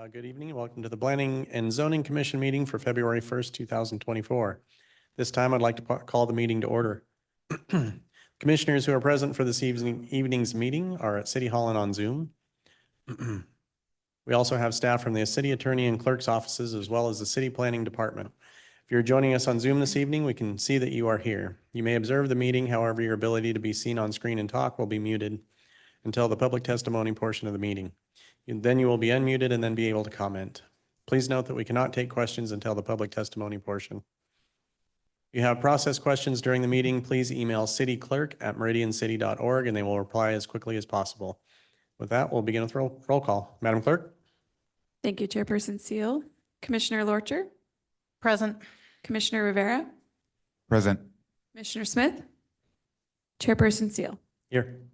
Good evening and welcome to the Planning and Zoning Commission meeting for February 1st, 2024. This time I'd like to call the meeting to order. Commissioners who are present for this evening's meeting are at City Hall and on Zoom. We also have staff from the city attorney and clerk's offices as well as the city planning department. If you're joining us on Zoom this evening, we can see that you are here. You may observe the meeting, however, your ability to be seen on screen and talk will be muted until the public testimony portion of the meeting. Then you will be unmuted and then be able to comment. Please note that we cannot take questions until the public testimony portion. If you have process questions during the meeting, please email cityclerk@meridiancity.org and they will reply as quickly as possible. With that, we'll begin with roll call. Madam Clerk? Thank you, Chairperson Seal. Commissioner Lorcher? Present. Commissioner Rivera? Present. Commissioner Smith? Chairperson Seal. Here.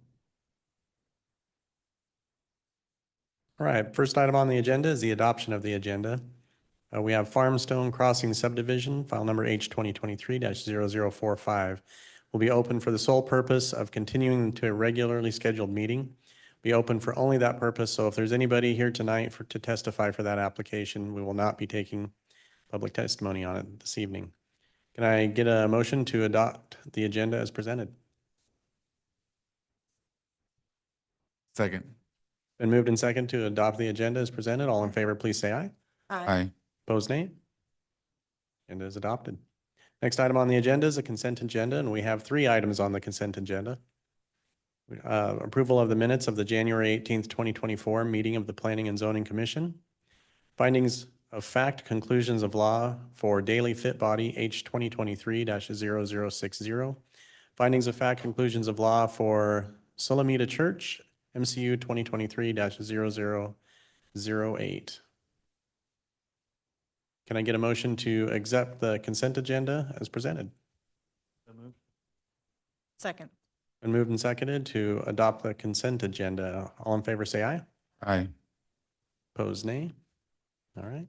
All right, first item on the agenda is the adoption of the agenda. We have Farmstone Crossing Subdivision, file number H 2023-0045. Will be open for the sole purpose of continuing to a regularly scheduled meeting. Be open for only that purpose, so if there's anybody here tonight to testify for that application, we will not be taking public testimony on it this evening. Can I get a motion to adopt the agenda as presented? Second. Been moved and second to adopt the agenda as presented. All in favor, please say aye. Aye. Opposed, nay. Agenda is adopted. Next item on the agenda is a consent agenda, and we have 3 items on the consent agenda. Approval of the minutes of the January 18th, 2024 meeting of the Planning and Zoning Commission. Findings of fact, conclusions of law for Daily Fit Body H 2023-0060. Findings of fact, conclusions of law for Solamita Church MCU 2023-0008. Can I get a motion to accept the consent agenda as presented? Second. Been moved and seconded to adopt the consent agenda. All in favor, say aye. Aye. Opposed, nay. All right.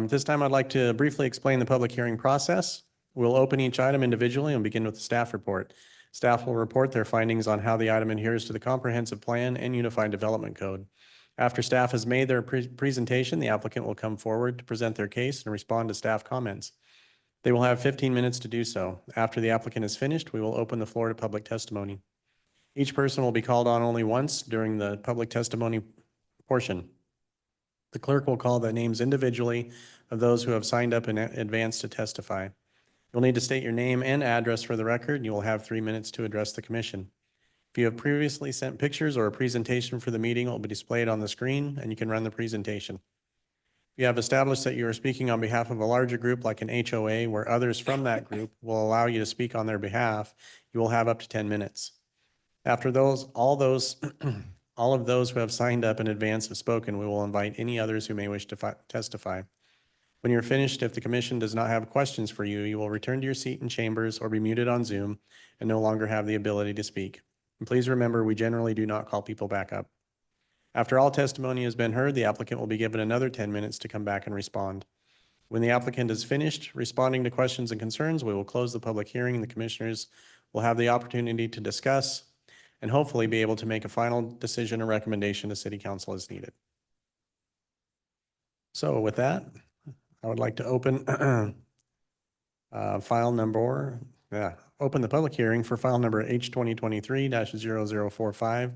This time I'd like to briefly explain the public hearing process. We'll open each item individually and begin with the staff report. Staff will report their findings on how the item adheres to the comprehensive plan and unified development code. After staff has made their presentation, the applicant will come forward to present their case and respond to staff comments. They will have 15 minutes to do so. After the applicant is finished, we will open the floor to public testimony. Each person will be called on only once during the public testimony portion. The clerk will call the names individually of those who have signed up in advance to testify. You'll need to state your name and address for the record, and you will have 3 minutes to address the commission. If you have previously sent pictures or a presentation for the meeting, it will be displayed on the screen and you can run the presentation. If you have established that you are speaking on behalf of a larger group like an HOA where others from that group will allow you to speak on their behalf, you will have up to 10 minutes. After all of those who have signed up in advance have spoken, we will invite any others who may wish to testify. When you're finished, if the commission does not have questions for you, you will return to your seat in chambers or be muted on Zoom and no longer have the ability to speak. And please remember, we generally do not call people back up. After all testimony has been heard, the applicant will be given another 10 minutes to come back and respond. When the applicant is finished responding to questions and concerns, we will close the public hearing and the commissioners will have the opportunity to discuss and hopefully be able to make a final decision or recommendation to City Council as needed. So with that, I would like to open open the public hearing for file number H 2023-0045,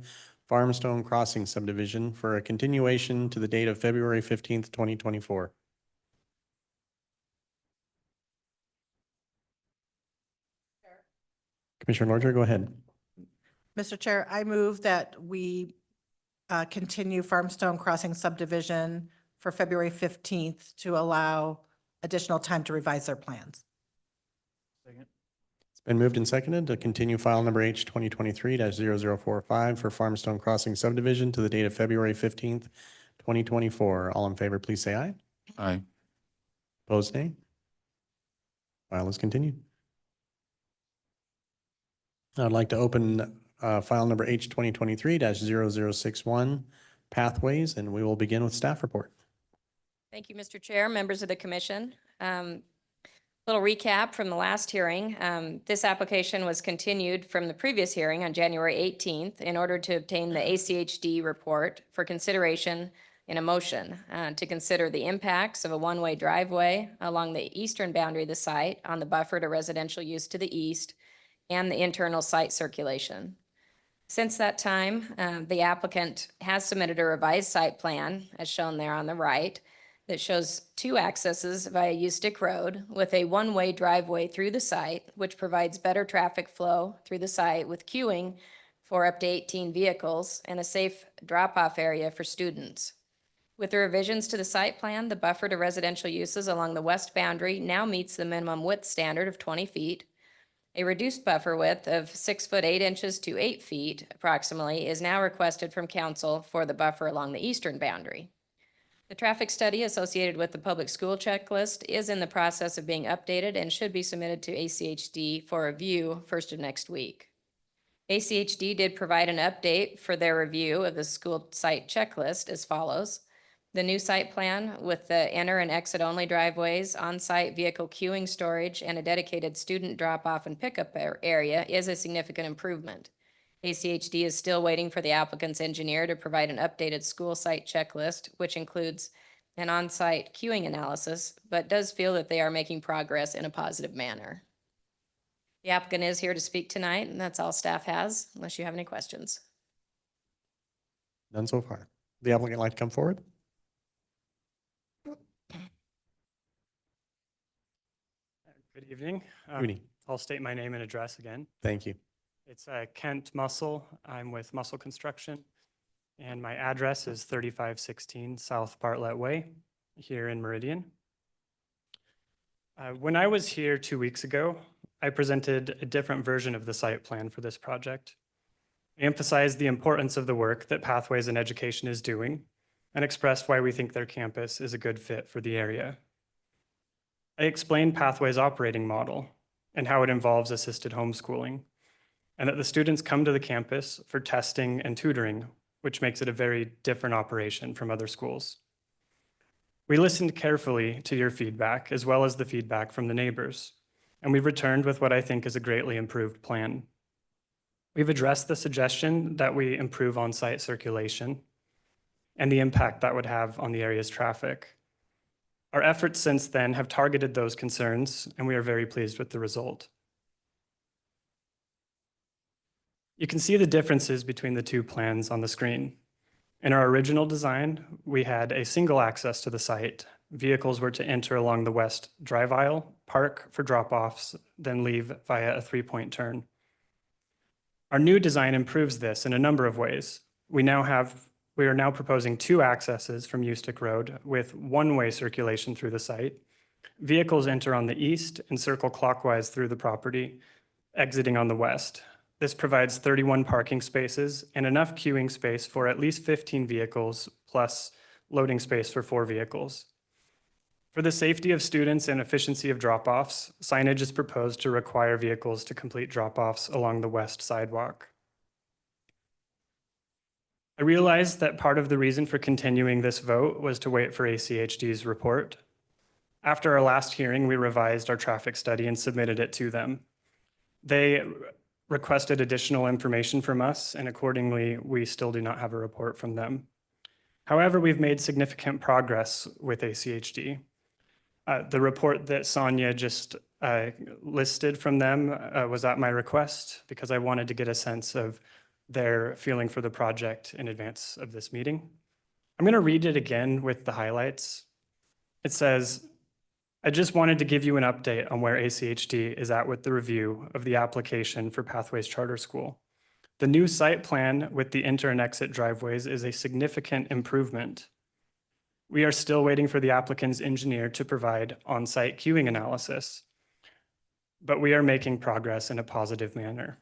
Farmstone Crossing Subdivision for a continuation to the date of February 15th, 2024. Commissioner Lorcher, go ahead. Mr. Chair, I move that we continue Farmstone Crossing Subdivision for February 15th to allow additional time to revise their plans. Second. It's been moved and seconded to continue file number H 2023-0045 for Farmstone Crossing Subdivision to the date of February 15th, 2024. All in favor, please say aye. Aye. Opposed, nay. File is continued. I'd like to open file number H 2023-0061, Pathways, and we will begin with staff report. Thank you, Mr. Chair, members of the commission. The Little recap from the last hearing. This application was continued from the previous hearing on January 18th in order to obtain the ACHD report for consideration in a motion to consider the impacts of a one-way driveway along the eastern boundary of the site on the buffer to residential use to the east and the internal site circulation. Since that time, the applicant has submitted a revised site plan, as shown there on the right, that shows 2 accesses via Ustick Road with a one-way driveway through the site, which provides better traffic flow through the site with queuing for up to 18 vehicles and a safe drop-off area for students. With the revisions to the site plan, the buffer to residential uses along the west boundary now meets the minimum width standard of 20 feet. A reduced buffer width of 6 foot 8 inches to 8 feet approximately is now requested from council for the buffer along the eastern boundary. The traffic study associated with the public school checklist is in the process of being updated and should be submitted to ACHD for review first of next week. ACHD did provide an update for their review of the school site checklist as follows. The new site plan with the enter and exit only driveways, on-site vehicle queuing storage, and a dedicated student drop-off and pickup area is a significant improvement. ACHD is still waiting for the applicant's engineer to provide an updated school site checklist, which includes an on-site queuing analysis, but does feel that they are making progress in a positive manner. The applicant is here to speak tonight, and that's all staff has, unless you have any questions. None so far. The applicant like to come forward? Good evening. Good evening. I'll state my name and address again. Thank you. It's Kent Mussel. I'm with Mussel Construction, and my address is 3516 South Bartlett Way here in Meridian. When I was here 2 weeks ago, I presented a different version of the site plan for this project. I emphasized the importance of the work that Pathways in Education is doing and expressed why we think their campus is a good fit for the area. I explained Pathways' operating model and how it involves assisted homeschooling, and that the students come to the campus for testing and tutoring, which makes it a very different operation from other schools. We listened carefully to your feedback, as well as the feedback from the neighbors, and we've returned with what I think is a greatly improved plan. We've addressed the suggestion that we improve on-site circulation and the impact that would have on the area's traffic. Our efforts since then have targeted those concerns, and we are very pleased with the result. You can see the differences between the 2 plans on the screen. In our original design, we had a single access to the site. Vehicles were to enter along the west drive aisle, park for drop-offs, then leave via a 3-point turn. Our new design improves this in a number of ways. We are now proposing 2 accesses from Ustick Road with one-way circulation through the site. Vehicles enter on the east and circle clockwise through the property, exiting on the west. This provides 31 parking spaces and enough queuing space for at least 15 vehicles plus loading space for 4 vehicles. For the safety of students and efficiency of drop-offs, signage is proposed to require vehicles to complete drop-offs along the west sidewalk. I realized that part of the reason for continuing this vote was to wait for ACHD's report. After our last hearing, we revised our traffic study and submitted it to them. They requested additional information from us, and accordingly, we still do not have a report from them. However, we've made significant progress with ACHD. The report that Sonia just listed from them was at my request because I wanted to get a sense of their feeling for the project in advance of this meeting. I'm going to read it again with the highlights. It says, I just wanted to give you an update on where ACHD is at with the review of the application for Pathways Charter School. The new site plan with the enter and exit driveways is a significant improvement. We are still waiting for the applicant's engineer to provide on-site queuing analysis, but we are making progress in a positive manner.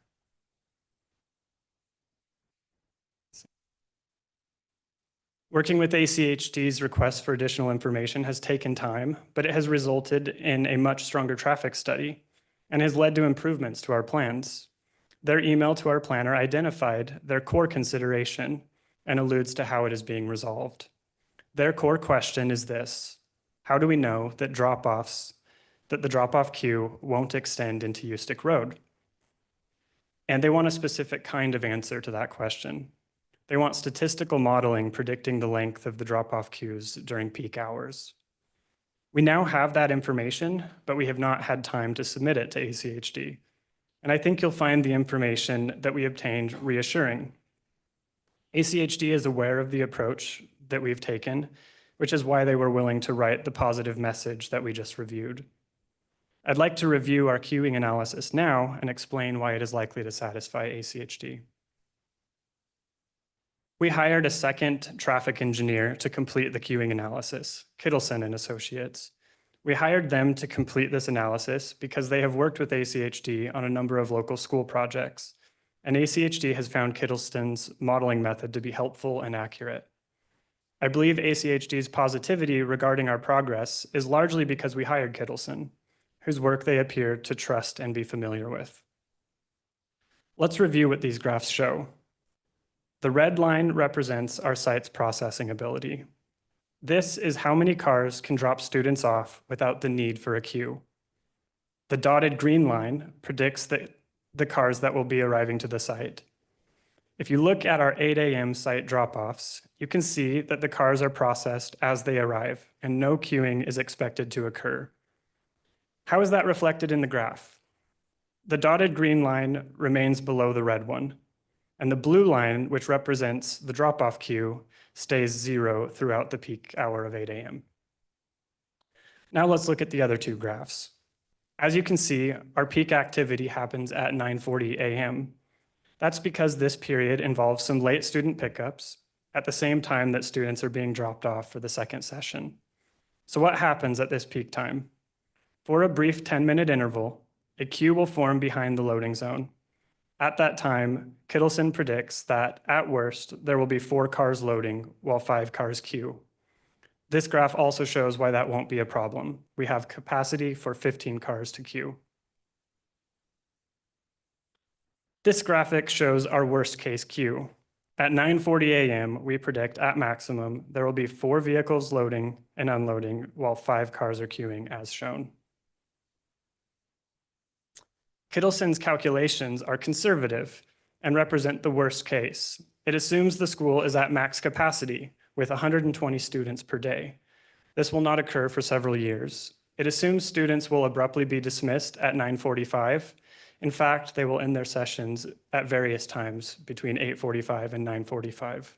Working with ACHD's request for additional information has taken time, but it has resulted in a much stronger traffic study and has led to improvements to our plans. Their email to our planner identified their core consideration and alludes to how it is being resolved. Their core question is this: how do we know that drop-offs that the drop-off queue won't extend into Ustick Road. And they want a specific kind of answer to that question. They want statistical modeling predicting the length of the drop-off queues during peak hours. We now have that information, but we have not had time to submit it to ACHD. And I think you'll find the information that we obtained reassuring. ACHD is aware of the approach that we've taken, which is why they were willing to write the positive message that we just reviewed. I'd like to review our queuing analysis now and explain why it is likely to satisfy ACHD. We hired a second traffic engineer to complete the queuing analysis, Kittleson and Associates. We hired them to complete this analysis because they have worked with ACHD on a number of local school projects, and ACHD has found Kittleston's modeling method to be helpful and accurate. I believe ACHD's positivity regarding our progress is largely because we hired Kittleson, whose work they appear to trust and be familiar with. Let's review what these graphs show. The red line represents our site's processing ability. This is how many cars can drop students off without the need for a queue. The dotted green line predicts the cars that will be arriving to the site. If you look at our 8 a.m. site drop-offs, you can see that the cars are processed as they arrive and no queuing is expected to occur. How is that reflected in the graph? The dotted green line remains below the red one, and the blue line, which represents the drop-off queue, stays 0 throughout the peak hour of 8 a.m. Now let's look at the other two graphs. As you can see, our peak activity happens at 9:40 a.m. That's because this period involves some late student pickups at the same time that students are being dropped off for the second session. So what happens at this peak time? For a brief 10-minute interval, a queue will form behind the loading zone. At that time, Kittleson predicts that, at worst, there will be 4 cars loading while 5 cars queue. This graph also shows why that won't be a problem. We have capacity for 15 cars to queue. This graphic shows our worst-case queue. At 9:40 a.m., we predict at maximum there will be 4 vehicles loading and unloading while 5 cars are queuing as shown. Kittleson's calculations are conservative and represent the worst case. It assumes the school is at max capacity with 120 students per day. This will not occur for several years. It assumes students will abruptly be dismissed at 9:45. In fact, they will end their sessions at various times between 8:45 and 9:45.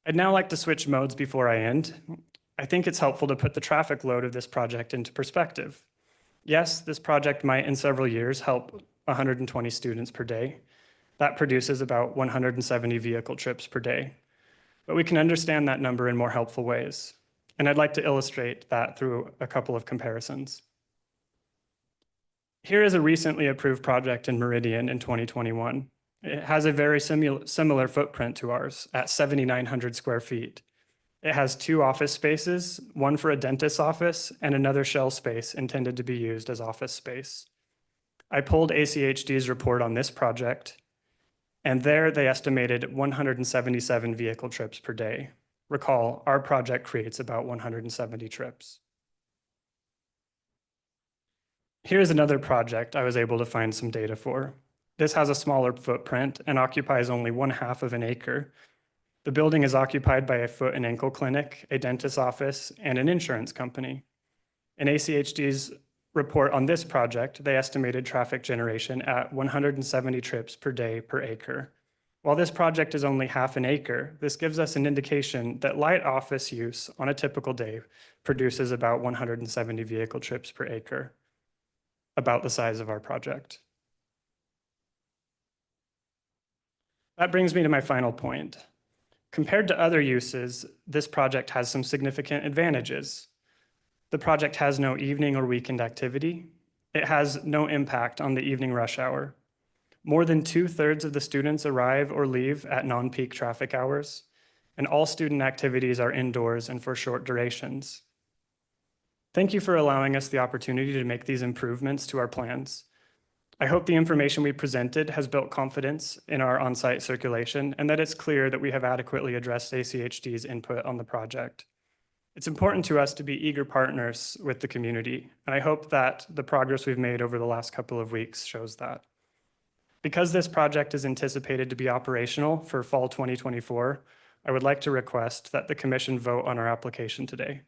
I'd now like to switch modes before I end. I think it's helpful to put the traffic load of this project into perspective. Yes, this project might in several years help 120 students per day. That produces about 170 vehicle trips per day. But we can understand that number in more helpful ways. And I'd like to illustrate that through a couple of comparisons. Here is a recently approved project in Meridian in 2021. It has a very similar footprint to ours at 7,900 square feet. It has 2 office spaces, one for a dentist's office and another shell space intended to be used as office space. I pulled ACHD's report on this project, and there they estimated 177 vehicle trips per day. Recall, our project creates about 170 trips. Here's another project I was able to find some data for. This has a smaller footprint and occupies only 1/2 of an acre. The building is occupied by a foot and ankle clinic, a dentist's office, and an insurance company. In ACHD's report on this project, they estimated traffic generation at 170 trips per day per acre. While this project is only 1/2 an acre, this gives us an indication that light office use on a typical day produces about 170 vehicle trips per acre, about the size of our project. That brings me to my final point. Compared to other uses, this project has some significant advantages. The project has no evening or weekend activity. It has no impact on the evening rush hour. More than 2/3 of the students arrive or leave at non-peak traffic hours, and all student activities are indoors and for short durations. Thank you for allowing us the opportunity to make these improvements to our plans. I hope the information we presented has built confidence in our on-site circulation and that it's clear that we have adequately addressed ACHD's input on the project. It's important to us to be eager partners with the community, and I hope that the progress we've made over the last couple of weeks shows that. Because this project is anticipated to be operational for fall 2024, I would like to request that the commission vote on our application today.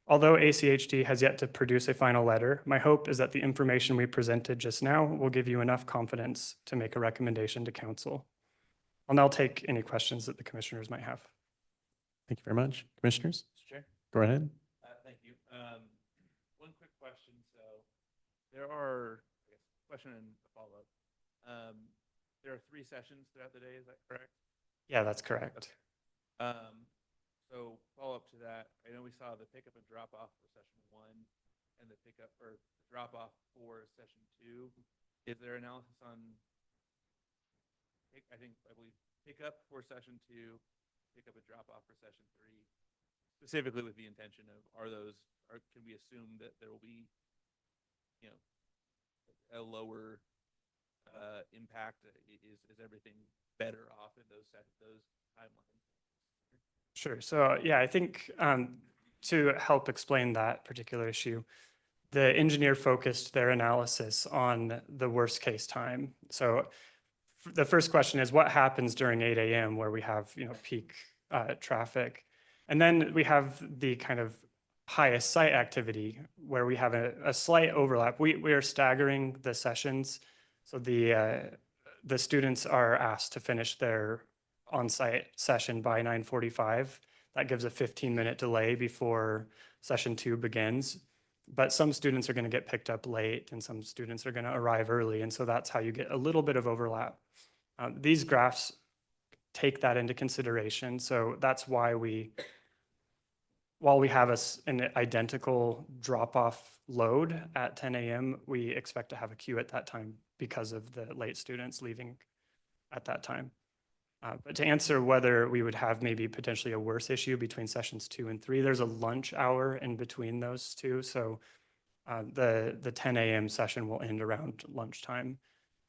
Although ACHD has yet to produce a final letter, my hope is that the information we presented just now will give you enough confidence to make a recommendation to council. I'll now take any questions that the commissioners might have. Thank you very much. Commissioners, Mr. Chair? go ahead. Thank you. One quick question. So there are, I guess, question and a follow-up. There are 3 sessions throughout the day, is that correct? Yeah, that's correct. So follow-up to that, I know we saw the pickup and drop-off for session 1 and the pickup or drop-off for session 2. Is there analysis on, I believe, pickup for session 2, pickup and drop-off for session 3? Specifically with the intention of, can we assume that there will be, a lower impact? Is everything better off in those timelines? Sure. So yeah, I think to help explain that particular issue, the engineer focused their analysis on the worst case time. So the first question is, what happens during 8 a.m. where we have peak traffic? And then we have the kind of highest site activity where we have a slight overlap. We are staggering the sessions. So the students are asked to finish their on-site session by 9:45. That gives a 15-minute delay before session 2 begins. But some students are going to get picked up late and some students are going to arrive early. And so that's how you get a little bit of overlap. These graphs take that into consideration. So that's why while we have an identical drop-off load at 10 a.m., we expect to have a queue at that time because of the late students leaving at that time. But to answer whether we would have maybe potentially a worse issue between sessions 2 and 3, there's a lunch hour in between those two. So the 10 a.m. session will end around lunchtime.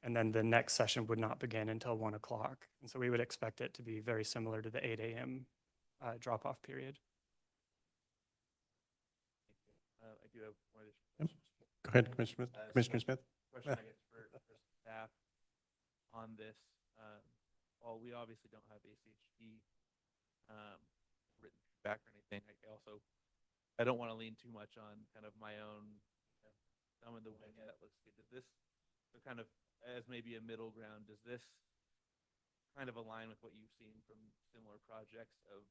And then the next session would not begin until 1 o'clock. And so we would expect it to be very similar to the 8 a.m. Drop-off period. I do have one additional question. Go ahead, Commissioner Smith. Commissioner Smith. Question, I guess, for staff on this. While we obviously don't have ACHD written back or anything, I don't want to lean too much on kind of my own thumb in the wind. That looks good. Does this, so kind of as maybe a middle ground, does this kind of align with what you've seen from similar projects of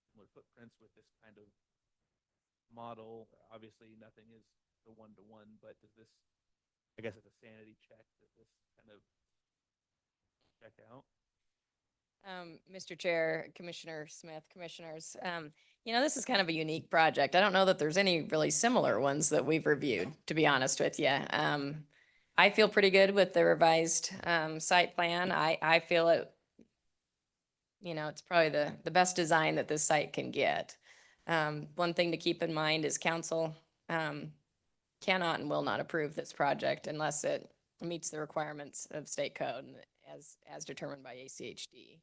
similar footprints with this kind of model? Obviously, nothing is the one-to-one, but does this, I guess, as a sanity check, does this kind of check out? Mr. Chair, Commissioner Smith, Commissioners, this is kind of a unique project. I don't know that there's any really similar ones that we've reviewed, to be honest with you. I feel pretty good with the revised site plan. I feel it's probably the best design that this site can get. One thing to keep in mind is council cannot and will not approve this project unless it meets the requirements of state code as determined by ACHD.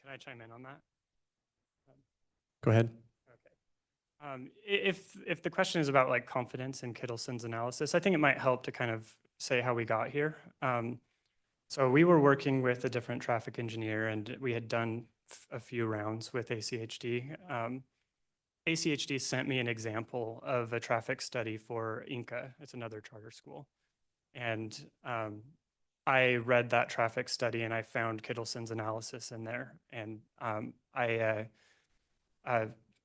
Can I chime in on that? Go ahead. Okay. If the question is about like confidence in Kittleson's analysis, I think it might help to kind of say how we got here. So we were working with a different traffic engineer and we had done a few rounds with ACHD. ACHD sent me an example of a traffic study for Inca. It's another charter school. And I read that traffic study and I found Kittleson's analysis in there. And I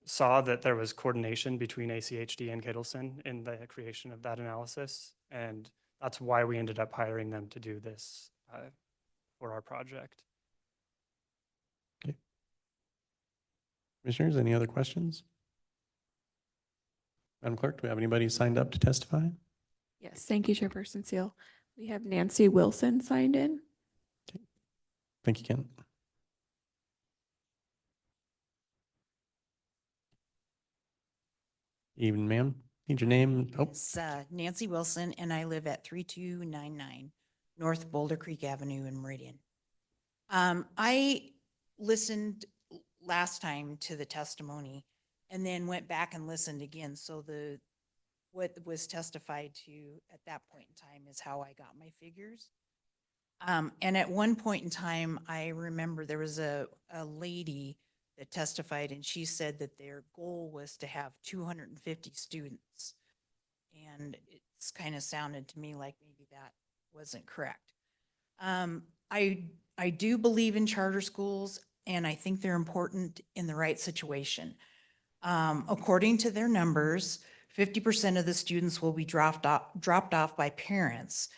saw that there was coordination between ACHD and Kittleson in the creation of that analysis. And that's why we ended up hiring them to do this for our project. Okay. Commissioners, any other questions? Madam Clerk, do we have anybody signed up to testify? Yes, thank you, Chairperson Seal. We have Nancy Wilson signed in. Thank you, Ken. Evening, ma'am. Need your name? Oh, It's Nancy Wilson, and I live at 3299 North Boulder Creek Avenue in Meridian. I listened last time to the testimony and then went back and listened again. So what was testified to at that point in time is how I got my figures. And at one point in time, I remember there was a lady that testified and she said that their goal was to have 250 students. And it's kind of sounded to me like maybe that wasn't correct. I do believe in charter schools and I think they're important in the right situation. According to their numbers, 50% of the students will be dropped off by parents.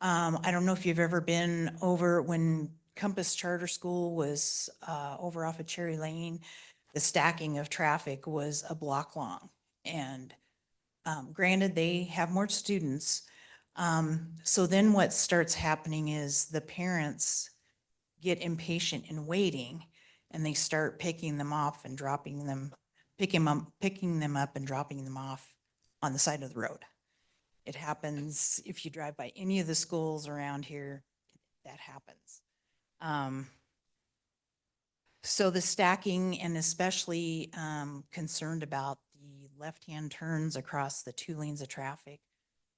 I don't know if you've ever been over when Compass Charter School was over off of Cherry Lane. The stacking of traffic was a block long. And granted, they have more students. So then what starts happening is the parents get impatient in waiting and they start picking them off and dropping them, picking them up and dropping them off on the side of the road. It happens if you drive by any of the schools around here, that happens. So the stacking and especially concerned about the left-hand turns across the 2 lanes of traffic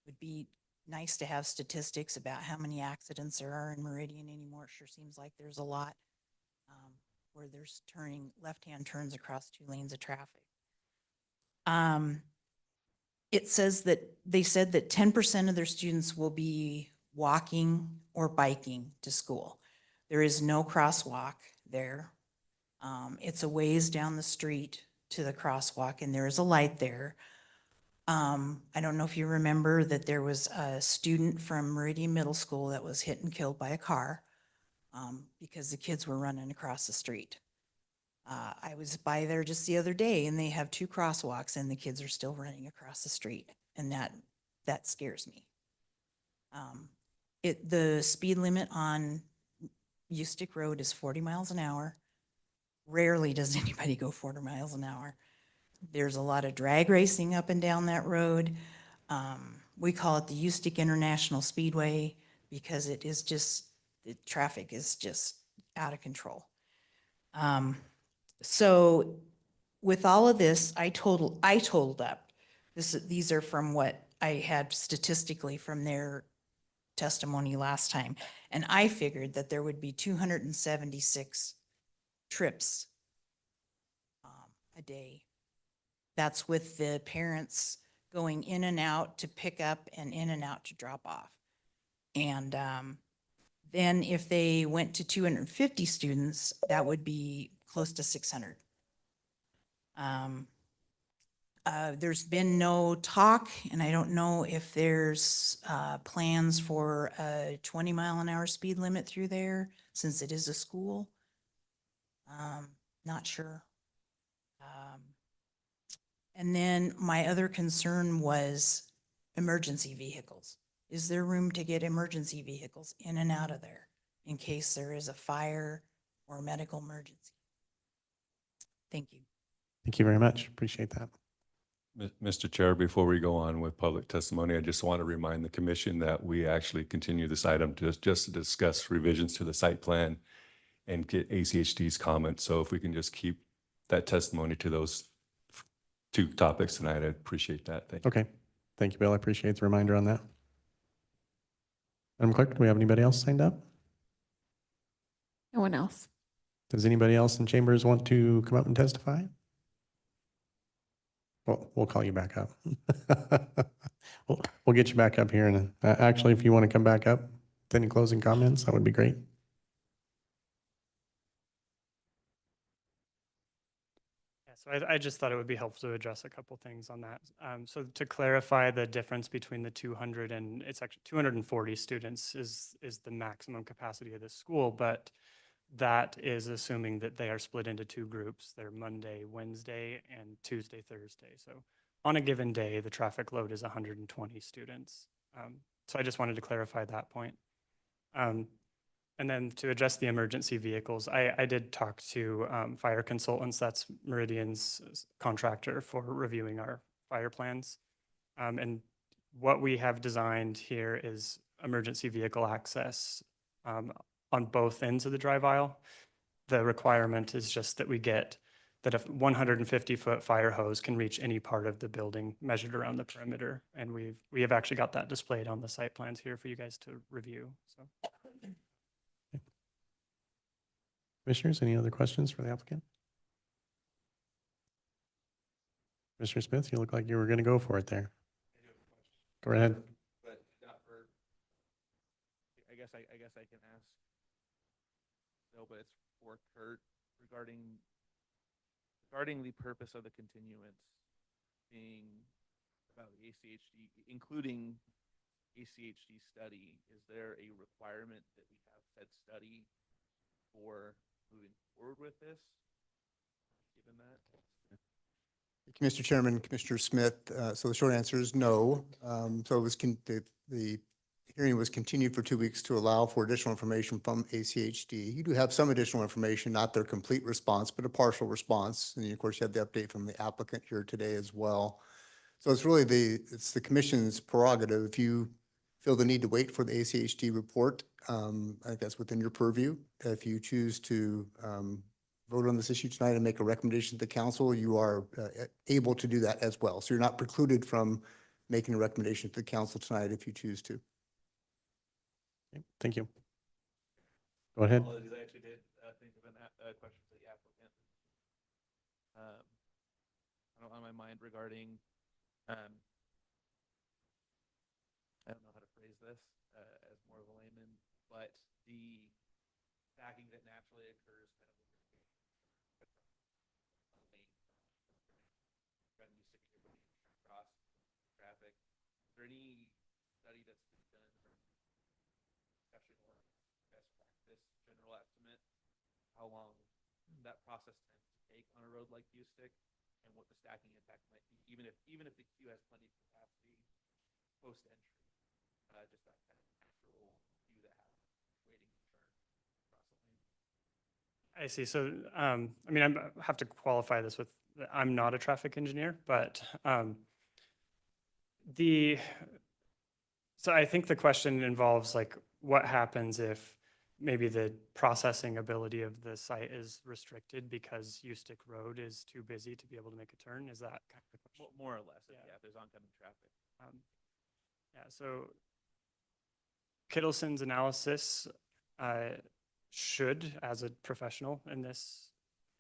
would be nice to have statistics about how many accidents there are in Meridian anymore. It sure seems like there's a lot where there's left-hand turns across 2 lanes of traffic. It says that they said that 10% of their students will be walking or biking to school. There is no crosswalk there. It's a ways down the street to the crosswalk and there is a light there. I don't know if you remember that there was a student from Meridian Middle School that was hit and killed by a car because the kids were running across the street. I was by there just the other day and they have 2 crosswalks and the kids are still running across the street. And that scares me. The speed limit on Ustick Road is 40 miles an hour. Rarely does anybody go 40 miles an hour. There's a lot of drag racing up and down that road. We call it the Ustick International Speedway because it is just, the traffic is just out of control. So with all of this, I totaled up. These are from what I had statistically from their testimony last time. And I figured that there would be 276 trips a day. That's with the parents going in and out to pick up and in and out to drop off. And then if they went to 250 students, that would be close to 600. There's been no talk, and I don't know if there's plans for a 20-mile-an-hour speed limit through there, since it is a school. Not sure. And then my other concern was emergency vehicles. Is there room to get emergency vehicles in and out of there in case there is a fire or a medical emergency? Thank you. Thank you very much. Appreciate that. Mr. Chair, before we go on with public testimony, I just want to remind the commission that we actually continue this item just to discuss revisions to the site plan and get ACHD's comments. So if we can just keep that testimony to those 2 topics tonight, I'd appreciate that. Thank you. Okay. Thank you, Bill. I appreciate the reminder on that. Madam Clerk, do we have anybody else signed up? No one else. Does anybody else in chambers want to come up and testify? Well, we'll call you back up. We'll get you back up here. And actually, if you want to come back up with any closing comments, that would be great. Yeah, so I just thought it would be helpful to address a couple things on that. So to clarify the difference between the 200 and it's actually 240 students is the maximum capacity of this school, but that is assuming that they are split into 2 groups. They're Monday, Wednesday, and Tuesday, Thursday. So on a given day, the traffic load is 120 students. So I just wanted to clarify that point. And then to address the emergency vehicles, I did talk to fire consultants. That's Meridian's contractor for reviewing our fire plans. And what we have designed here is emergency vehicle access on both ends of the drive aisle. The requirement is just that we get that a 150-foot fire hose can reach any part of the building measured around the perimeter. And we have actually got that displayed on the site plans here for you guys to review, so. Commissioners, any other questions for the applicant? Mr. Smith, you look like you were going to go for it there. Go right ahead. But not for, I guess I can ask. No, but it's for Kurt regarding the purpose of the continuance being about the ACHD, including ACHD study. Is there a requirement that we have said study for moving forward with this? Given that? Mr. Chairman, Commissioner Smith, so the short answer is no. So it was, the hearing was continued for 2 weeks to allow for additional information from ACHD. You do have some additional information, not their complete response, but a partial response. And of course, you have the update from the applicant here today as well. So it's really it's the commission's prerogative. If you feel the need to wait for the ACHD report, I think that's within your purview. If you choose to vote on this issue tonight and make a recommendation to the council, you are able to do that as well. So you're not precluded from making a recommendation to the council tonight if you choose to. Okay, thank you. Go ahead. Apologies, I actually did think of a question for the applicant. On my mind regarding, I don't know how to phrase this as more of a layman, but the stacking that naturally occurs kind of across traffic. Is there any study that's been done from discussion or best practice, general estimate, how long that process tends to take on a road like U-Stick and what the stacking impact might be, even if the queue has plenty of capacity post entry, just that kind of natural queue that happens waiting to turn across the lane. I see. So, I mean, I have to qualify this with, I'm not a traffic engineer, but so I think the question involves like, what happens if maybe the processing ability of the site is restricted because U-Stick Road is too busy to be able to make a turn? Is that kind of the question? More or less, Yeah. if there's oncoming traffic. Yeah, so Kittleson's analysis should, as a professional in this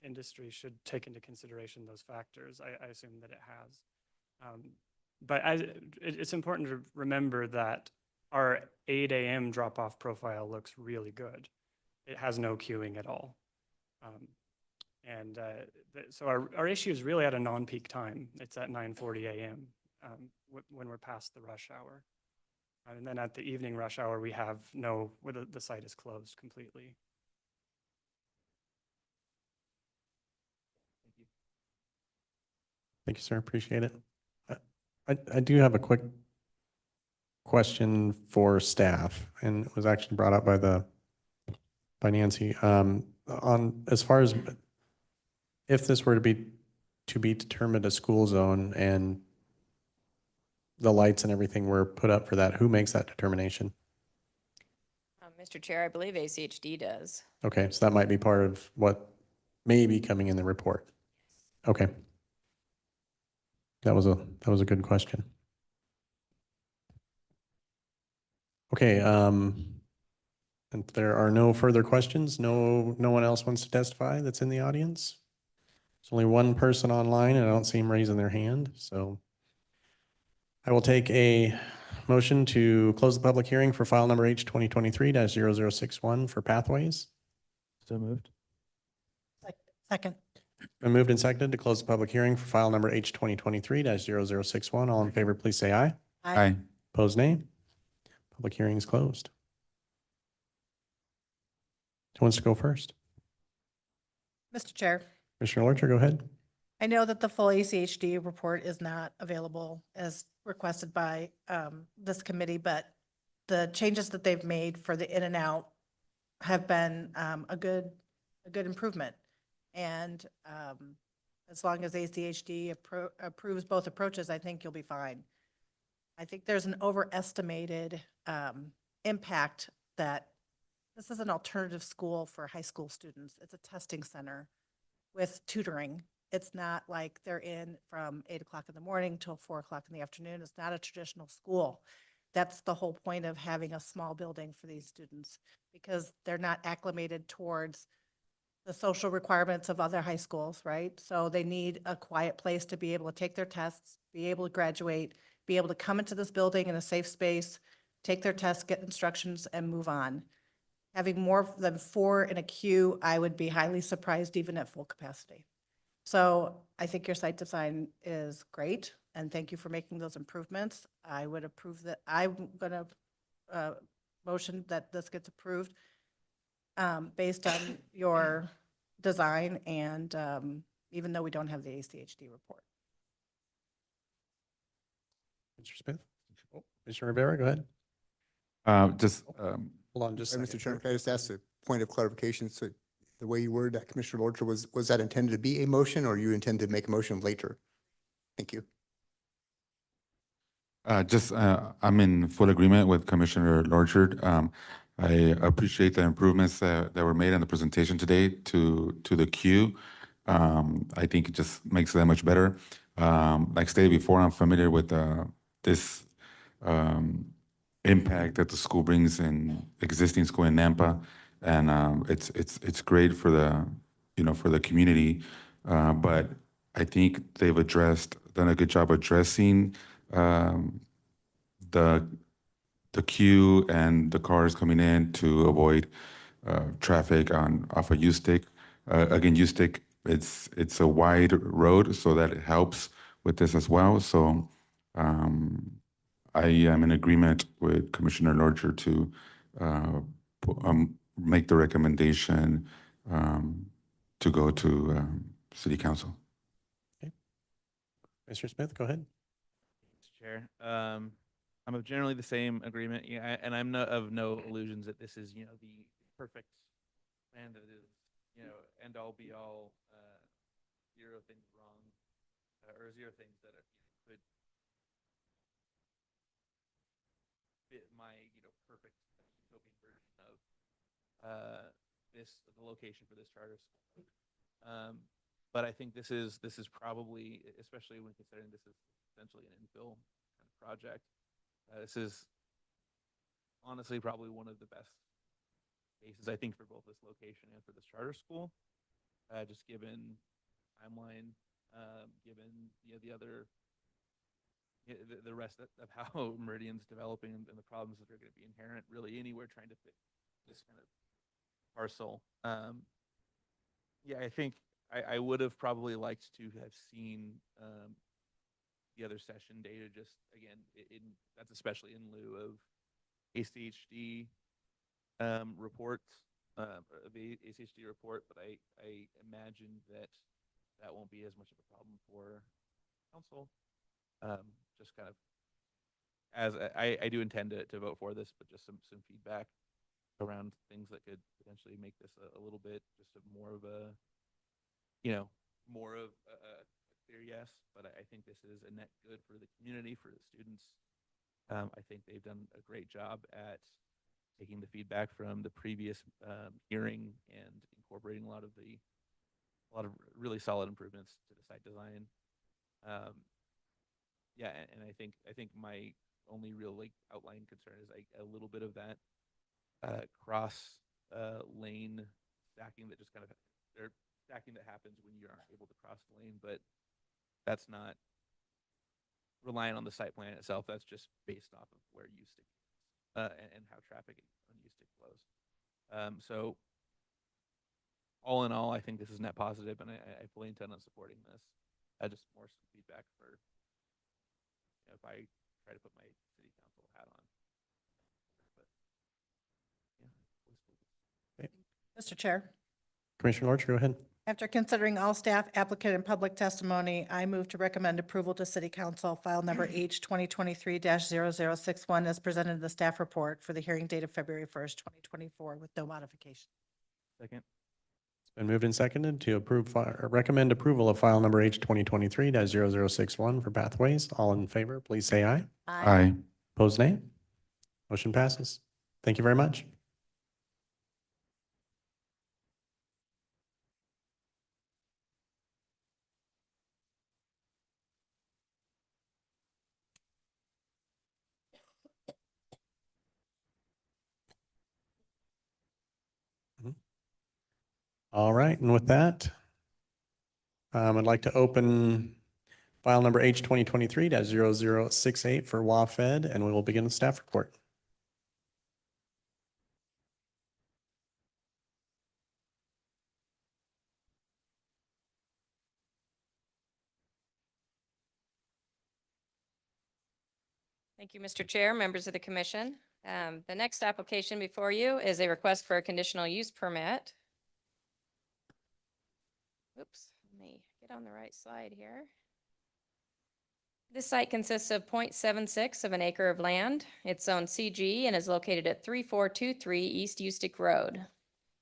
industry, should take into consideration those factors. I assume that it has. But it's important to remember that our 8 a.m. drop-off profile looks really good. It has no queuing at all. So our issue is really at a non-peak time. It's at 9:40 a.m. When we're past the rush hour. And then at the evening rush hour, we have the site is closed completely. Thank you. Thank you, sir. Appreciate it. I do have a quick question for staff, and it was actually brought up by Nancy. On as far as if this were to be determined a school zone and the lights and everything were put up for that, who makes that determination? Mr. Chair, I believe ACHD does. Okay, so that might be part of what may be coming in the report. Okay. That was a good question. Okay, and if there are no further questions, no one else wants to testify that's in the audience? There's only one person online and I don't see him raising their hand, so I will take a motion to close the public hearing for file number H 2023-0061 for Pathways. So moved. Second. Been moved and seconded to close the public hearing for file number H 2023-0061. All in favor, please say aye. Aye. Opposed, nay. Public hearing is closed. Who wants to go first? Mr. Chair, Commissioner Lorcher, go ahead. I know that the full ACHD report is not available as requested by this committee, but the changes that they've made for the in and out have been a good improvement. And as long as ACHD approves both approaches, I think you'll be fine. I think there's an overestimated impact that This is an alternative school for high school students. It's a testing center with tutoring. It's not like they're in from 8 o'clock in the morning till 4 o'clock in the afternoon. It's not a traditional school. That's the whole point of having a small building for these students, because they're not acclimated towards the social requirements of other high schools, right? So they need a quiet place to be able to take their tests, be able to graduate, be able to come into this building in a safe space, take their tests, get instructions, and move on. Having more than 4 in a queue, I would be highly surprised even at full capacity. So I think your site design is great, and thank you for making those improvements. I would approve that. I'm gonna motion that this gets approved based on your design and even though we don't have the ACHD report. Mr. Smith? Oh, Mr. Rivera, go ahead. Hold on just a Mr. second. Chairman, can I just ask a point of clarification? So the way you worded that, Commissioner Lorcher, was that intended to be a motion, or you intended to make a motion later? Thank you. I'm in full agreement with Commissioner Lorchard. I appreciate the improvements that were made in the presentation today to the queue. I think it just makes it that much better. Like stated before, I'm familiar with this impact that the school brings in existing school in Nampa, and it's great for the community. But I think they've done a good job addressing the queue and the cars coming in to avoid traffic off of U-Stick. Again, U-Stick, it's a wide road, so that it helps with this as well. So I am in agreement with Commissioner Lorcher to make the recommendation to go to City Council. Mr. Smith, go ahead. Mr. Chair, I'm of generally the same agreement, yeah, and I'm of no illusions that this is, the perfect plan that is, end all be all, zero things wrong, or zero things that could fit my, perfect utopian version of the location for this charter school. But I think this is probably, especially when considering this is essentially an infill kind of project, this is honestly probably one of the best cases, I think, for both this location and for this charter school, just given timeline, given the other, the rest of how Meridian's developing and the problems that are going to be inherent really anywhere trying to fit this kind of parcel. Yeah, I think I would have probably liked to have seen the other session data, just again, that's especially in lieu of ACHD reports, the ACHD report, but I imagine that won't be as much of a problem for council. Just kind of as I do intend to vote for this, but just some feedback around things that could potentially make this a little bit just more of a clear yes. But I think this is a net good for the community, for the students. I think they've done a great job at taking the feedback from the previous hearing and incorporating a lot of really solid improvements to the site design. Yeah, and I think my only real outlying concern is a little bit of that cross lane stacking that just kind of stacking that happens when you aren't able to cross the lane, but that's not relying on the site plan itself. That's just based off of where U-Stick and how traffic on U-Stick flows. So all in all, I think this is net positive, and I fully intend on supporting this. Just more some feedback for if I try to put my city council hat on. But yeah. Mr. Chair, Commissioner Lorcher, go ahead. after considering all staff, applicant, and public testimony, I move to recommend approval to City Council, file number H 2023-0061 as presented in the staff report for the hearing date of February 1st, 2024, with no modification. Second. It's been moved and seconded to recommend approval of file number H 2023-0061 for Pathways. All in favor, please say aye. Aye. Opposed, nay. Motion passes. Thank you very much. All right, and with that, I'd like to open file number H 2023-0068 for WAFed, and we will begin the staff report. Thank you, Mr. Chair, members of the commission. The next application before you is a request for a conditional use permit. Oops, let me get on the right slide here. This site consists of 0.76 of an acre of land. It's zoned CG and is located at 3423 East Ustick Road.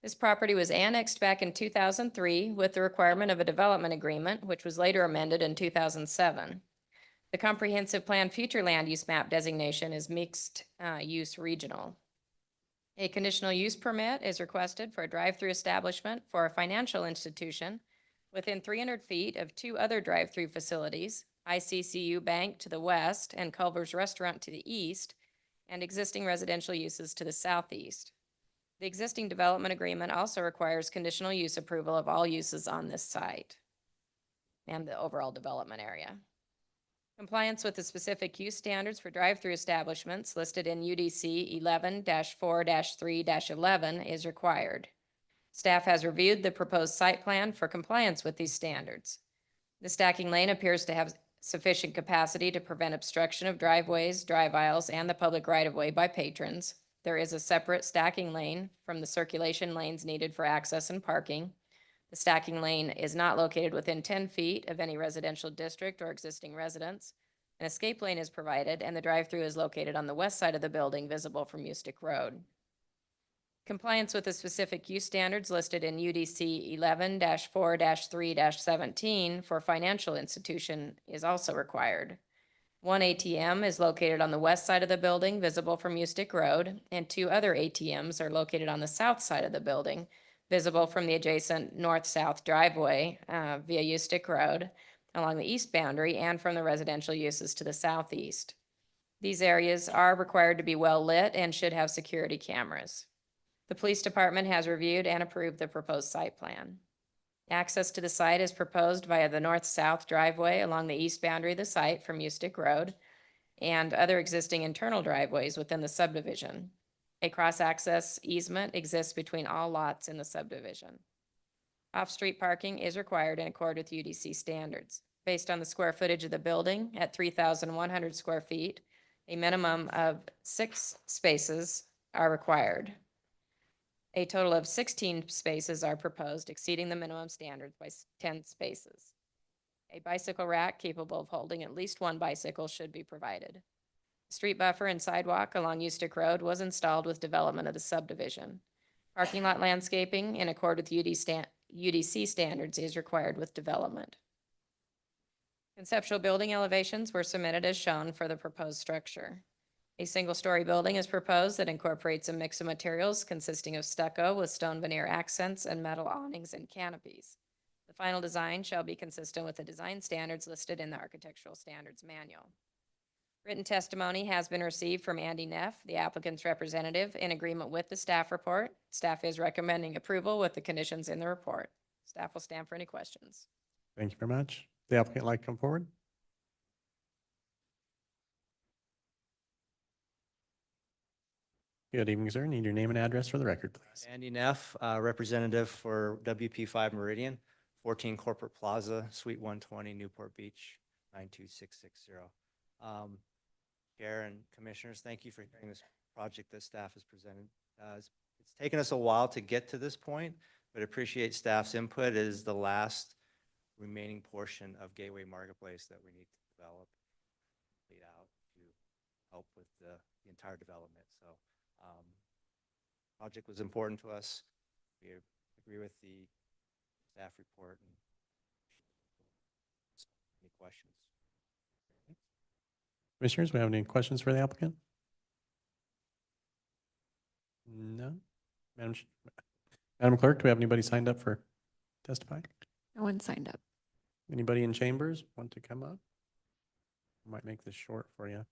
This property was annexed back in 2003 with the requirement of a development agreement, which was later amended in 2007. The comprehensive plan future land use map designation is mixed use regional. A conditional use permit is requested for a drive-through establishment for a financial institution within 300 feet of two other drive-through facilities, ICCU Bank to the west and Culver's Restaurant to the east, and existing residential uses to the southeast. The existing development agreement also requires conditional use approval of all uses on this site and the overall development area. Compliance with the specific use standards for drive-through establishments listed in UDC 11-4-3-11 is required. Staff has reviewed the proposed site plan for compliance with these standards. The stacking lane appears to have sufficient capacity to prevent obstruction of driveways, drive aisles, and the public right-of-way by patrons. There is a separate stacking lane from the circulation lanes needed for access and parking. The stacking lane is not located within 10 feet of any residential district or existing residence. An escape lane is provided, and the drive-through is located on the west side of the building, visible from Ustick Road. Compliance with the specific use standards listed in UDC 11-4-3-17 for financial institution is also required. One ATM is located on the west side of the building, visible from Ustick Road, and two other ATMs are located on the south side of the building, visible from the adjacent north-south driveway via Ustick Road along the east boundary and from the residential uses to the southeast. These areas are required to be well lit and should have security cameras. The police department has reviewed and approved the proposed site plan. Access to the site is proposed via the north-south driveway along the east boundary of the site from Ustick Road and other existing internal driveways within the subdivision. A cross-access easement exists between all lots in the subdivision. Off-street parking is required in accord with UDC standards. Based on the square footage of the building at 3,100 square feet, a minimum of 6 spaces are required. A total of 16 spaces are proposed, exceeding the minimum standards by 10 spaces. A bicycle rack capable of holding at least one bicycle should be provided. Street buffer and sidewalk along Ustick Road was installed with development of the subdivision. Parking lot landscaping in accord with UDC standards is required with development. Conceptual building elevations were submitted as shown for the proposed structure. A single-story building is proposed that incorporates a mix of materials consisting of stucco with stone veneer accents and metal awnings and canopies. The final design shall be consistent with the design standards listed in the Architectural Standards Manual. Written testimony has been received from Andy Neff, the applicant's representative, in agreement with the staff report. Staff is recommending approval with the conditions in the report. Staff will stand for any questions. Thank you very much. The applicant like to come forward? Good evening, sir. Need your name and address for the record, please. Andy Neff, representative for WP5 Meridian, 14 Corporate Plaza, Suite 120, Newport Beach, 92660. Chair and Commissioners, thank you for hearing this project that staff has presented. It's taken us a while to get to this point, but appreciate staff's input. It is the last remaining portion of Gateway Marketplace that we need to develop, lead out to help with the entire development. So project was important to us. We agree with the staff report. And any questions? Commissioners, we have any questions for the applicant? No? Madam Clerk, do we have anybody signed up for testifying? No one signed up. Anybody in chambers want to come up? I might make this short for you.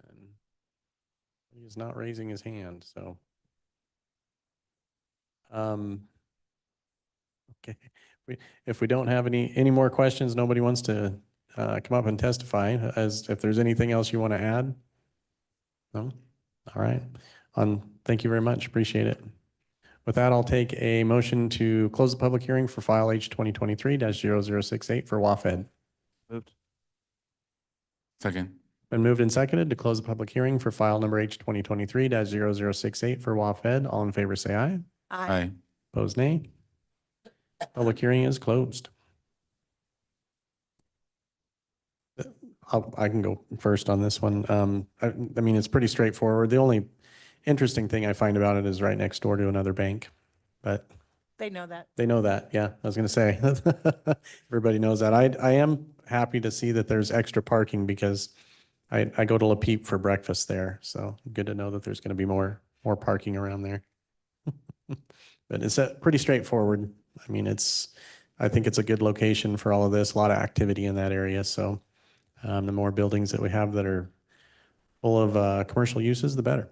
And he is not raising his hand, so Okay, if we don't have any more questions, nobody wants to come up and testify, if there's anything else you want to add? No? All right. Thank you very much. Appreciate it. With that, I'll take a motion to close the public hearing for file H 2023-0068 for WAFED. Moved. Second. Been moved and seconded to close the public hearing for file number H 2023-0068 for WAFED. All in favor, say aye. Aye. Opposed, nay. Public hearing is closed. I can go first on this one. I mean, it's pretty straightforward. The only interesting thing I find about it is right next door to another bank, but They know that. they know that. Yeah, I was going to say, everybody knows that. I am happy to see that there's extra parking because I go to La Peep for breakfast there. So good to know that there's going to be more parking around there. But it's pretty straightforward. I mean, I think it's a good location for all of this, a lot of activity in that area. So the more buildings that we have that are full of commercial uses, the better.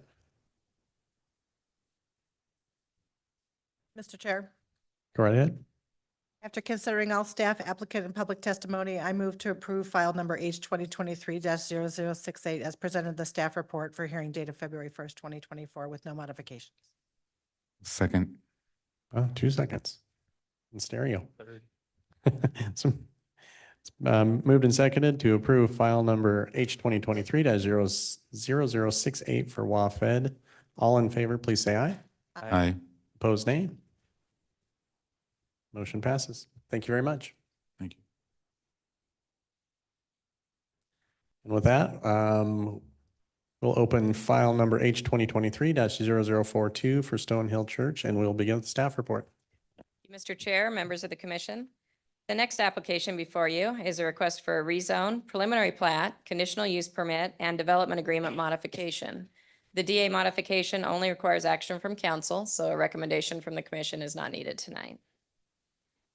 Mr. Chair, Go right ahead. after considering all staff, applicant, and public testimony, I move to approve file number H 2023-0068 as presented in the staff report for hearing date of February 1st, 2024 with no modifications. Second. 2 seconds. In stereo. Third. So, it's moved and seconded to approve file number H 2023-0068 for WAFED. All in favor, please say aye. Aye. Opposed, nay. Motion passes. Thank you very much. Thank you. And with that, we'll open file number H 2023-0042 for Stonehill Church, and we'll begin with the staff report. Mr. Chair, members of the commission. The next application before you is a request for a rezone, preliminary plat, conditional use permit, and development agreement modification. The DA modification only requires action from council, so a recommendation from the commission is not needed tonight.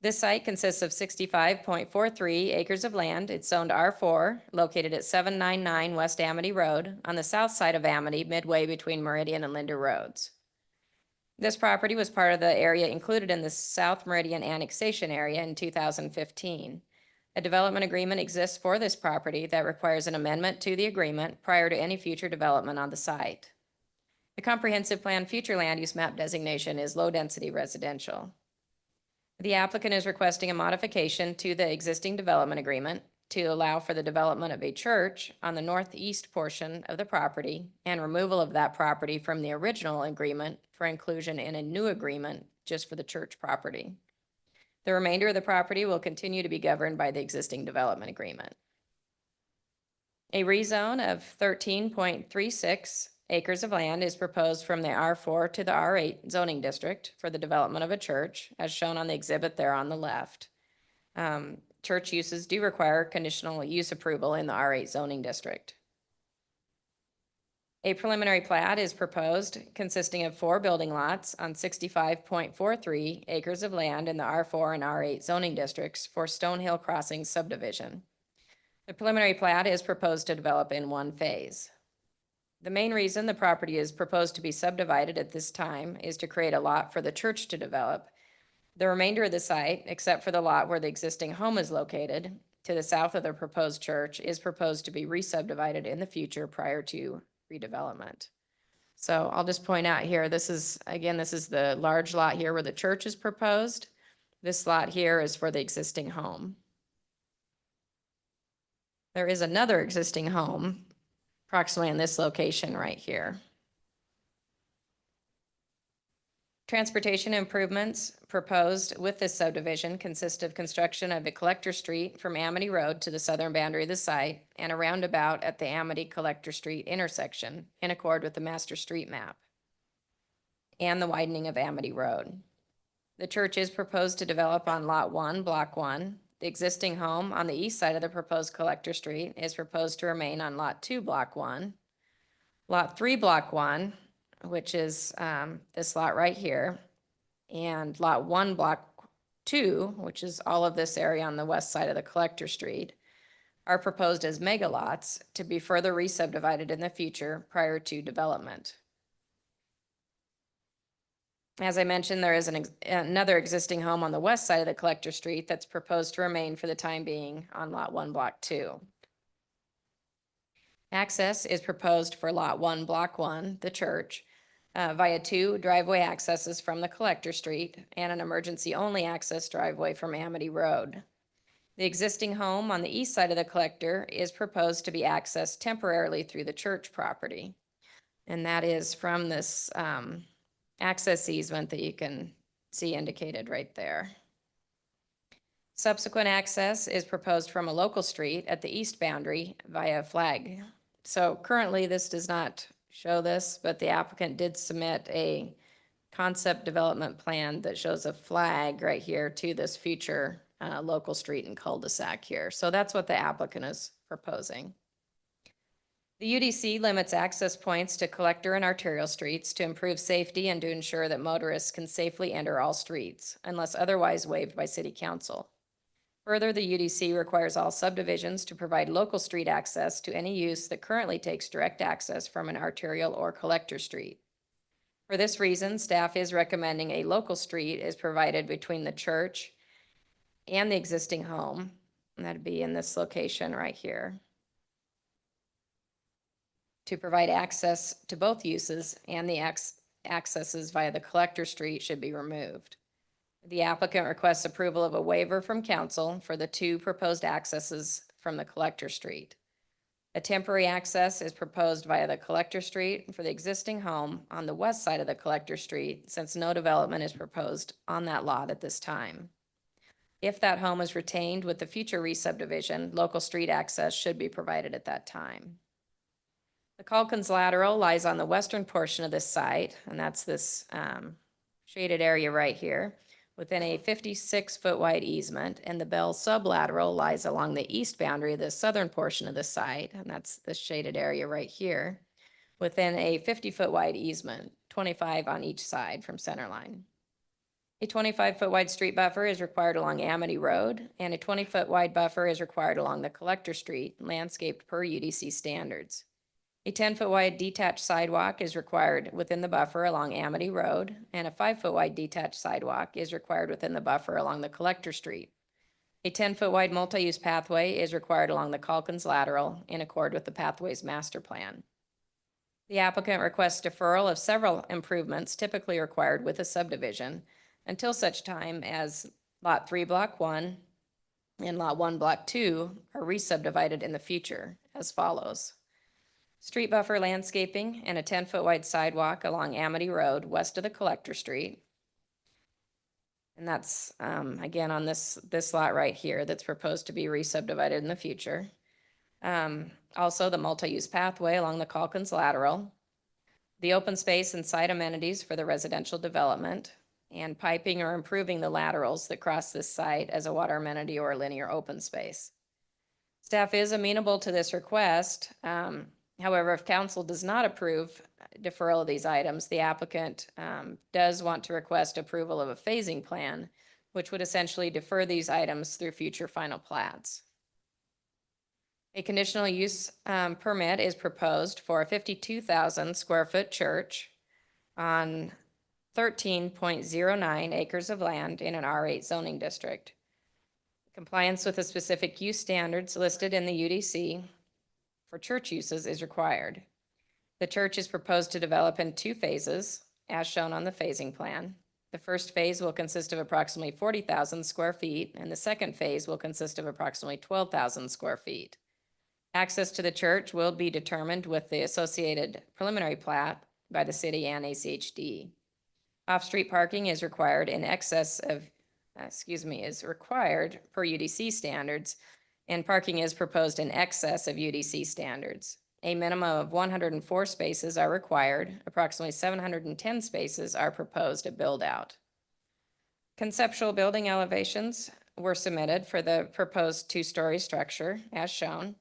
This site consists of 65.43 acres of land. It's zoned R4, located at 799 West Amity Road on the south side of Amity, midway between Meridian and Linder Roads. This property was part of the area included in the South Meridian annexation area in 2015. A development agreement exists for this property that requires an amendment to the agreement prior to any future development on the site. The comprehensive plan future land use map designation is low-density residential. The applicant is requesting a modification to the existing development agreement to allow for the development of a church on the northeast portion of the property and removal of that property from the original agreement for inclusion in a new agreement just for the church property. The remainder of the property will continue to be governed by the existing development agreement. A rezone of 13.36 acres of land is proposed from the R4 to the R8 zoning district for the development of a church, as shown on the exhibit there on the left. Church uses do require conditional use approval in the R8 zoning district. A preliminary plat is proposed consisting of 4 building lots on 65.43 acres of land in the R4 and R8 zoning districts for Stonehill Crossing subdivision. The preliminary plat is proposed to develop in 1 phase. The main reason the property is proposed to be subdivided at this time is to create a lot for the church to develop. The remainder of the site, except for the lot where the existing home is located, to the south of the proposed church, is proposed to be re-subdivided in the future prior to redevelopment. So I'll just point out here, this is the large lot here where the church is proposed. This lot here is for the existing home. There is another existing home approximately in this location right here. Transportation improvements proposed with this subdivision consist of construction of a collector street from Amity Road to the southern boundary of the site and a roundabout at the Amity Collector Street intersection in accord with the master street map and the widening of Amity Road. The church is proposed to develop on Lot 1, Block 1. The existing home on the east side of the proposed collector street is proposed to remain on Lot 2, Block 1. Lot 3, Block 1, which is this lot right here, and Lot 1, Block 2, which is all of this area on the west side of the collector street, are proposed as mega lots to be further re-subdivided in the future prior to development. As I mentioned, there is another existing home on the west side of the collector street that's proposed to remain for the time being on Lot 1, Block 2. Access is proposed for Lot 1, Block 1, the church, via 2 driveway accesses from the collector street and an emergency-only access driveway from Amity Road. The existing home on the east side of the collector is proposed to be accessed temporarily through the church property. And that is from this access easement that you can see indicated right there. Subsequent access is proposed from a local street at the east boundary via flag. So currently, this does not show this, but the applicant did submit a concept development plan that shows a flag right here to this future local street and cul-de-sac here. So that's what the applicant is proposing. The UDC limits access points to collector and arterial streets to improve safety and to ensure that motorists can safely enter all streets unless otherwise waived by City Council. Further, the UDC requires all subdivisions to provide local street access to any use that currently takes direct access from an arterial or collector street. For this reason, staff is recommending a local street is provided between the church and the existing home, and that'd be in this location right here, to provide access to both uses, and the accesses via the collector street should be removed. The applicant requests approval of a waiver from council for the 2 proposed accesses from the collector street. A temporary access is proposed via the collector street for the existing home on the west side of the collector street, since no development is proposed on that lot at this time. If that home is retained with the future re-subdivision, local street access should be provided at that time. The Calkins lateral lies on the western portion of this site, and that's this shaded area right here, within a 56-foot wide easement, and the Bell sublateral lies along the east boundary of the southern portion of the site, and that's the shaded area right here, within a 50-foot wide easement, 25 on each side from centerline. A 25-foot wide street buffer is required along Amity Road, and a 20-foot wide buffer is required along the collector street, landscaped per UDC standards. A 10-foot wide detached sidewalk is required within the buffer along Amity Road, and a 5-foot wide detached sidewalk is required within the buffer along the collector street. A 10-foot wide multi-use pathway is required along the Calkins lateral in accord with the pathways master plan. The applicant requests deferral of several improvements typically required with a subdivision until such time as Lot 3, Block 1 and Lot 1, Block 2 are re-subdivided in the future as follows. Street buffer landscaping and a 10-foot wide sidewalk along Amity Road west of the collector street. And that's, again, on this lot right here that's proposed to be re-subdivided in the future. Also, the multi-use pathway along the Calkins lateral, the open space and site amenities for the residential development, and piping or improving the laterals that cross this site as a water amenity or linear open space. Staff is amenable to this request. However, if council does not approve deferral of these items, the applicant does want to request approval of a phasing plan, which would essentially defer these items through future final plats. A conditional use permit is proposed for a 52,000 square foot church on 13.09 acres of land in an R8 zoning district. Compliance with the specific use standards listed in the UDC for church uses is required. The church is proposed to develop in 2 phases, as shown on the phasing plan. The first phase will consist of approximately 40,000 square feet, and the second phase will consist of approximately 12,000 square feet. Access to the church will be determined with the associated preliminary plat by the city and ACHD. Off-street parking is required in excess of, is required per UDC standards, and parking is proposed in excess of UDC standards. A minimum of 104 spaces are required. Approximately 710 spaces are proposed at build-out. Conceptual building elevations were submitted for the proposed 2-story structure, as shown.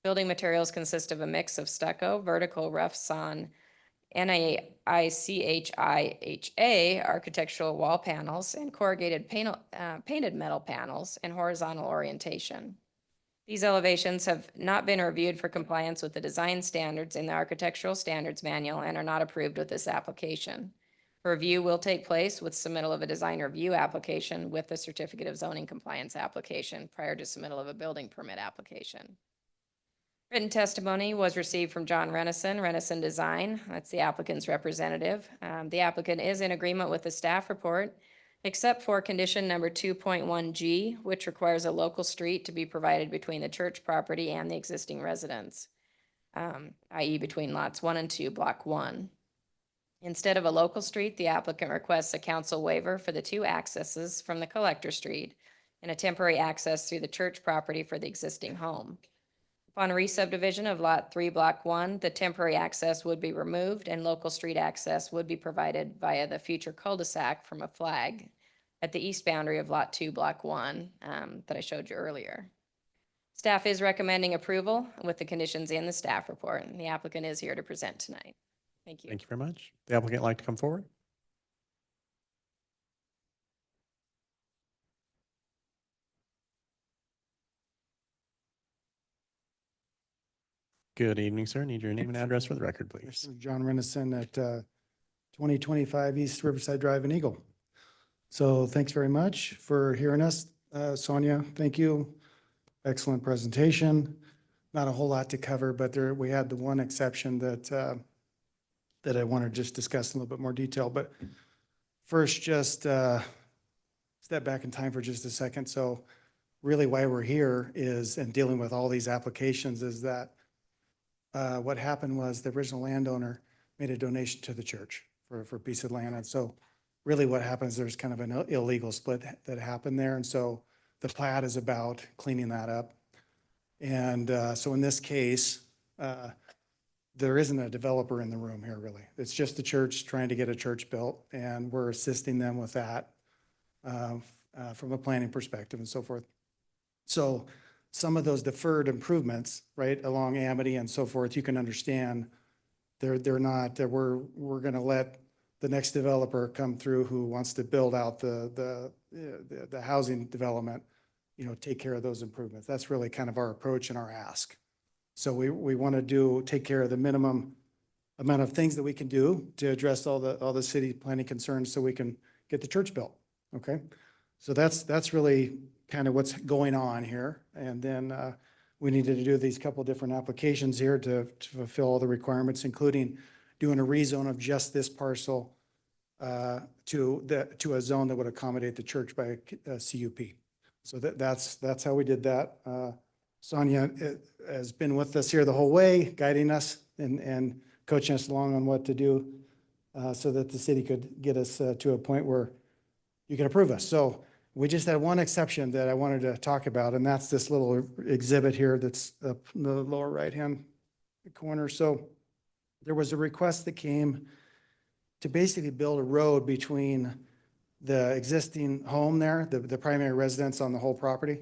Building materials consist of a mix of stucco, vertical rough sawn, NAICHIHA architectural wall panels, and corrugated painted metal panels in horizontal orientation. These elevations have not been reviewed for compliance with the design standards in the Architectural Standards Manual and are not approved with this application. A review will take place with submittal of a design review application with the certificate of zoning compliance application prior to submittal of a building permit application. Written testimony was received from John Renison Design. That's the applicant's representative. The applicant is in agreement with the staff report, except for condition number 2.1G, which requires a local street to be provided between the church property and the existing residence, i.e. between lots 1 and 2, block 1. Instead of a local street, the applicant requests a council waiver for the 2 accesses from the collector street and a temporary access through the church property for the existing home. Upon re-subdivision of Lot 3, Block 1, the temporary access would be removed and local street access would be provided via the future cul-de-sac from a flag at the east boundary of Lot 2, Block 1 that I showed you earlier. Staff is recommending approval with the conditions in the staff report, and the applicant is here to present tonight. Thank you. Thank you very much. The applicant like to come forward? Good evening, sir. Need your name and address for the record, please. This is John Renison at 2025 East Riverside Drive in Eagle. So thanks very much for hearing us. Sonia, thank you. Excellent presentation. Not a whole lot to cover, but we had the one exception that I want to just discuss in a little bit more detail. But first, just step back in time for just a second. So really why we're here is, and dealing with all these applications, is that what happened was the original landowner made a donation to the church for a piece of land. And so really what happens, there's kind of an illegal split that happened there. And so the plat is about cleaning that up. And so in this case, there isn't a developer in the room here, really. It's just the church trying to get a church built, and we're assisting them with that from a planning perspective and so forth. So some of those deferred improvements, right, along Amity and so forth, you can understand we're going to let the next developer come through who wants to build out the housing development, take care of those improvements. That's really kind of our approach and our ask. So we want to take care of the minimum amount of things that we can do to address all the city planning concerns so we can get the church built. Okay. So that's really kind of what's going on here. And then we needed to do these couple different applications here to fulfill all the requirements, including doing a rezone of just this parcel to a zone that would accommodate the church by a CUP. So that's how we did that. Sonia has been with us here the whole way, guiding us and coaching us along on what to do so that the city could get us to a point where you can approve us. So we just had one exception that I wanted to talk about, and that's this little exhibit here that's up in the lower right-hand corner. So there was a request that came to basically build a road between the existing home there, the primary residence on the whole property,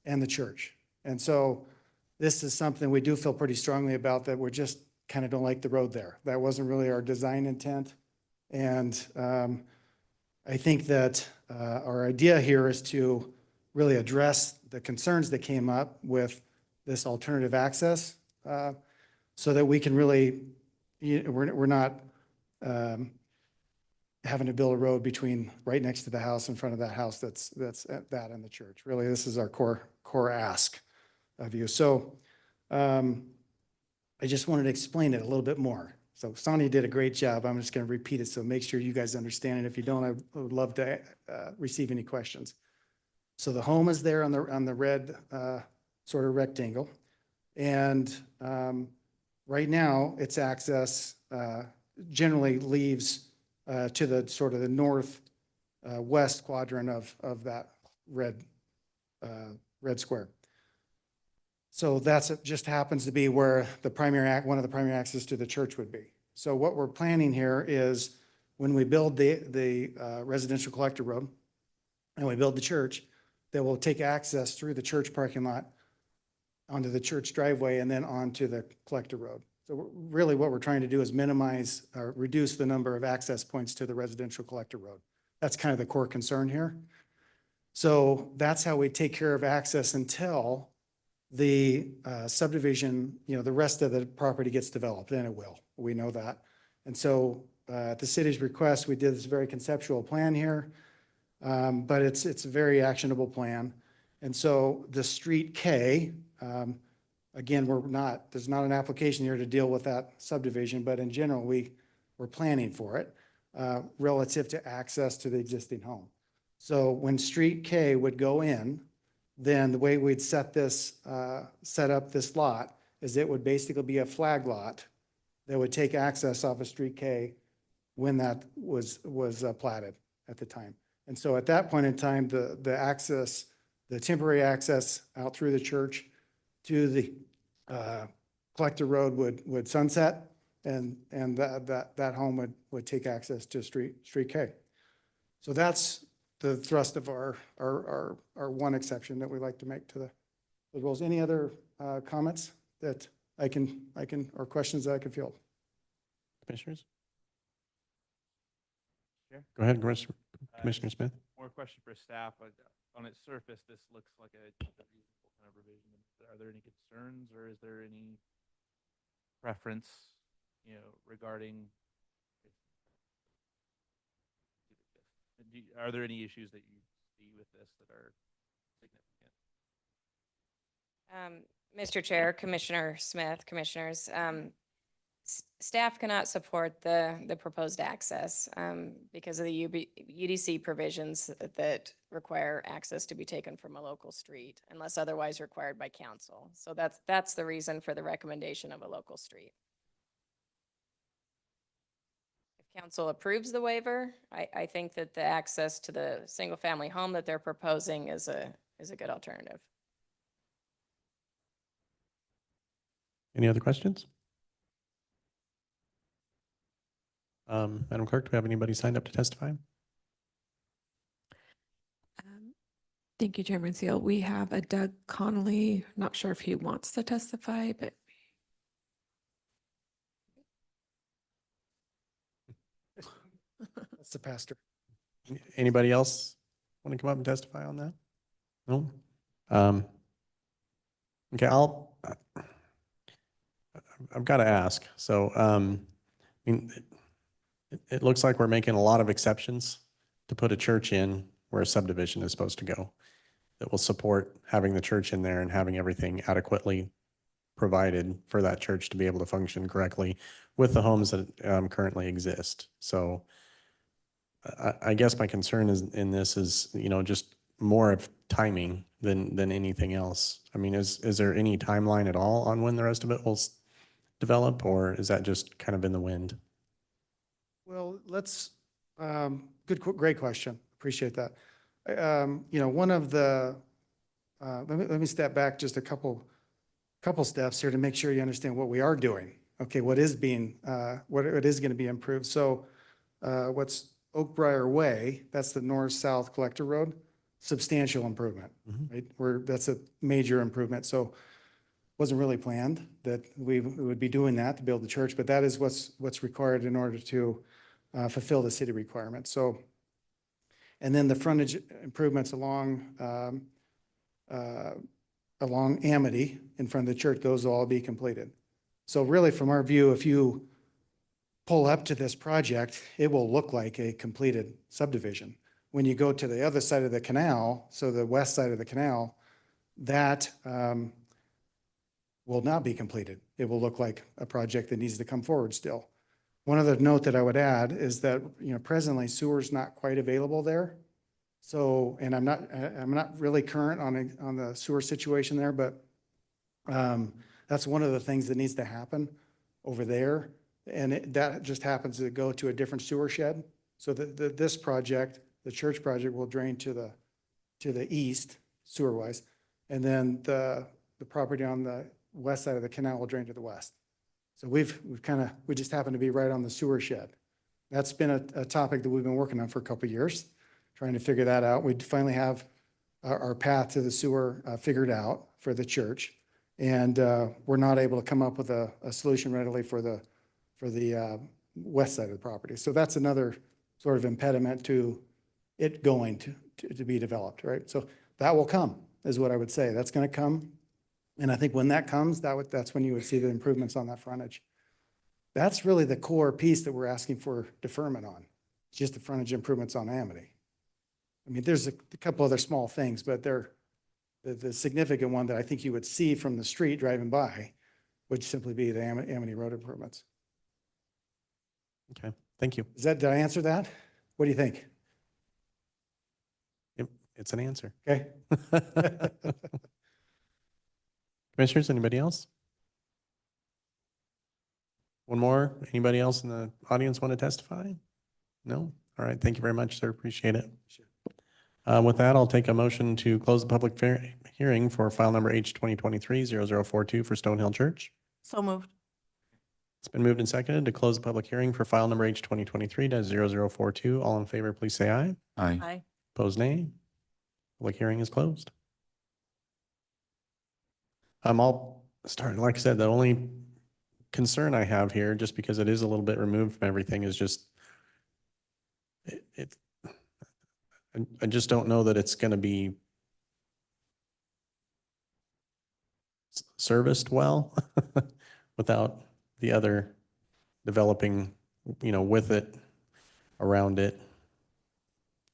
and the church. And so this is something we do feel pretty strongly about, that we just kind of don't like the road there. That wasn't really our design intent. And I think that our idea here is to really address the concerns that came up with this alternative access so that we can really, we're not having to build a road right next to the house, in front of that house that's at that in the church. Really, this is our core ask of you. So I just wanted to explain it a little bit more. So Sonia did a great job. I'm just going to repeat it, so make sure you guys understand it. If you don't, I would love to receive any questions. So the home is there on the red sort of rectangle. And right now, its access generally leaves to the sort of the north west quadrant of that red square. So that's just happens to be where one of the primary access to the church would be. So what we're planning here is when we build the residential collector road and we build the church, that will take access through the church parking lot onto the church driveway and then onto the collector road. So really what we're trying to do is minimize or reduce the number of access points to the residential collector road. That's kind of the core concern here. So that's how we take care of access until the subdivision, the rest of the property gets developed, and it will. We know that. And so at the city's request, we did this very conceptual plan here, but it's a very actionable plan. And so the Street K, again, there's not an application here to deal with that subdivision, but in general, we're planning for it relative to access to the existing home. So when Street K would go in, then the way we'd set up this lot is it would basically be a flag lot that would take access off of Street K when that was platted at the time. And so at that point in time, the temporary access out through the church to the collector road would sunset, and that home would take access to Street K. So that's the thrust of our one exception that we like to make to the rules. Any other comments that I can, or questions that I can field? Commissioners? Chair? Go ahead, Commissioner Smith. More question for staff. On its surface, this looks like a reasonable kind of revision. Are there any concerns, or is there any preference, regarding? Are there any issues that you see with this that are significant? Mr. Chair, Commissioner Smith, Commissioners, staff cannot support the proposed access because of the UDC provisions that require access to be taken from a local street unless otherwise required by council. So that's the reason for the recommendation of a local street. If council approves the waiver, I think that the access to the single-family home that they're proposing is a good alternative. Any other questions? Madam Clerk, do we have anybody signed up to testify? Thank you, Chairman Seal. We have a Doug Connolly. Not sure if he wants to testify, but That's the pastor. Anybody else want to come up and testify on that? No? Okay, I've got to ask. So, I mean, it looks like we're making a lot of exceptions to put a church in where a subdivision is supposed to go that will support having the church in there and having everything adequately provided for that church to be able to function correctly with the homes that currently exist. So I guess my concern in this is, just more of timing than anything else. I mean, is there any timeline at all on when the rest of it will develop, or is that just kind of in the wind? Well, great question. Appreciate that. One of the, let me step back just a couple steps here to make sure you understand what we are doing. Okay, what is going to be improved. So what's Oakbriar Way, that's the north-south collector road, substantial improvement, right? That's a major improvement. So wasn't really planned that we would be doing that to build the church, but that is what's required in order to fulfill the city requirements. So, and then the frontage improvements along Amity in front of the church, those will all be completed. So really, from our view, if you pull up to this project, it will look like a completed subdivision. When you go to the other side of the canal, so the west side of the canal, that will not be completed. It will look like a project that needs to come forward still. One other note that I would add is that, presently sewer's not quite available there. So, and I'm not really current on the sewer situation there, but that's one of the things that needs to happen over there. And that just happens to go to a different sewer shed. So this project, the church project, will drain to the east sewer-wise. And then the property on the west side of the canal will drain to the west. So we just happen to be right on the sewer shed. That's been a topic that we've been working on for a couple of years, trying to figure that out. We finally have our path to the sewer figured out for the church. And we're not able to come up with a solution readily for the west side of the property. So that's another sort of impediment to it going to be developed, right? So that will come, is what I would say. That's going to come. And I think when that comes, that's when you would see the improvements on that frontage. That's really the core piece that we're asking for deferment on. It's just the frontage improvements on Amity. I mean, there's a couple other small things, but the significant one that I think you would see from the street driving by would simply be the Amity Road improvements. Okay, thank you. Did I answer that? What do you think? It's an answer. Okay. Commissioners, anybody else? One more? Anybody else in the audience want to testify? No? All right, thank you very much, sir. Appreciate it. With that, I'll take a motion to close the public hearing for file number H 2023-0042 for Stonehill Church. So moved. It's been moved and seconded to close the public hearing for file number H 2023-0042. All in favor, please say aye. Aye. Aye. Opposed, nay. Public hearing is closed. I'll start, like I said, the only concern I have here, just because it is a little bit removed from everything, is just I just don't know that it's going to be serviced well without the other developing, with it, around it.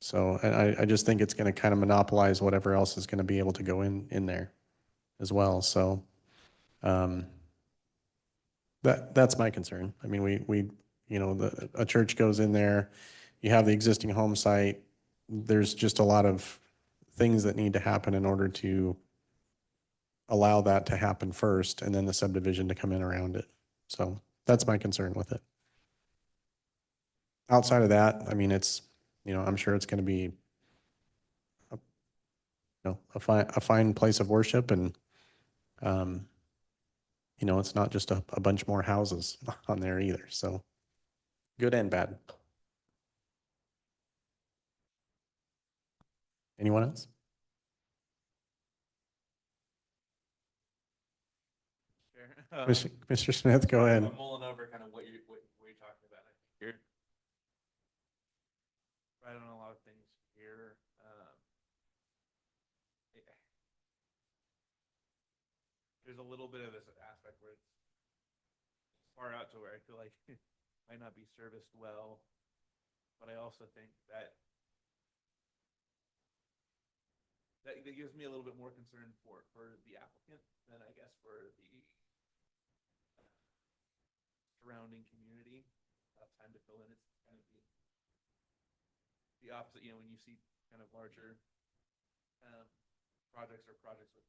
So I just think it's going to kind of monopolize whatever else is going to be able to go in there as well. So that's my concern. I mean, a church goes in there, you have the existing home site. There's just a lot of things that need to happen in order to allow that to happen first, and then the subdivision to come in around it. So that's my concern with it. Outside of that, I mean, it's, I'm sure it's going to be a fine place of worship, and it's not just a bunch more houses on there either. So good and bad. Anyone else? Mr. Smith, go ahead. I'm mulling over kind of what you're talking about. I think you're right on a lot of things here. There's a little bit of this aspect where it's far out to where I feel like it might not be serviced well, but I also think that gives me a little bit more concern for the applicant than I guess for the surrounding community. Time to fill in. It's kind of the opposite. When you see kind of larger projects or projects with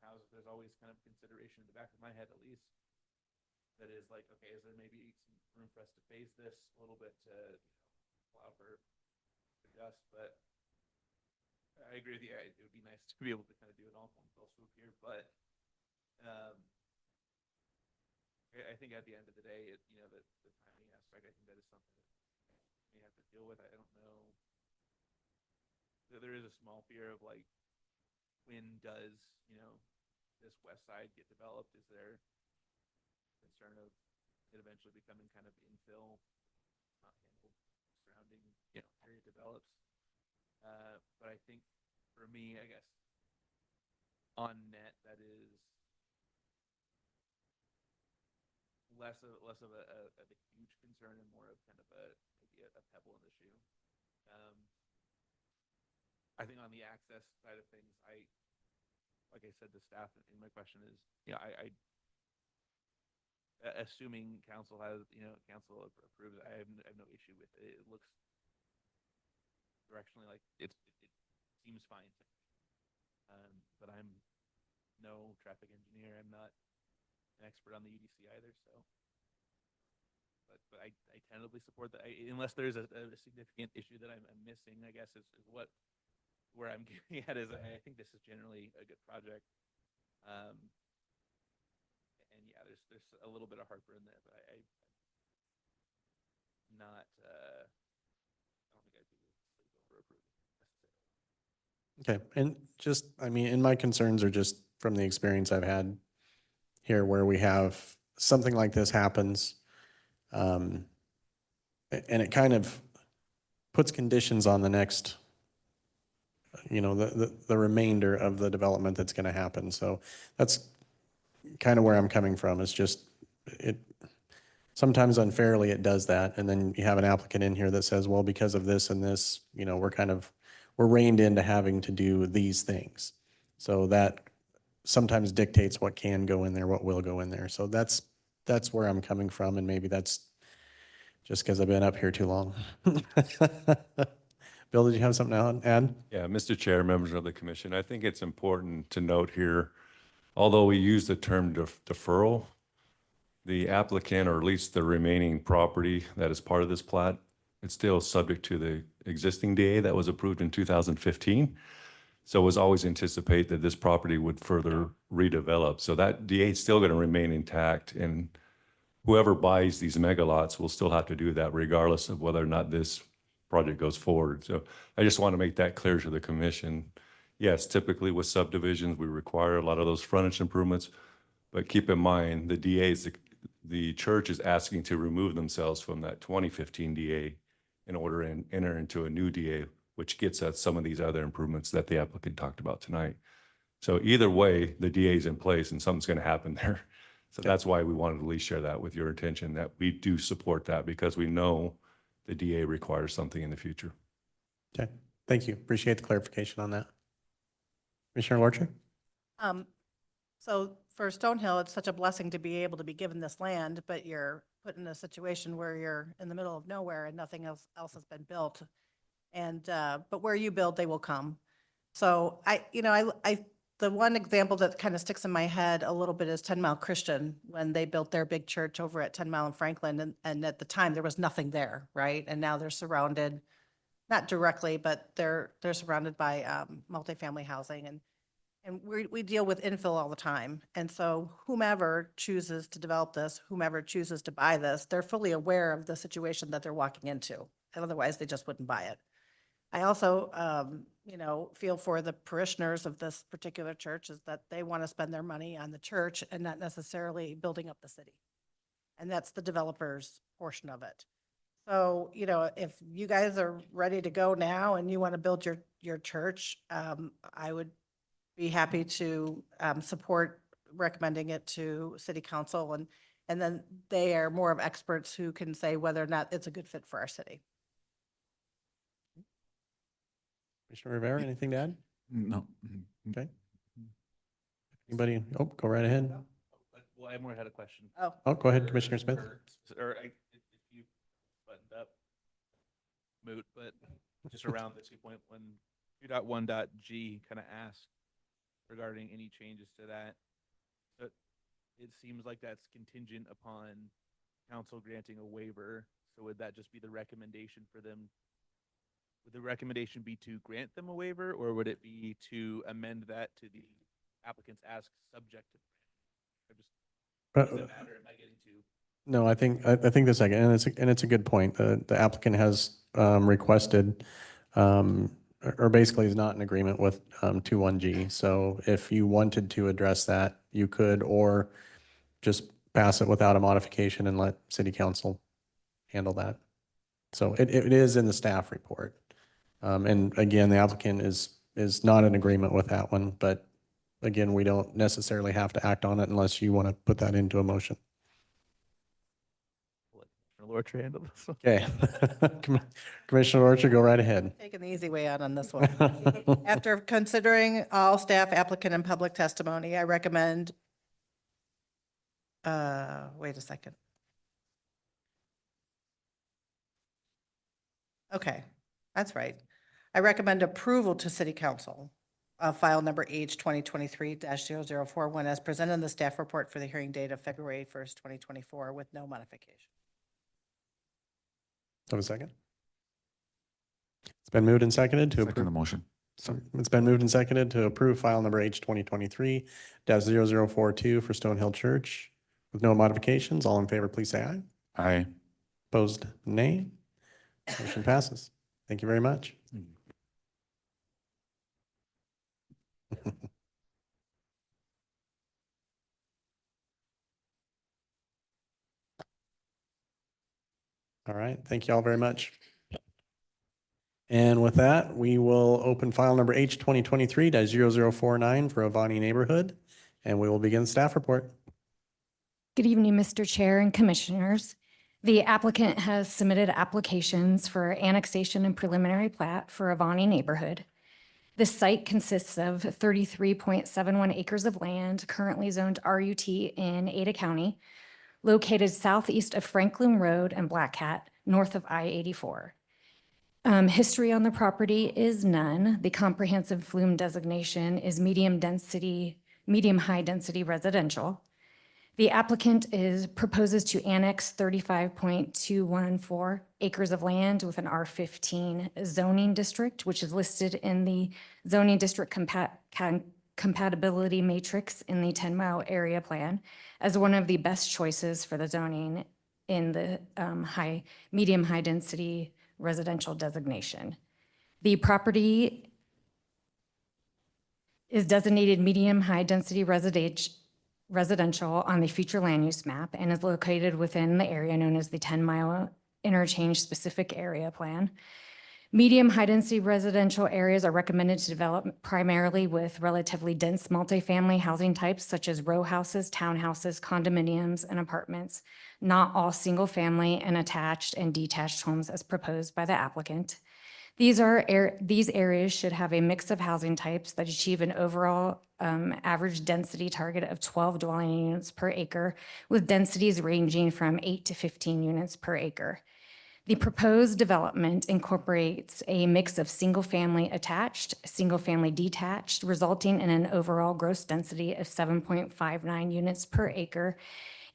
houses, there's always kind of consideration in the back of my head, at least, that is like, okay, is there maybe some room for us to phase this a little bit to allow for adjust? But I agree with you. It would be nice to be able to kind of do it all in one fell swoop here, but I think at the end of the day, the timing aspect, I think that is something that we have to deal with. I don't know. There is a small fear of like, when does this west side get developed? Is there concern of it eventually becoming kind of infill, not handled surrounding area develops? But I think for me, I guess on net, that is less of a huge concern and more of kind of maybe a pebble in the shoe. I think on the access side of things, like I said, the staff in my question is, I assuming council has, council approves, I have no issue with it. It looks directionally like it seems fine to me. But I'm no traffic engineer. I'm not an expert on the UDC either, so. But I tentatively support that, unless there's a significant issue that I'm missing, I guess is where I'm getting at is I think this is generally a good project. And yeah, there's a little bit of heartburn there, but I don't think I'd be over approving necessarily. Okay, and just, and my concerns are just from the experience I've had here where we have something like this happens, and it kind of puts conditions on the next, the remainder of the development that's going to happen. So that's kind of where I'm coming from. It's just, sometimes unfairly it does that. And then you have an applicant in here that says, well, because of this and this, we're reined into having to do these things. So that sometimes dictates what can go in there, what will go in there. So that's where I'm coming from. And maybe that's just because I've been up here too long. Bill, did you have something to add? Yeah, Mr. Chair, members of the commission, I think it's important to note here, although we use the term deferral, the applicant, or at least the remaining property that is part of this plat, it's still subject to the existing DA that was approved in 2015. So it was always anticipate that this property would further redevelop. So that DA is still going to remain intact, and whoever buys these mega lots will still have to do that regardless of whether or not this project goes forward. So I just want to make that clear to the commission. Yes, typically with subdivisions, we require a lot of those frontage improvements, but keep in mind, the church is asking to remove themselves from that 2015 DA in order to enter into a new DA, which gets at some of these other improvements that the applicant talked about tonight. So either way, the DA is in place and something's going to happen there. So that's why we wanted to at least share that with your attention, that we do support that because we know the DA requires something in the future. Okay, thank you. Appreciate the clarification on that. Commissioner Lorcher? So for Stonehill, it's such a blessing to be able to be given this land, but you're put in a situation where you're in the middle of nowhere and nothing else has been built. And, but where you build, they will come. So the one example that kind of sticks in my head a little bit is 10 Mile Christian, when they built their big church over at 10 Mile in Franklin. And at the time there was nothing there, right? And now they're surrounded, not directly, but they're surrounded by multifamily housing. And we deal with infill all the time. And so whomever chooses to develop this, whomever chooses to buy this, they're fully aware of the situation that they're walking into. Otherwise, they just wouldn't buy it. I also, feel for the parishioners of this particular church is that they want to spend their money on the church and not necessarily building up the city. And that's the developer's portion of it. So, if you guys are ready to go now and you want to build your church, I would be happy to support recommending it to city council, and then they are more of experts who can say whether or not it's a good fit for our city. Commissioner Rivera, anything to add? No. Okay. Anybody? Oh, go right ahead. Well, I more had a question. Oh, go ahead, Commissioner Smith. If you buttoned up moot, but just around the 2.1.g kind of asked regarding any changes to that. But it seems like that's contingent upon council granting a waiver. So would that just be the recommendation for them? Would the recommendation be to grant them a waiver, or would it be to amend that to the applicant's ask subject to? Does it matter? Am I getting too? No, I think the second, and it's a good point. The applicant has requested, or basically is not in agreement with 21G. So if you wanted to address that, you could, or just pass it without a modification and let city council handle that. So it is in the staff report. And again, the applicant is not in agreement with that one, but again, we don't necessarily have to act on it unless you want to put that into a motion. Lorcher handle this one. Okay. Commissioner Lorcher, go right ahead. Taking the easy way out on this one. After considering all staff, applicant, and public testimony, I recommend, wait a second. Okay, that's right. I recommend approval to city council of file number H 2023-0041 as presented in the staff report for the hearing date of February 1st, 2024 with no modification. Have a second? It's been moved and seconded to Second approve. the motion. It's been moved and seconded to approve file number H 2023-0042 for Stonehill Church with no modifications. All in favor, please say aye. Aye. Opposed, nay. Motion passes. Thank you very much. All right, thank you all very much. And with that, we will open file number H 2023-0049 for Avani Neighborhood, and we will begin staff report. Good evening, Mr. Chair and Commissioners. The applicant has submitted applications for annexation and preliminary plat for Avani neighborhood. This site consists of 33.71 acres of land currently zoned RUT in Ada County, located southeast of Franklin Road and Black Cat, north of I-84. History on the property is none. The comprehensive flume designation is medium-high density residential. The applicant proposes to annex 35.214 acres of land with an R15 zoning district, which is listed in the zoning district compatibility matrix in the 10-mile area plan as one of the best choices for the zoning in the medium-high density residential designation. The property is designated medium-high density residential on the future land use map and is located within the area known as the 10-mile interchange specific area plan. Medium high density residential areas are recommended to develop primarily with relatively dense multifamily housing types such as row houses, townhouses, condominiums, and apartments, not all single family and attached and detached homes as proposed by the applicant. These areas should have a mix of housing types that achieve an overall average density target of 12 dwelling units per acre, with densities ranging from 8 to 15 units per acre. The proposed development incorporates a mix of single-family attached, single-family detached, resulting in an overall gross density of 7.59 units per acre,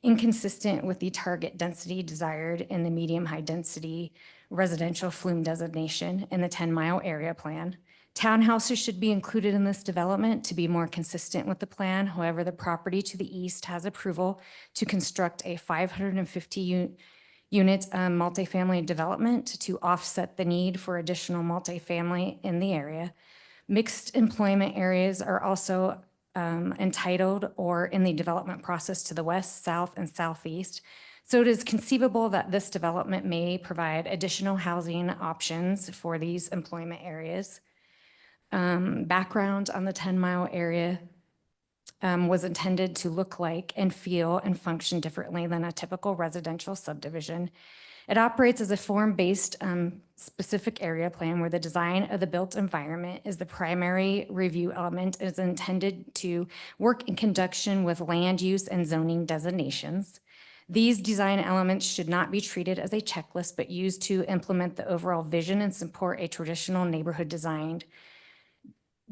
inconsistent with the target density desired in the medium-high density residential flume designation in the 10-mile area plan. Townhouses should be included in this development to be more consistent with the plan. However, the property to the east has approval to construct a 550 unit multifamily development to offset the need for additional multifamily in the area. Mixed employment areas are also entitled or in the development process to the west, south, and southeast. So it is conceivable that this development may provide additional housing options for these employment areas. Background on the 10-mile area was intended to look like and feel and function differently than a typical residential subdivision. It operates as a form-based specific area plan where the design of the built environment is the primary review element, is intended to work in conjunction with land use and zoning designations. These design elements should not be treated as a checklist, but used to implement the overall vision and support a traditional neighborhood design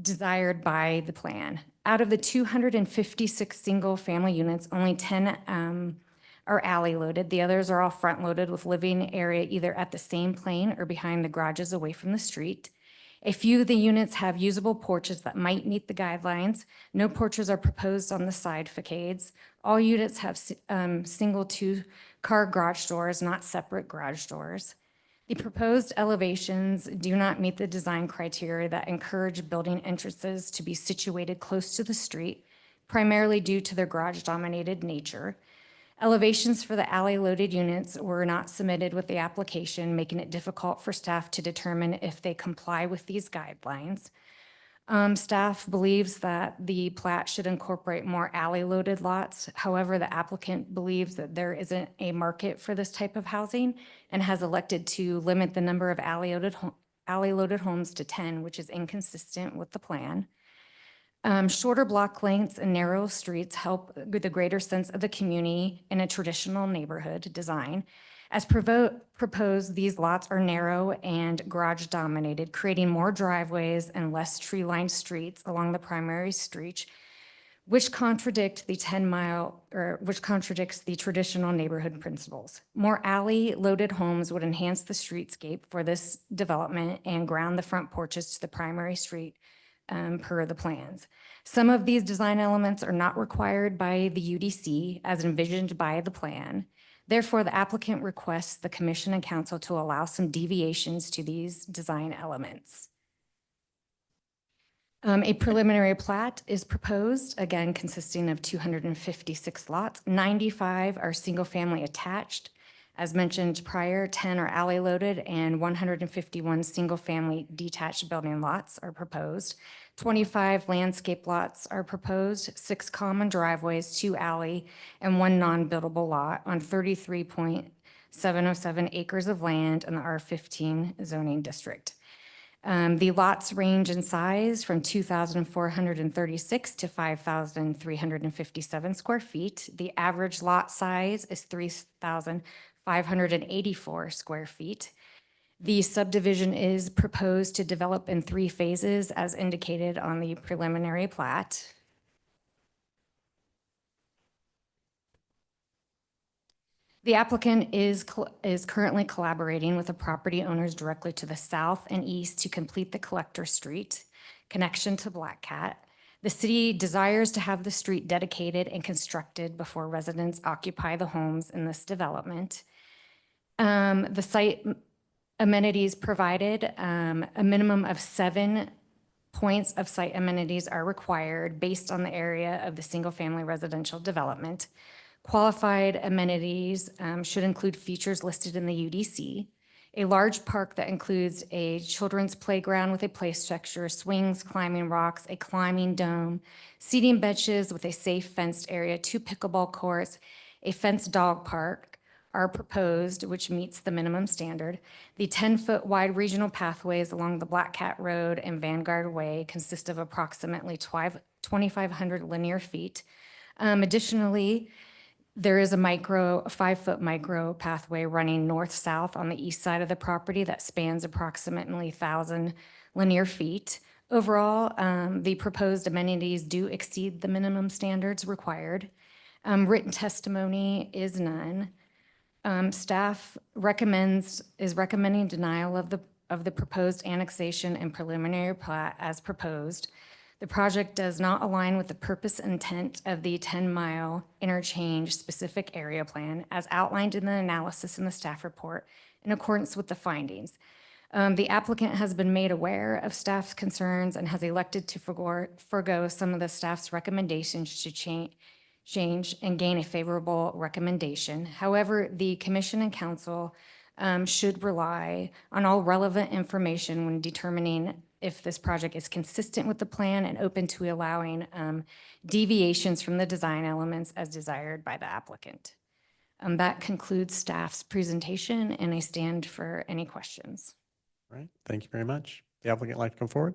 desired by the plan. Out of the 256 single-family units, only 10 are alley loaded. The others are all front loaded with living area either at the same plane or behind the garages away from the street. A few of the units have usable porches that might meet the guidelines. No porches are proposed on the side facades. All units have single two-car garage doors, not separate garage doors. The proposed elevations do not meet the design criteria that encourage building entrances to be situated close to the street, primarily due to their garage-dominated nature. Elevations for the alley-loaded units were not submitted with the application, making it difficult for staff to determine if they comply with these guidelines. Staff believes that the plat should incorporate more alley-loaded lots. However, the applicant believes that there isn't a market for this type of housing and has elected to limit the number of alley-loaded homes to 10, which is inconsistent with the plan. Shorter block lengths and narrow streets help with a greater sense of the community in a traditional neighborhood design. As proposed, these lots are narrow and garage dominated, creating more driveways and less tree-lined streets along the primary street, which contradicts the traditional neighborhood principles. More alley-loaded homes would enhance the streetscape for this development and ground the front porches to the primary street per the plans. Some of these design elements are not required by the UDC as envisioned by the plan. Therefore, the applicant requests the commission and council to allow some deviations to these design elements. A preliminary plat is proposed, again, consisting of 256 lots. 95 are single-family attached. As mentioned prior, 10 are alley-loaded and 151 single-family detached building lots are proposed. 25 landscape lots are proposed, 6 common driveways, 2 alley, and 1 non-buildable lot on 33.71 707 acres of land in the R15 zoning district. The lots range in size from 2,436 to 5,357 square feet. The average lot size is 3,584 square feet. The subdivision is proposed to develop in 3 phases as indicated on the preliminary plat. The applicant is currently collaborating with the property owners directly to the south and east to complete the collector street connection to Black Cat. The city desires to have the street dedicated and constructed before residents occupy the homes in this development. The site amenities provided, a minimum of 7 points of site amenities are required based on the area of the single-family residential development. Qualified amenities should include features listed in the UDC. A large park that includes a children's playground with a play structure, swings, climbing rocks, a climbing dome, seating benches with a safe fenced area, 2 pickleball courts, a fenced dog park are proposed, which meets the minimum standard. The 10-foot wide regional pathways along the Black Cat Road and Vanguard Way consist of approximately 2,500 linear feet. Additionally, there is a 5-foot micro pathway running north-south on the east side of the property that spans approximately 1,000 linear feet. Overall, the proposed amenities do exceed the minimum standards required. Written testimony is none. Staff is recommending denial of the proposed annexation and preliminary plat as proposed. The project does not align with the purpose and intent of the 10-mile interchange specific area plan as outlined in the analysis in the staff report in accordance with the findings. The applicant has been made aware of staff's concerns and has elected to forego some of the staff's recommendations to change and gain a favorable recommendation. However, the commission and council should rely on all relevant information when determining if this project is consistent with the plan and open to allowing deviations from the design elements as desired by the applicant. That concludes staff's presentation, and I stand for any questions. All right, thank you very much. The applicant like to come forward?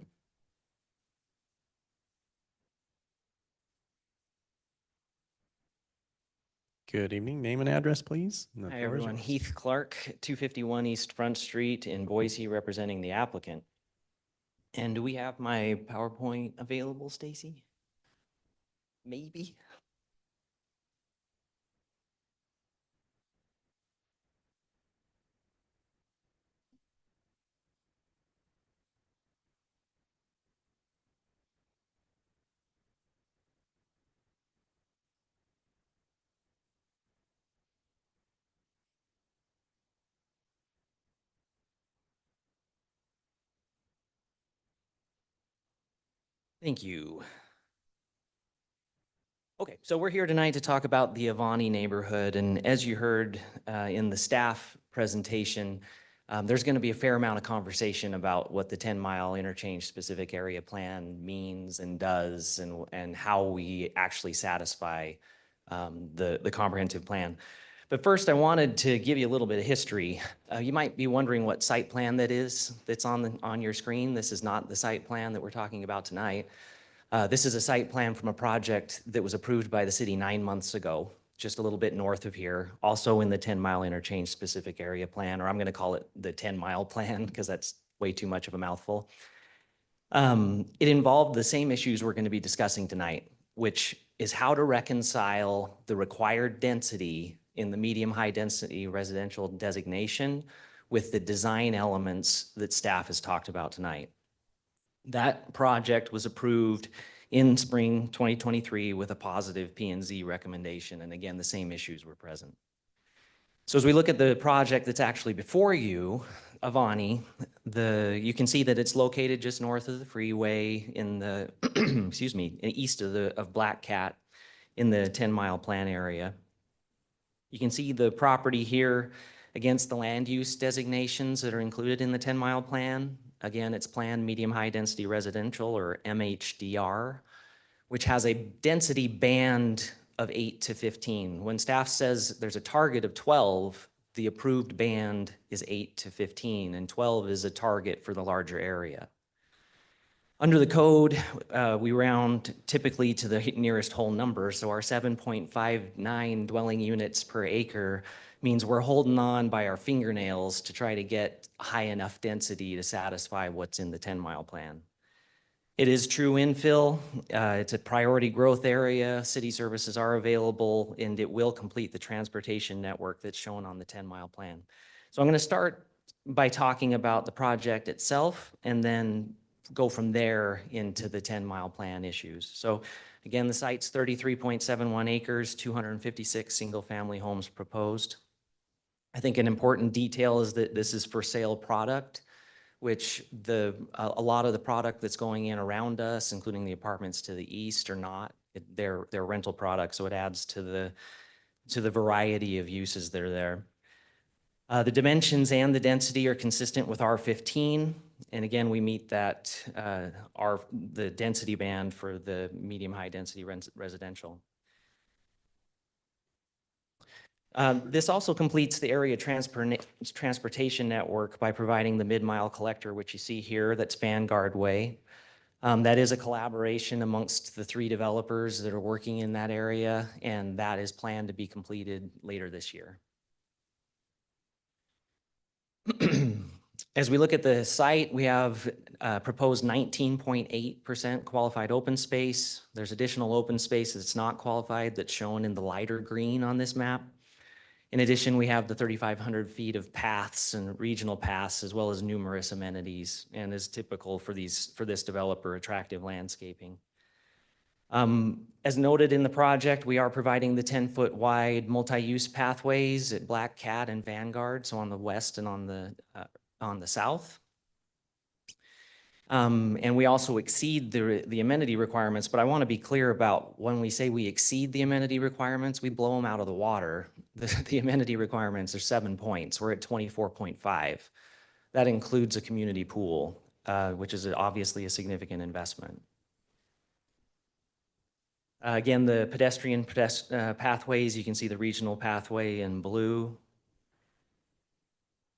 Good evening. Name and address, please. And the Hi, floor is everyone. yours. Heath Clark, 251 East Front Street in Boise, representing the applicant. And do we have my PowerPoint available, Stacy? Maybe? Thank you. Okay, so we're here tonight to talk about the Avani neighborhood, and as you heard in the staff presentation, there's going to be a fair amount of conversation about what the 10-mile interchange specific area plan means and does, and how we actually satisfy the comprehensive plan. But first, I wanted to give you a little bit of history. You might be wondering what site plan that is that's on your screen. This is not the site plan that we're talking about tonight. This is a site plan from a project that was approved by the city 9 months ago, just a little bit north of here, also in the 10-mile interchange specific area plan, or I'm going to call it the 10-mile plan because that's way too much of a mouthful. It involved the same issues we're going to be discussing tonight, which is how to reconcile the required density in the medium-high density residential designation with the design elements that staff has talked about tonight. That project was approved in spring 2023 with a positive P&Z recommendation. And again, the same issues were present. So as we look at the project that's actually before you, Avani, you can see that it's located just north of the freeway in the, excuse me, east of Black Cat in the 10-mile plan area. You can see the property here against the land use designations that are included in the 10-mile plan. Again, it's planned medium-high density residential, or MHDR, which has a density band of 8 to 15. When staff says there's a target of 12, the approved band is 8 to 15, and 12 is a target for the larger area. Under the code, we round typically to the nearest whole number, so our 7.59 dwelling units per acre means we're holding on by our fingernails to try to get high enough density to satisfy what's in the 10-mile plan. It is true infill. It's a priority growth area. City services are available, and it will complete the transportation network that's shown on the 10-mile plan. So I'm going to start by talking about the project itself and then go from there into the 10-mile plan issues. So again, the site's 33.71 acres, 256 single-family homes proposed. I think an important detail is that this is for sale product, which a lot of the product that's going in around us, including the apartments to the east, are not. They're rental products, so it adds to the variety of uses that are there. The dimensions and the density are consistent with R15, and again, we meet that the density band for the medium-high density residential. This also completes the area transportation network by providing the mid-mile collector, which you see here, that's Vanguard Way. That is a collaboration amongst the 3 developers that are working in that area, and that is planned to be completed later this year. As we look at the site, we have proposed 19.8% qualified open space. There's additional open space that's not qualified that's shown in the lighter green on this map. In addition, we have the 3,500 feet of paths and regional paths, as well as numerous amenities, and is typical for this developer, attractive landscaping. As noted in the project, we are providing the 10-foot wide multi-use pathways at Black Cat and Vanguard, so on the west and on the south. And we also exceed the amenity requirements, but I want to be clear about when we say we exceed the amenity requirements, we blow them out of the water. The amenity requirements are 7 points. We're at 24.5. That includes a community pool, which is obviously a significant investment. Again, the pedestrian pathways, you can see the regional pathway in blue.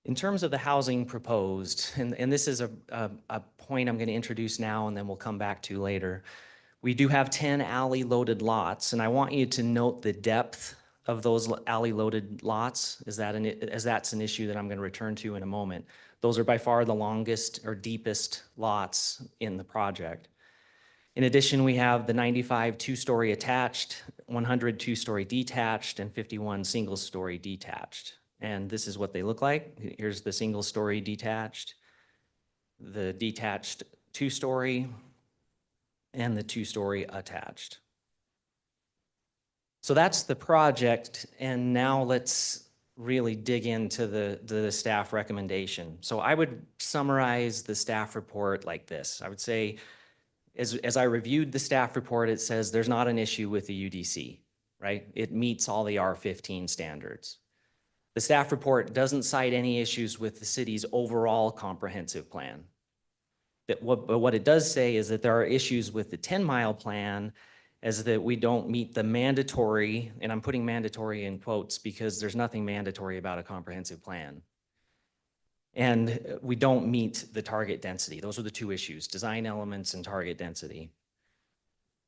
In terms of the housing proposed, and this is a point I'm going to introduce now and then we'll come back to later. We do have 10 alley-loaded lots, and I want you to note the depth of those alley-loaded lots, as that's an issue that I'm going to return to in a moment. Those are by far the longest or deepest lots in the project. In addition, we have the 95 two-story attached, 100 two-story detached, and 51 single-story detached. And this is what they look like. Here's the single-story detached, the detached two-story, and the two-story attached. So that's the project, and now let's really dig into the staff recommendation. So I would summarize the staff report like this. I would say, as I reviewed the staff report, it says there's not an issue with the UDC, right? It meets all the R15 standards. The staff report doesn't cite any issues with the city's overall comprehensive plan. But what it does say is that there are issues with the 10-mile plan, as that we don't meet the mandatory, and I'm putting mandatory in quotes because there's nothing mandatory about a comprehensive plan. And we don't meet the target density. Those are the 2 issues, design elements and target density.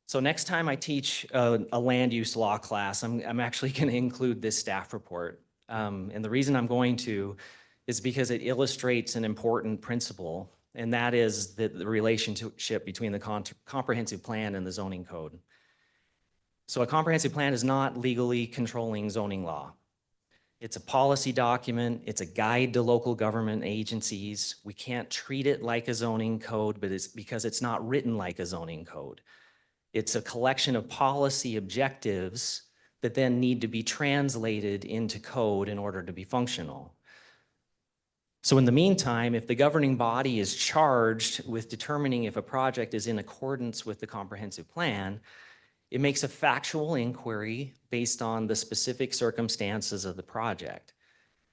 So next time I teach a land use law class, I'm actually going to include this staff report. And the reason I'm going to is because it illustrates an important principle, and that is the relationship between the comprehensive plan and the zoning code. So a comprehensive plan is not legally controlling zoning law. It's a policy document. It's a guide to local government agencies. We can't treat it like a zoning code, but it's because it's not written like a zoning code. It's a collection of policy objectives that then need to be translated into code in order to be functional. So in the meantime, if the governing body is charged with determining if a project is in accordance with the comprehensive plan, it makes a factual inquiry based on the specific circumstances of the project.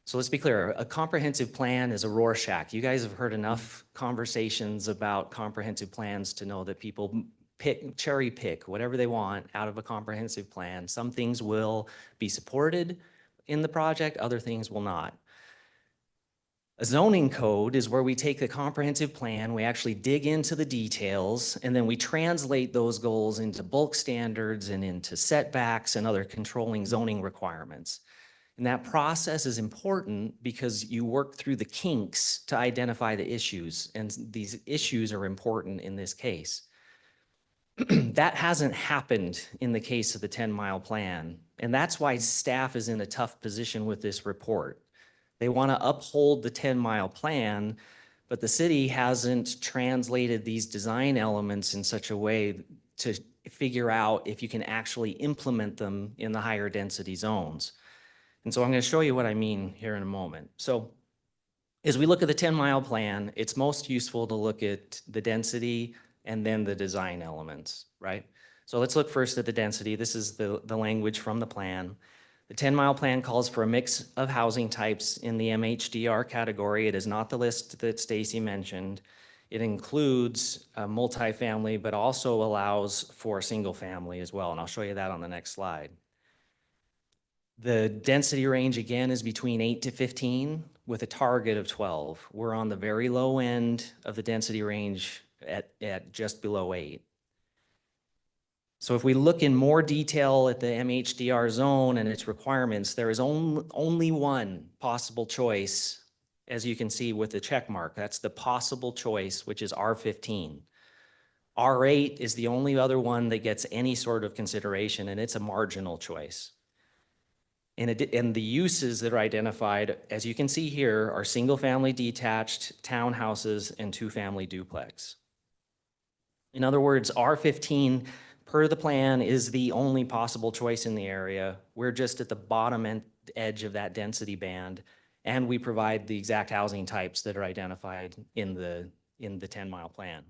So let's be clear, a comprehensive plan is a Rorschach. You guys have heard enough conversations about comprehensive plans to know that people cherry pick whatever they want out of a comprehensive plan. Some things will be supported, in the project, other things will not. A zoning code is where we take the comprehensive plan, we actually dig into the details, and then we translate those goals into bulk standards and into setbacks and other controlling zoning requirements. And that process is important because you work through the kinks to identify the issues, and these issues are important in this case. That hasn't happened in the case of the 10-mile plan, and that's why staff is in a tough position with this report. They want to uphold the 10-mile plan, but the city hasn't translated these design elements in such a way to figure out if you can actually implement them in the higher density zones. And so I'm going to show you what I mean here in a moment. So as we look at the 10-mile plan, it's most useful to look at the density and then the design elements, right? So let's look first at the density. This is the language from the plan. The 10-mile plan calls for a mix of housing types in the MHDR category. It is not the list that Stacy mentioned. It includes multifamily, but also allows for single family as well. And I'll show you that on the next slide. The density range again is between 8 to 15 with a target of 12. We're on the very low end of the density range at just below 8. So if we look in more detail at the MHDR zone and its requirements, there is only one possible choice, as you can see with the check mark. That's the possible choice, which is R15. R8 is the only other one that gets any sort of consideration, and it's a marginal choice. And the uses that are identified, as you can see here, are single-family detached, townhouses, and two-family duplex. In other words, R15 per the plan is the only possible choice in the area. We're just at the bottom edge of that density band, and we provide the exact housing types that are identified in the 10-mile plan.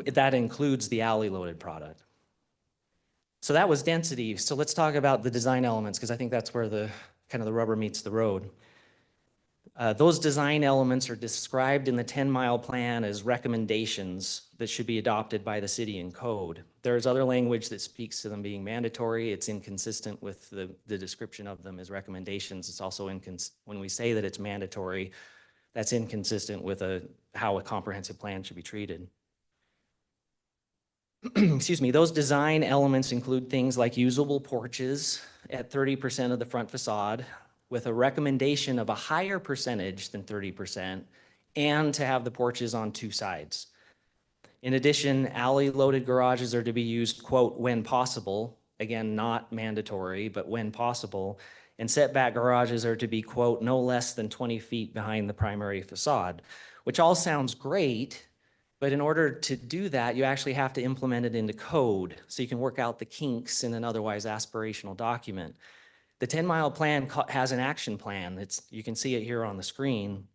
That includes the alley-loaded product. So that was density. So let's talk about the design elements, because I think that's where the kind of the rubber meets the road. Those design elements are described in the 10-mile plan as recommendations that should be adopted by the city in code. There's other language that speaks to them being mandatory. It's inconsistent with the description of them as recommendations. It's also when we say that it's mandatory, that's inconsistent with how a comprehensive plan should be treated. Excuse me, those design elements include things like usable porches at 30% of the front facade, with a recommendation of a higher percentage than 30%, and to have the porches on two sides. In addition, alley-loaded garages are to be used, quote, when possible, again, not mandatory, but when possible, and setback garages are to be, quote, no less than 20 feet behind the primary facade, which all sounds great, but in order to do that, you actually have to implement it into code so you can work out the kinks in an otherwise aspirational document. The 10-mile plan has an action plan. You can see it here on the screen.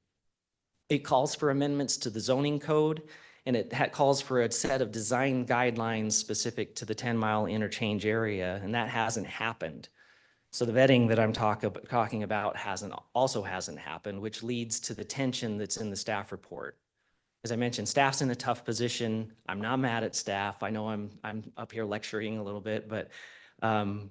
It calls for amendments to the zoning code, and it calls for a set of design guidelines specific to the 10-mile interchange area, and that hasn't happened. So the vetting that I'm talking about also hasn't happened, which leads to the tension that's in the staff report. As I mentioned, staff's in a tough position. I'm not mad at staff. I know I'm up here lecturing a little bit, but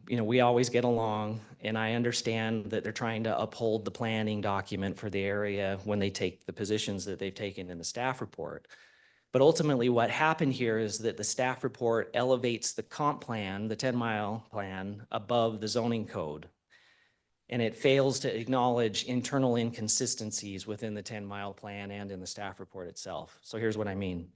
we always get along, and I understand that they're trying to uphold the planning document for the area when they take the positions that they've taken in the staff report. But ultimately what happened here is that the staff report elevates the comp plan, the 10-mile plan, above the zoning code. And it fails to acknowledge internal inconsistencies within the 10-mile plan and in the staff report itself. So here's what I mean.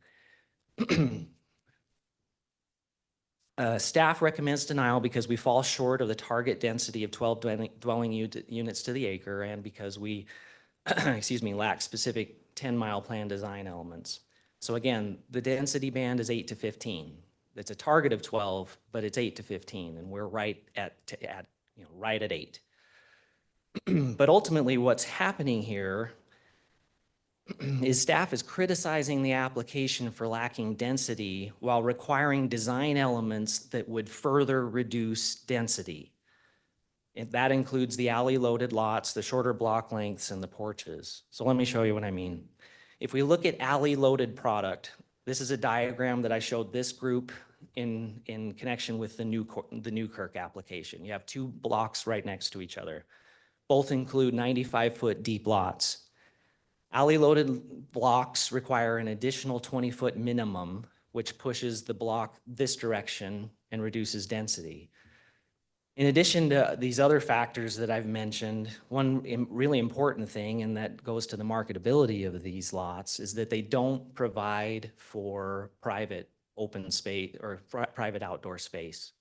Staff recommends denial because we fall short of the target density of 12 dwelling units to the acre, and because we, lack specific 10-mile plan design elements. So again, the density band is 8 to 15. It's a target of 12, but it's 8 to 15, and we're right at 8. But ultimately, what's happening here is staff is criticizing the application for lacking density while requiring design elements that would further reduce density. And that includes the alley-loaded lots, the shorter block lengths, and the porches. So let me show you what I mean. If we look at alley-loaded product, this is a diagram that I showed this group in connection with the Newkirk application. You have two blocks right next to each other. Both include 95-foot deep lots. Alley-loaded blocks require an additional 20-foot minimum, which pushes the block this direction and reduces density. In addition to these other factors that I've mentioned, one really important thing, and that goes to the marketability of these lots, is that they don't provide for private open space or private outdoor space.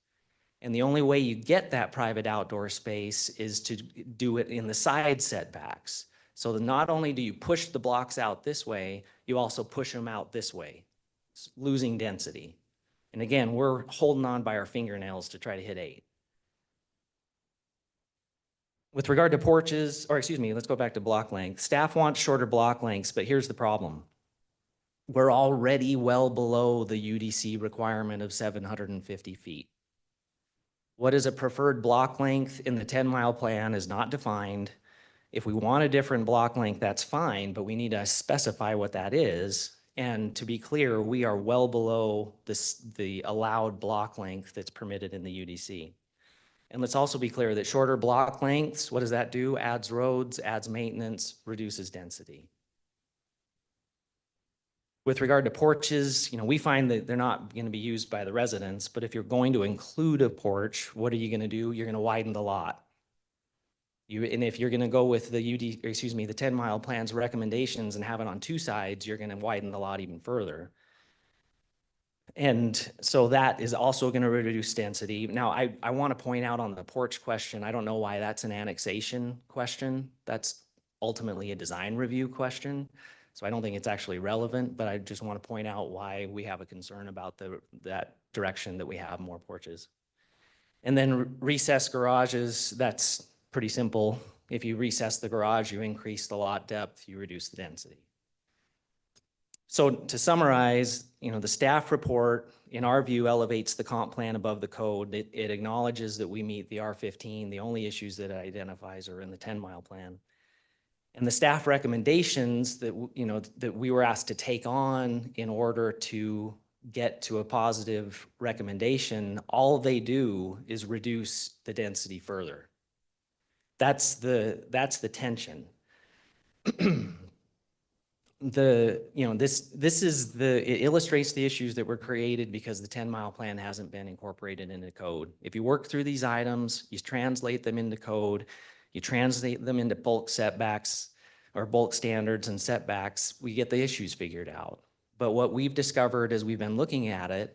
And the only way you get that private outdoor space is to do it in the side setbacks. So that not only do you push the blocks out this way, you also push them out this way, losing density. And again, we're holding on by our fingernails to try to hit 8. With regard to porches, or excuse me, let's go back to block length. Staff wants shorter block lengths, but here's the problem. We're already well below the UDC requirement of 750 feet. What is a preferred block length in the 10-mile plan is not defined. If we want a different block length, that's fine, but we need to specify what that is. And to be clear, we are well below the allowed block length that's permitted in the UDC. And let's also be clear that shorter block lengths, what does that do? Adds roads, adds maintenance, reduces density. With regard to porches, we find that they're not going to be used by the residents, but if you're going to include a porch, what are you going to do? You're going to widen the lot. And if you're going to go with the the 10-mile plan's recommendations and have it on 2 sides, you're going to widen the lot even further. And so that is also going to reduce density. Now, I want to point out on the porch question, I don't know why that's an annexation question. That's ultimately a design review question. So I don't think it's actually relevant, but I just want to point out why we have a concern about that direction that we have more porches. And then recessed garages, that's pretty simple. If you recess the garage, you increase the lot depth, you reduce the density. So to summarize, the staff report, in our view, elevates the comp plan above the code. It acknowledges that we meet the R15. The only issues that it identifies are in the 10-mile plan. And the staff recommendations that, that we were asked to take on in order to get to a positive recommendation, all they do is reduce the density further. That's the tension. It illustrates the issues that were created because the 10-mile plan hasn't been incorporated into code. If you work through these items, you translate them into code, you translate them into bulk setbacks or bulk standards and setbacks, we get the issues figured out. But what we've discovered as we've been looking at it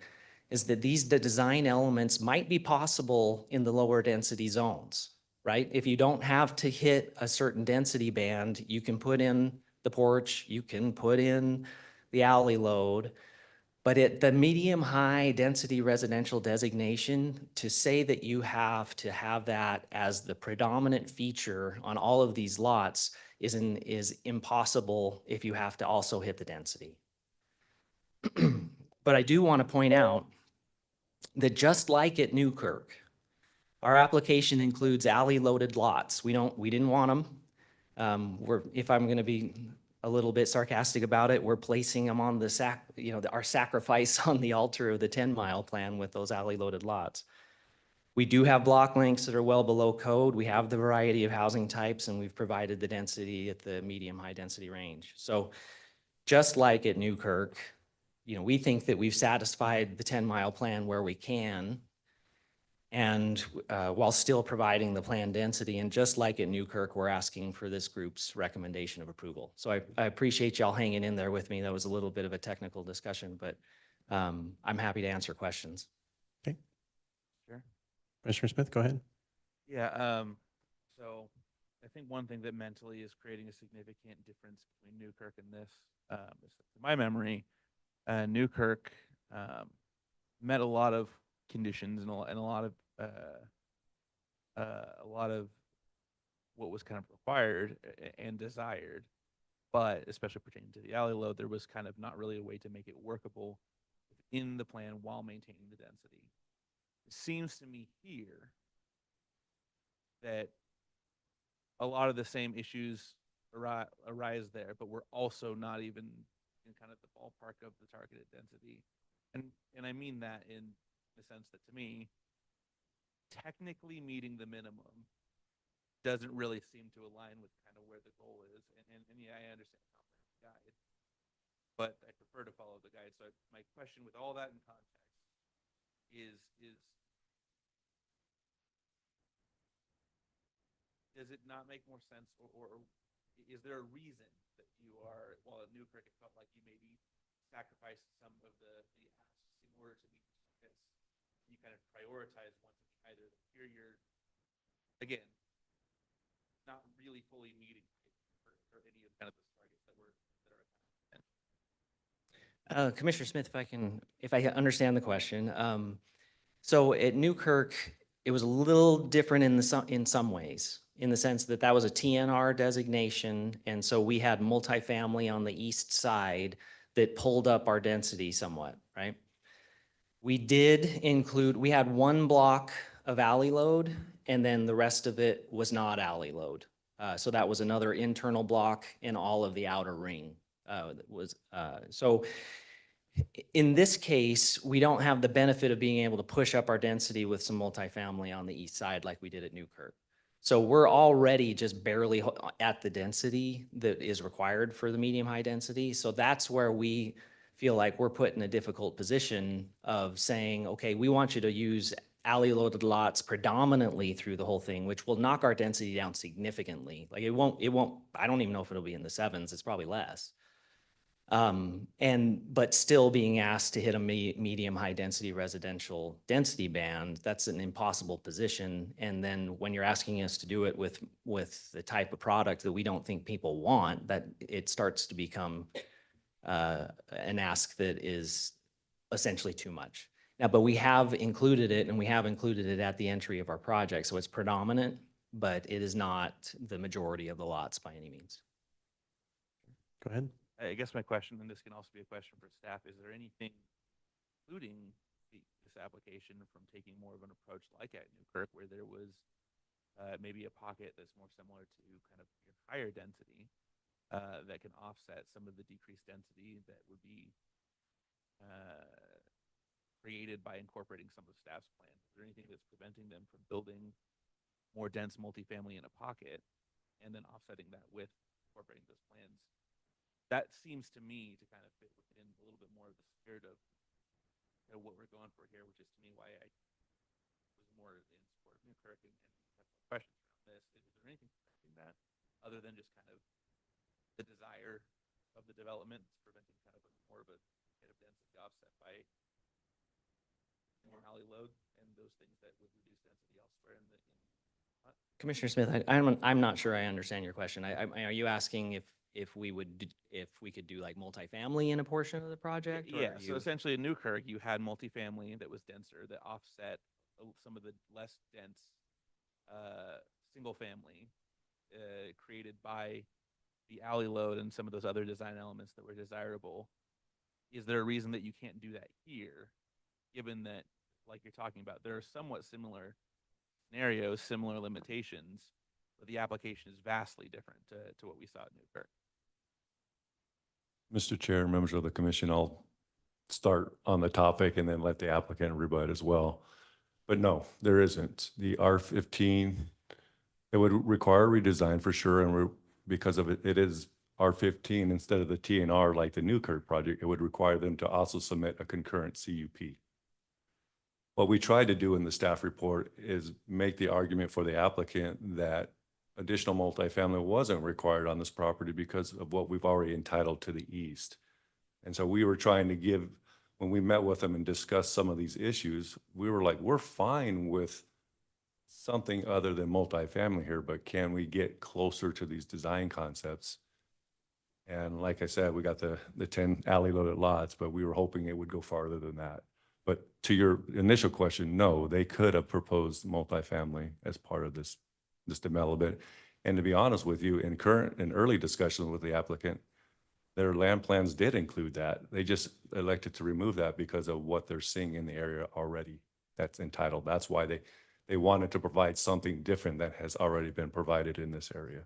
is that the design elements might be possible in the lower density zones, right? If you don't have to hit a certain density band, you can put in the porch, you can put in the alley load, but at the medium-high density residential designation, to say that you have to have that as the predominant feature on all of these lots is impossible if you have to also hit the density. But I do want to point out that just like at Newkirk, our application includes alley-loaded lots. We didn't want them. If I'm going to be a little bit sarcastic about it, we're placing them on our sacrifice on the altar of the 10-mile plan with those alley-loaded lots. We do have block lengths that are well below code. We have the variety of housing types, and we've provided the density at the medium-high density range. So just like at Newkirk, we think that we've satisfied the 10-mile plan where we can, and while still providing the planned density. And just like at Newkirk, we're asking for this group's recommendation of approval. So I appreciate y'all hanging in there with me. That was a little bit of a technical discussion, but I'm happy to answer questions. Okay. Sure. Commissioner Smith, go ahead. Yeah, so I think one thing that mentally is creating a significant difference between Newkirk and this, is to my memory, Newkirk met a lot of conditions and a lot of what was kind of required and desired, but especially pertaining to the alley load, there was kind of not really a way to make it workable in the plan while maintaining the density. It seems to me here that a lot of the same issues arise there, but we're also not even in kind of the ballpark of the targeted density. And I mean that in the sense that to me, technically meeting the minimum doesn't really seem to align with kind of where the goal is. And yeah, I understand the comprehensive guide, but I prefer to follow the guide. So my question with all that in context is does it not make more sense, or is there a reason that you are, while at Newkirk it felt like you maybe sacrificed some of the asks in order to meet this? You kind of prioritize one to either. Here you're, again, not really fully meeting for any of kind of those targets that are. Commissioner Smith, if I understand the question, so at Newkirk, it was a little different in some ways, in the sense that that was a TNR designation, and so we had multifamily on the east side that pulled up our density somewhat, right? We had one block of alley load, and then the rest of it was not alley load. So that was another internal block, and all of the outer ring so in this case, we don't have the benefit of being able to push up our density with some multifamily on the east side like we did at Newkirk. So we're already just barely at the density that is required for the medium-high density. So that's where we feel like we're put in a difficult position of saying, okay, we want you to use alley loaded lots predominantly through the whole thing, which will knock our density down significantly. Like it won't, I don't even know if it'll be in the 7s, it's probably less. But still being asked to hit a medium high density residential density band, that's an impossible position. And then when you're asking us to do it with the type of product that we don't think people want, that it starts to become an ask that is essentially too much. Now, but we have included it, and we have included it at the entry of our project. So it's predominant, but it is not the majority of the lots by any means. Go ahead. I guess my question, and this can also be a question for staff, is there anything, including this application, from taking more of an approach like at Newkirk, where there was maybe a pocket that's more similar to kind of your higher density that can offset some of the decreased density that would be created by incorporating some of staff's plans? Is there anything that's preventing them from building more dense multifamily in a pocket and then offsetting that with incorporating those plans? That seems to me to kind of fit within a little bit more of the spirit of what we're going for here, which is to me why I was more in support of Newkirk and have questions around this. Is there anything preventing that other than just kind of the desire of the development preventing kind of more of a bit of density offset by more alley load and those things that would reduce density elsewhere in the Commissioner Smith, I'm not sure I understand your question. Are you asking if we could do like multifamily in a portion of the project? Yeah, so essentially in Newkirk, you had multifamily that was denser that offset some of the less dense single family created by the alley load and some of those other design elements that were desirable. Is there a reason that you can't do that here, given that, like you're talking about, there are somewhat similar scenarios, similar limitations, but the application is vastly different to what we saw at Newkirk? Mr. Chair, members of the commission, I'll start on the topic and then let the applicant rebut as well. But no, there isn't. The R15, it would require redesign for sure, and because of it is R15 instead of the TNR like the Newkirk project, it would require them to also submit a concurrent CUP. What we tried to do in the staff report is make the argument for the applicant that additional multifamily wasn't required on this property because of what we've already entitled to the east. And so we were trying to give, when we met with them and discussed some of these issues, we were like, we're fine with something other than multifamily here, but can we get closer to these design concepts? And like I said, we got the 10 alley loaded lots, but we were hoping it would go farther than that. But to your initial question, no, they could have proposed multifamily as part of this development. And to be honest with you, in early discussions with the applicant, their land plans did include that. They just elected to remove that because of what they're seeing in the area already that's entitled. That's why they wanted to provide something different that has already been provided in this area.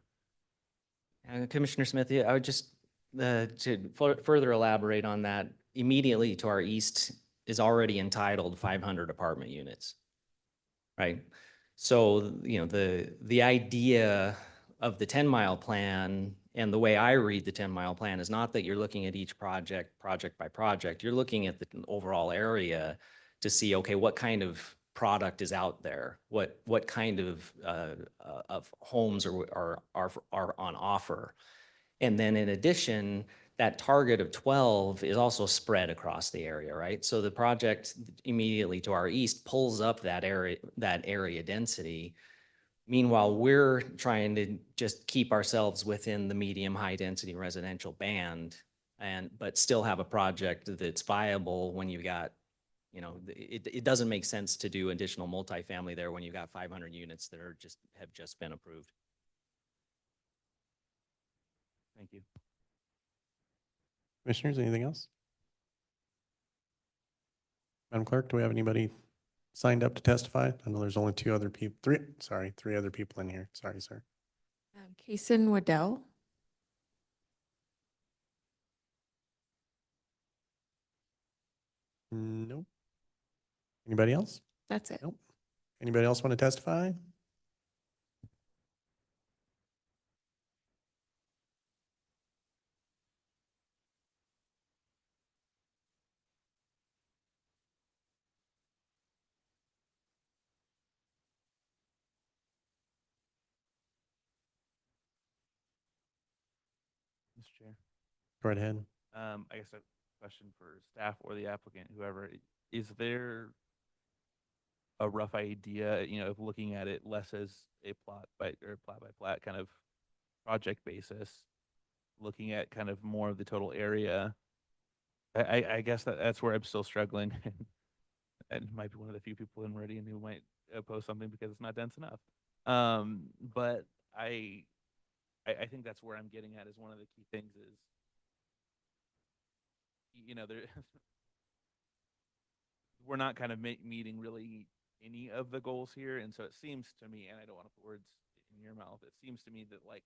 Commissioner Smith, I would just to further elaborate on that, immediately to our east is already entitled 500 apartment units, right? So, you know, the idea of the 10-mile plan and the way I read the 10-mile plan is not that you're looking at each project by project. You're looking at the overall area to see, okay, what kind of product is out there? What kind of homes are on offer? And then in addition, that target of 12 is also spread across the area, right? So the project immediately to our east pulls up that area density. Meanwhile, we're trying to just keep ourselves within the medium high density residential band but still have a project that's viable when you've got, you know, it doesn't make sense to do additional multifamily there when you've got 500 units that have just been approved. Thank you. Commissioners, anything else? Madam Clerk, do we have anybody signed up to testify? I know there's only three other people in here. Sorry, sir. Kason Waddell. Nope. Anybody else? That's it. Nope. Anybody else want to testify? Mr. Chair. Go right ahead. I guess a question for staff or the applicant, whoever. Is there a rough idea, you know, of looking at it less as a plot by plat kind of project basis, looking at kind of more of the total area? I guess that's where I'm still struggling. And might be one of the few people in Meridian who might oppose something because it's not dense enough. But I think that's where I'm getting at is one of the key things is, you know, we're not kind of meeting really any of the goals here. And so it seems to me, and I don't want to put words in your mouth, it seems to me that like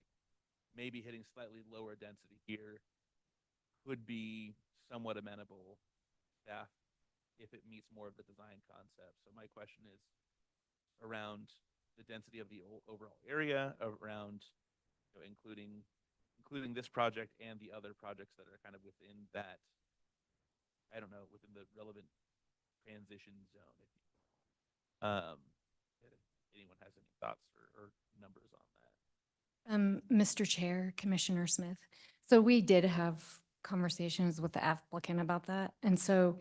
maybe hitting slightly lower density here could be somewhat amenable staff if it meets more of the design concept. So my question is around the density of the overall area, around, you know, including this project and the other projects that are kind of within that, I don't know, within the relevant transition zone. If anyone has any thoughts or numbers on that. Mr. Chair, Commissioner Smith. So we did have conversations with the applicant about that. And so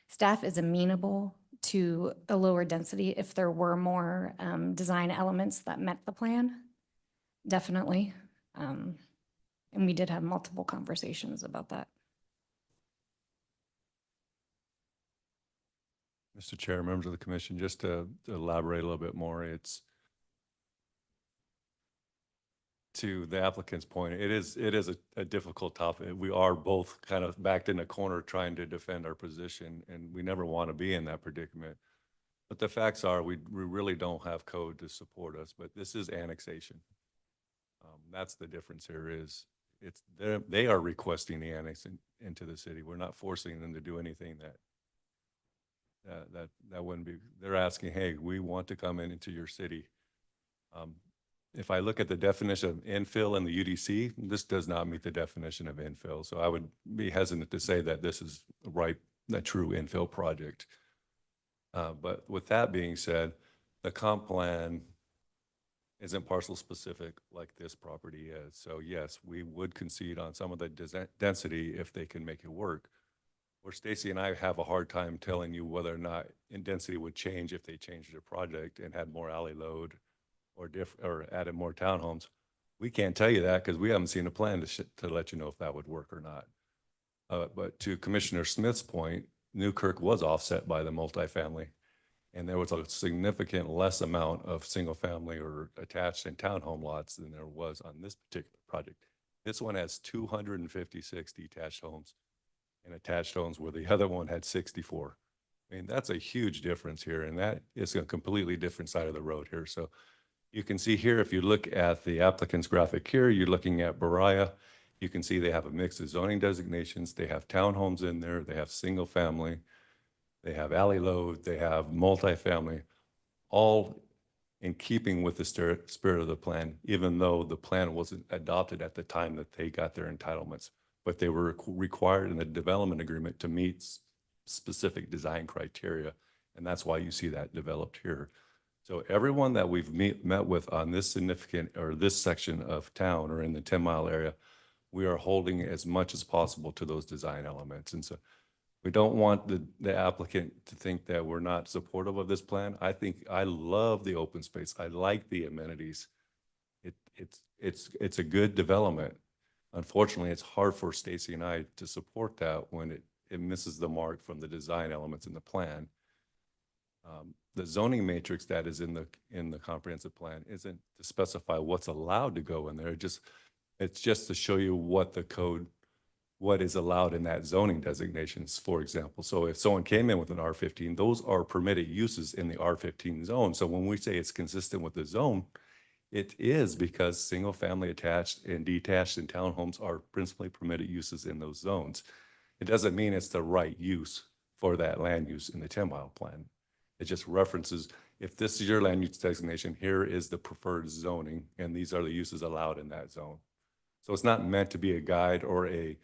staff is amenable to a lower density if there were more design elements that met the plan, definitely. And we did have multiple conversations about that. Mr. Chair, members of the commission, just to elaborate a little bit more, it's to the applicant's point, it is a difficult topic. We are both kind of backed in a corner trying to defend our position, and we never want to be in that predicament. But the facts are we really don't have code to support us, but this is annexation. That's the difference here is they are requesting the annex into the city. We're not forcing them to do anything that wouldn't be, they're asking, hey, we want to come into your city. If I look at the definition of infill in the UDC, this does not meet the definition of infill. So I would be hesitant to say that this is a true infill project. But with that being said, the comp plan isn't parcel specific like this property is. So yes, we would concede on some of the density if they can make it work. Where Stacy and I have a hard time telling you whether or not density would change if they changed their project and had more alley load or added more townhomes. We can't tell you that because we haven't seen a plan to let you know if that would work or not. But to Commissioner Smith's point, Newkirk was offset by the multifamily, and there was a significant less amount of single family or attached and townhome lots than there was on this particular project. This one has 256 detached homes and attached homes where the other one had 64. I mean, that's a huge difference here, and that is a completely different side of the road here. So you can see here, if you look at the applicant's graphic here, you're looking at Berea. You can see they have a mix of zoning designations. They have townhomes in there. They have single family. they have alley load, they have multifamily, all in keeping with the spirit of the plan, even though the plan wasn't adopted at the time that they got their entitlements. But they were required in the development agreement to meet specific design criteria. And that's why you see that developed here. So everyone that we've met with on this significant, or this section of town or in the 10-mile area, we are holding as much as possible to those design elements. And so we don't want the applicant to think that we're not supportive of this plan. I love the open space. I like the amenities. It's a good development. Unfortunately, it's hard for Stacy and I to support that when it misses the mark from the design elements in the plan. The zoning matrix that is in the comprehensive plan isn't to specify what's allowed to go in there. It's just to show you what the code, what is allowed in that zoning designations, for example. So if someone came in with an R15, those are permitted uses in the R15 zone. So when we say it's consistent with the zone, it is, because single family attached and detached and townhomes are principally permitted uses in those zones. It doesn't mean it's the right use for that land use in the 10-mile plan. It just references, if this is your land use designation, here is the preferred zoning, and these are the uses allowed in that zone. So it's not meant to be a guide or a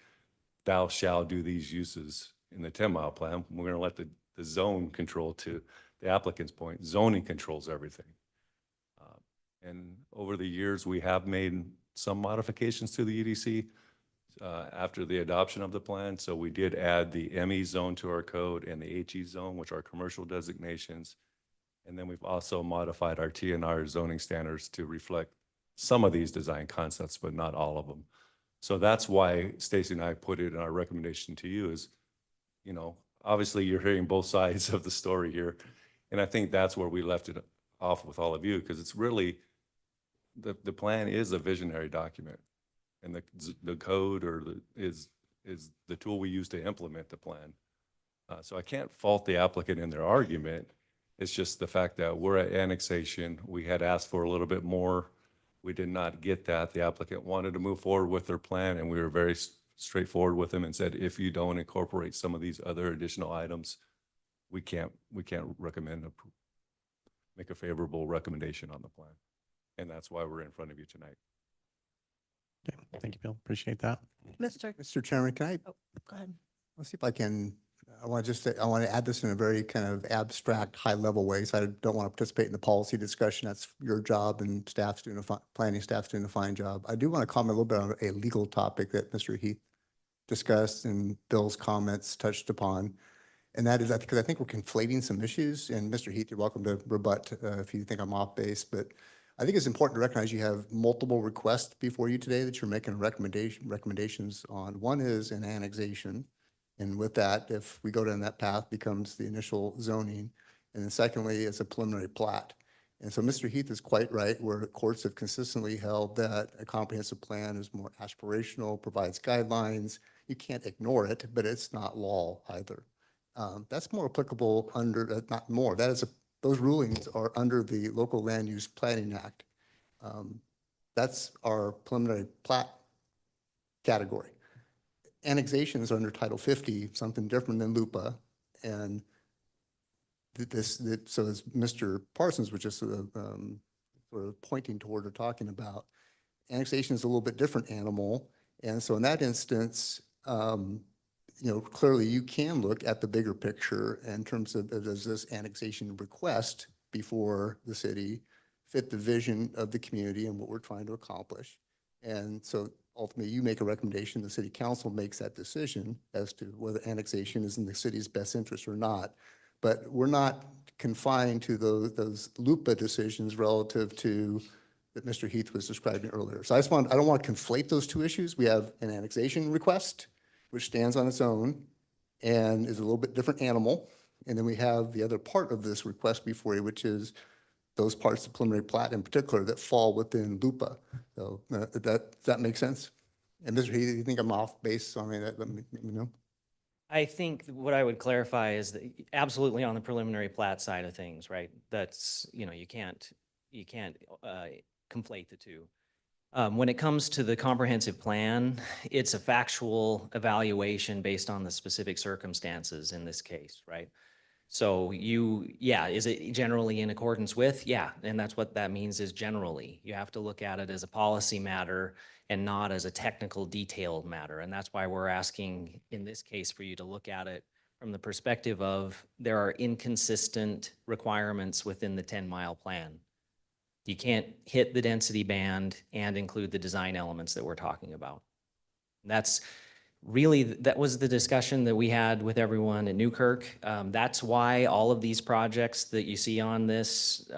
thou shall do these uses in the 10-mile plan. We're going to let the zone control, to the applicant's point. Zoning controls everything. And over the years, we have made some modifications to the EDC after the adoption of the plan. So we did add the ME zone to our code and the HE zone, which are commercial designations. And then we've also modified our TNR zoning standards to reflect some of these design concepts, but not all of them. So that's why Stacy and I put it in our recommendation to you is, obviously you're hearing both sides of the story here. And I think that's where we left it off with all of you, because it's really, the plan is a visionary document. And the code is the tool we use to implement the plan. So I can't fault the applicant in their argument. It's just the fact that we're at annexation. We had asked for a little bit more. We did not get that. The applicant wanted to move forward with their plan, and we were very straightforward with them and said, if you don't incorporate some of these other additional items, we can't recommend make a favorable recommendation on the plan. And that's why we're in front of you tonight. Okay. Thank you, Bill. Appreciate that. Mr. Chairman, can I, Go ahead. let's see if I can, I want to add this in a very kind of abstract, high level way. So I don't want to participate in the policy discussion. That's your job, and staff's doing planning staff's doing a fine job. I do want to comment a little bit on a legal topic that Mr. Heath discussed and Bill's comments touched upon. And that is, because I think we're conflating some issues, and Mr. Heath, you're welcome to rebut if you think I'm off base, but I think it's important to recognize you have multiple requests before you today that you're making recommendations on. One is an annexation. And with that, if we go down that path, becomes the initial zoning. And then secondly, it's a preliminary plat. And so Mr. Heath is quite right, where the courts have consistently held that a comprehensive plan is more aspirational, provides guidelines. You can't ignore it, but it's not law either. That's more applicable under, not more, those rulings are under the Local Land Use Planning Act. That's our preliminary plat category. Annexations are under Title 50, something different than LUPA. And so as Mr. Parsons was just sort of pointing toward or talking about, annexation is a little bit different animal. And so in that instance, clearly you can look at the bigger picture in terms of, does this annexation request before the city fit the vision of the community and what we're trying to accomplish? And so ultimately you make a recommendation, the city council makes that decision as to whether annexation is in the city's best interest or not. But we're not confined to those LUPA decisions relative to that Mr. Heath was describing earlier. So I don't want to conflate those two issues. We have an annexation request, which stands on its own and is a little bit different animal. And then we have the other part of this request before you, which is those parts of preliminary plat in particular that fall within LUPA. So that makes sense? And Mr. Heath, you think I'm off base on that? Let me know. I think what I would clarify is that absolutely on the preliminary plat side of things, right? That's, you can't conflate the two. When it comes to the comprehensive plan, it's a factual evaluation based on the specific circumstances in this case, right? So yeah, is it generally in accordance with? Yeah, and that's what that means is generally. You have to look at it as a policy matter and not as a technical detailed matter. And that's why we're asking in this case for you to look at it from the perspective of there are inconsistent requirements within the 10-mile plan. You can't hit the density band and include the design elements that we're talking about. That's really, that was the discussion that we had with everyone at Newkirk. That's why all of these projects that you see on this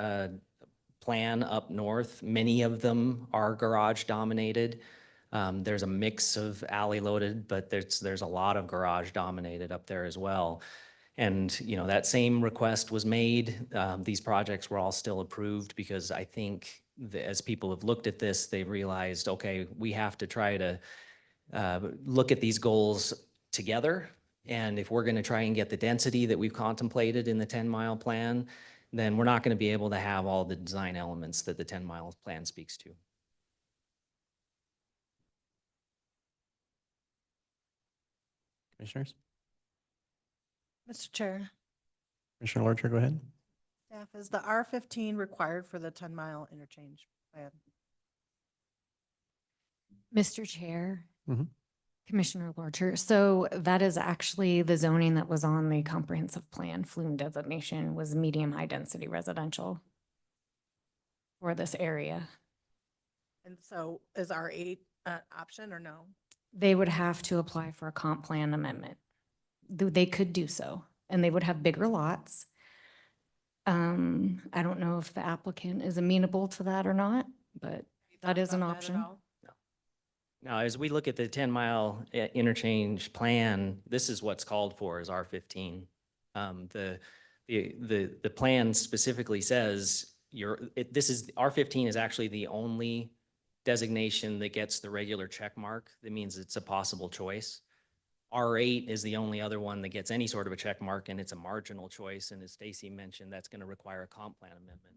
plan up north, many of them are garage dominated. There's a mix of alley loaded, but there's a lot of garage dominated up there as well. And, you know, that same request was made. These projects were all still approved because I think as people have looked at this, they've realized, okay, we have to try to look at these goals together. And if we're going to try and get the density that we've contemplated in the 10-mile plan, then we're not going to be able to have all the design elements that the 10-mile plan speaks to. Commissioners? Mr. Chair, Commissioner Lorcher, go ahead. staff, is the R15 required for the 10-mile interchange plan? Mr. Chair, Mhm. Commissioner Lorcher, so that is actually the zoning that was on the comprehensive plan. Flume designation was medium high density residential for this area. And so is R8 an option or no? They would have to apply for a comp plan amendment. They could do so, and they would have bigger lots. I don't know if the applicant is amenable to that or not, but You that thought is an about at option. all? Now, as we look at the 10-mile interchange plan, this is what's called for is R15. The plan specifically says R15 is actually the only designation that gets the regular check mark. That means it's a possible choice. R8 is the only other one that gets any sort of a check mark, and it's a marginal choice. And as Stacy mentioned, that's going to require a comp plan amendment.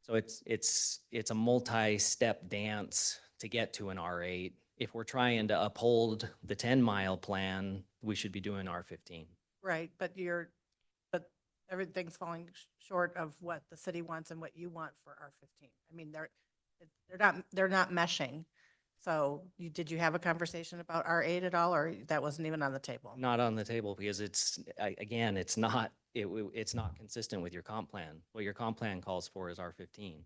So it's a multi-step dance to get to an R8. If we're trying to uphold the 10-mile plan, we should be doing R15. Right, but everything's falling short of what the city wants and what you want for R15. I mean, they're not meshing. So did you have a conversation about R8 at all, or that wasn't even on the table? Not on the table because again, it's not consistent with your comp plan. What your comp plan calls for is R15.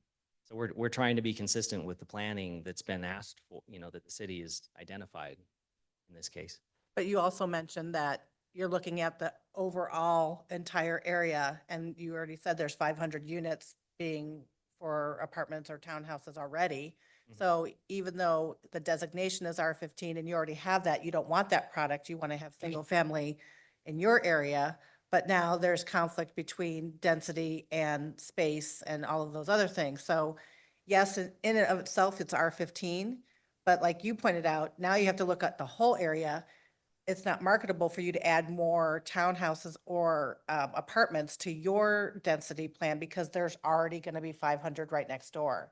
So we're trying to be consistent with the planning that's been asked for, that the city has identified in this case. But you also mentioned that you're looking at the overall entire area, and you already said there's 500 units being for apartments or townhouses already. So even though the designation is R15 and you already have that, you don't want that product, you want to have single family in your area, but now there's conflict between density and space and all of those other things. So yes, in and of itself, it's R15, but like you pointed out, now you have to look at the whole area. It's not marketable for you to add more townhouses or apartments to your density plan because there's already going to be 500 right next door.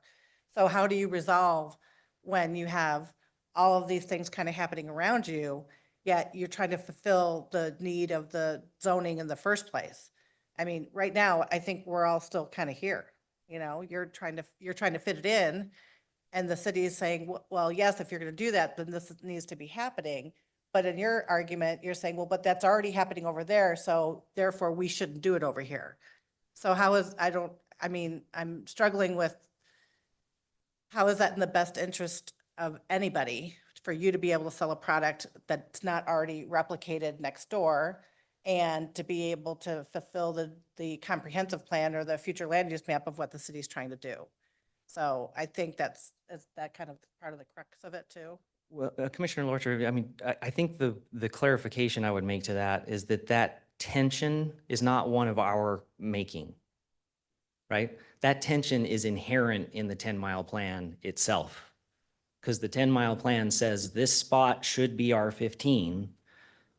So how do you resolve when you have all of these things kind of happening around you, yet you're trying to fulfill the need of the zoning in the first place? I mean, right now, I think we're all still kind of here. You're trying to fit it in, and the city is saying, well, yes, if you're going to do that, then this needs to be happening. But in your argument, you're saying, well, but that's already happening over there, so therefore we shouldn't do it over here. So I'm struggling with how is that in the best interest of anybody for you to be able to sell a product that's not already replicated next door and to be able to fulfill the comprehensive plan or the future land use map of what the city's trying to do. So I think is that kind of part of the crux of it too. Well, Commissioner Lorcher, I mean, I think the clarification I would make to that is that tension is not one of our making, right? That tension is inherent in the 10-mile plan itself. Because the 10-mile plan says this spot should be R15.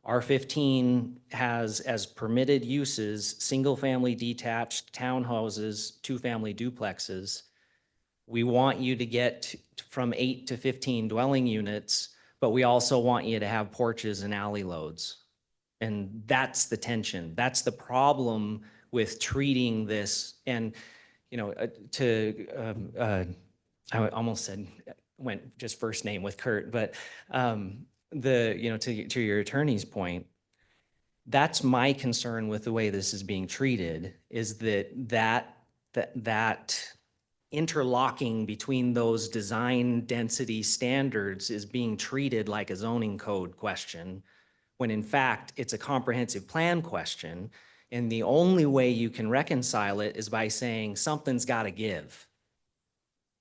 R15 has as permitted uses, single-family detached townhouses, two-family duplexes. We want you to get from 8 to 15 dwelling units, but we also want you to have porches and alley loads. And that's the tension. That's the problem with treating this. And, you know, I almost said, went just first name with Kurt, but you know, to your attorney's point, that's my concern with the way this is being treated, is that interlocking between those design density standards is being treated like a zoning code question, when in fact it's a comprehensive plan question. And the only way you can reconcile it is by saying something's got to give,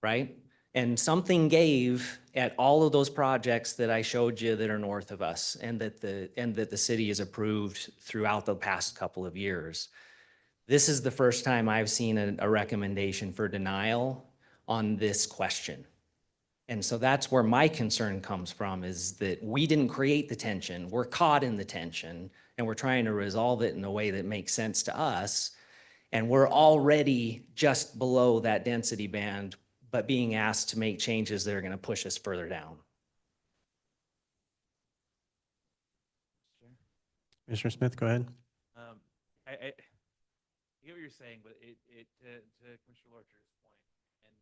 right? And something gave at all of those projects that I showed you that are north of us, and that the city has approved throughout the past couple of years. This is the first time I've seen a recommendation for denial on this question. And so that's where my concern comes from, is that we didn't create the tension. We're caught in the tension, and we're trying to resolve it in a way that makes sense to us. And we're already just below that density band, but being asked to make changes that are going to push us further down. Commissioner Smith, go ahead. I get what you're saying, but to Commissioner Lorcher's point, and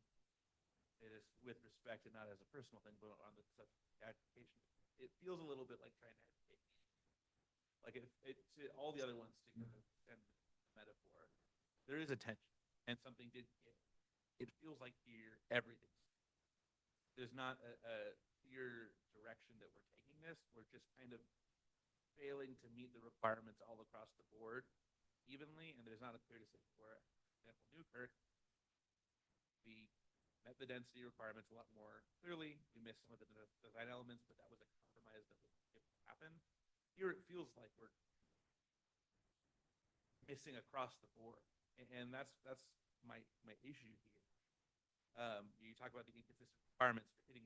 it is with respect and not as a personal thing, but on the subject of application, it feels a little bit like trying to advocate. Like to all the other ones, to extend the metaphor, there is a tension, and something did give. It feels like here everything. There's not a clear direction that we're taking this. We're just kind of failing to meet the requirements all across the board evenly, and there's not a clear decision. For example, Newkirk, we met the density requirements a lot more clearly. We missed some of the design elements, but that was a compromise that was able to happen. Here it feels like we're missing across the board, and that's my issue here. You talk about the inconsistent requirements, you're hitting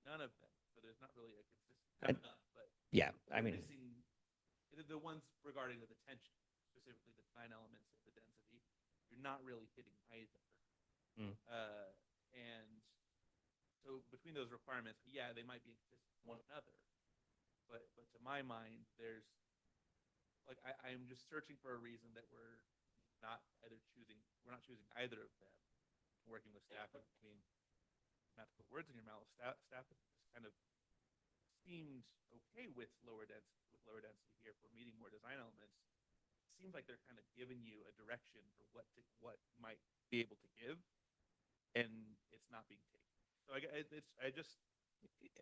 none of them, so there's not really a consistent enough, but yeah, I mean, missing the ones regarding the detention, specifically the design elements of the density, you're not really hitting either. And so between those requirements, yeah, they might be inconsistent with one another, but to my mind, there's like I'm just searching for a reason that we're not choosing either of them. Working with staff, not to put words in your mouth, staff just kind of seemed okay with lower density here for meeting more design elements. It seems like they're kind of giving you a direction for what might be able to give, and it's not being taken. So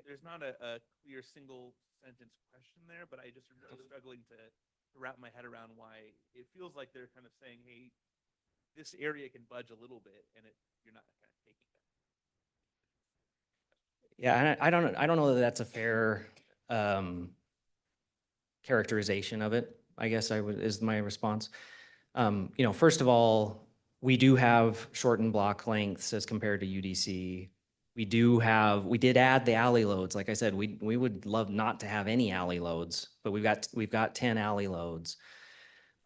there's not a clear single sentence question there, but I just am really struggling to wrap my head around why it feels like they're kind of saying, hey, this area can budge a little bit, and you're not kind of taking that. Yeah, I don't know that that's a fair characterization of it, I guess is my response. You know, first of all, we do have shortened block lengths as compared to UDC. We did add the alley loads. Like I said, we would love not to have any alley loads, but we've got 10 alley loads.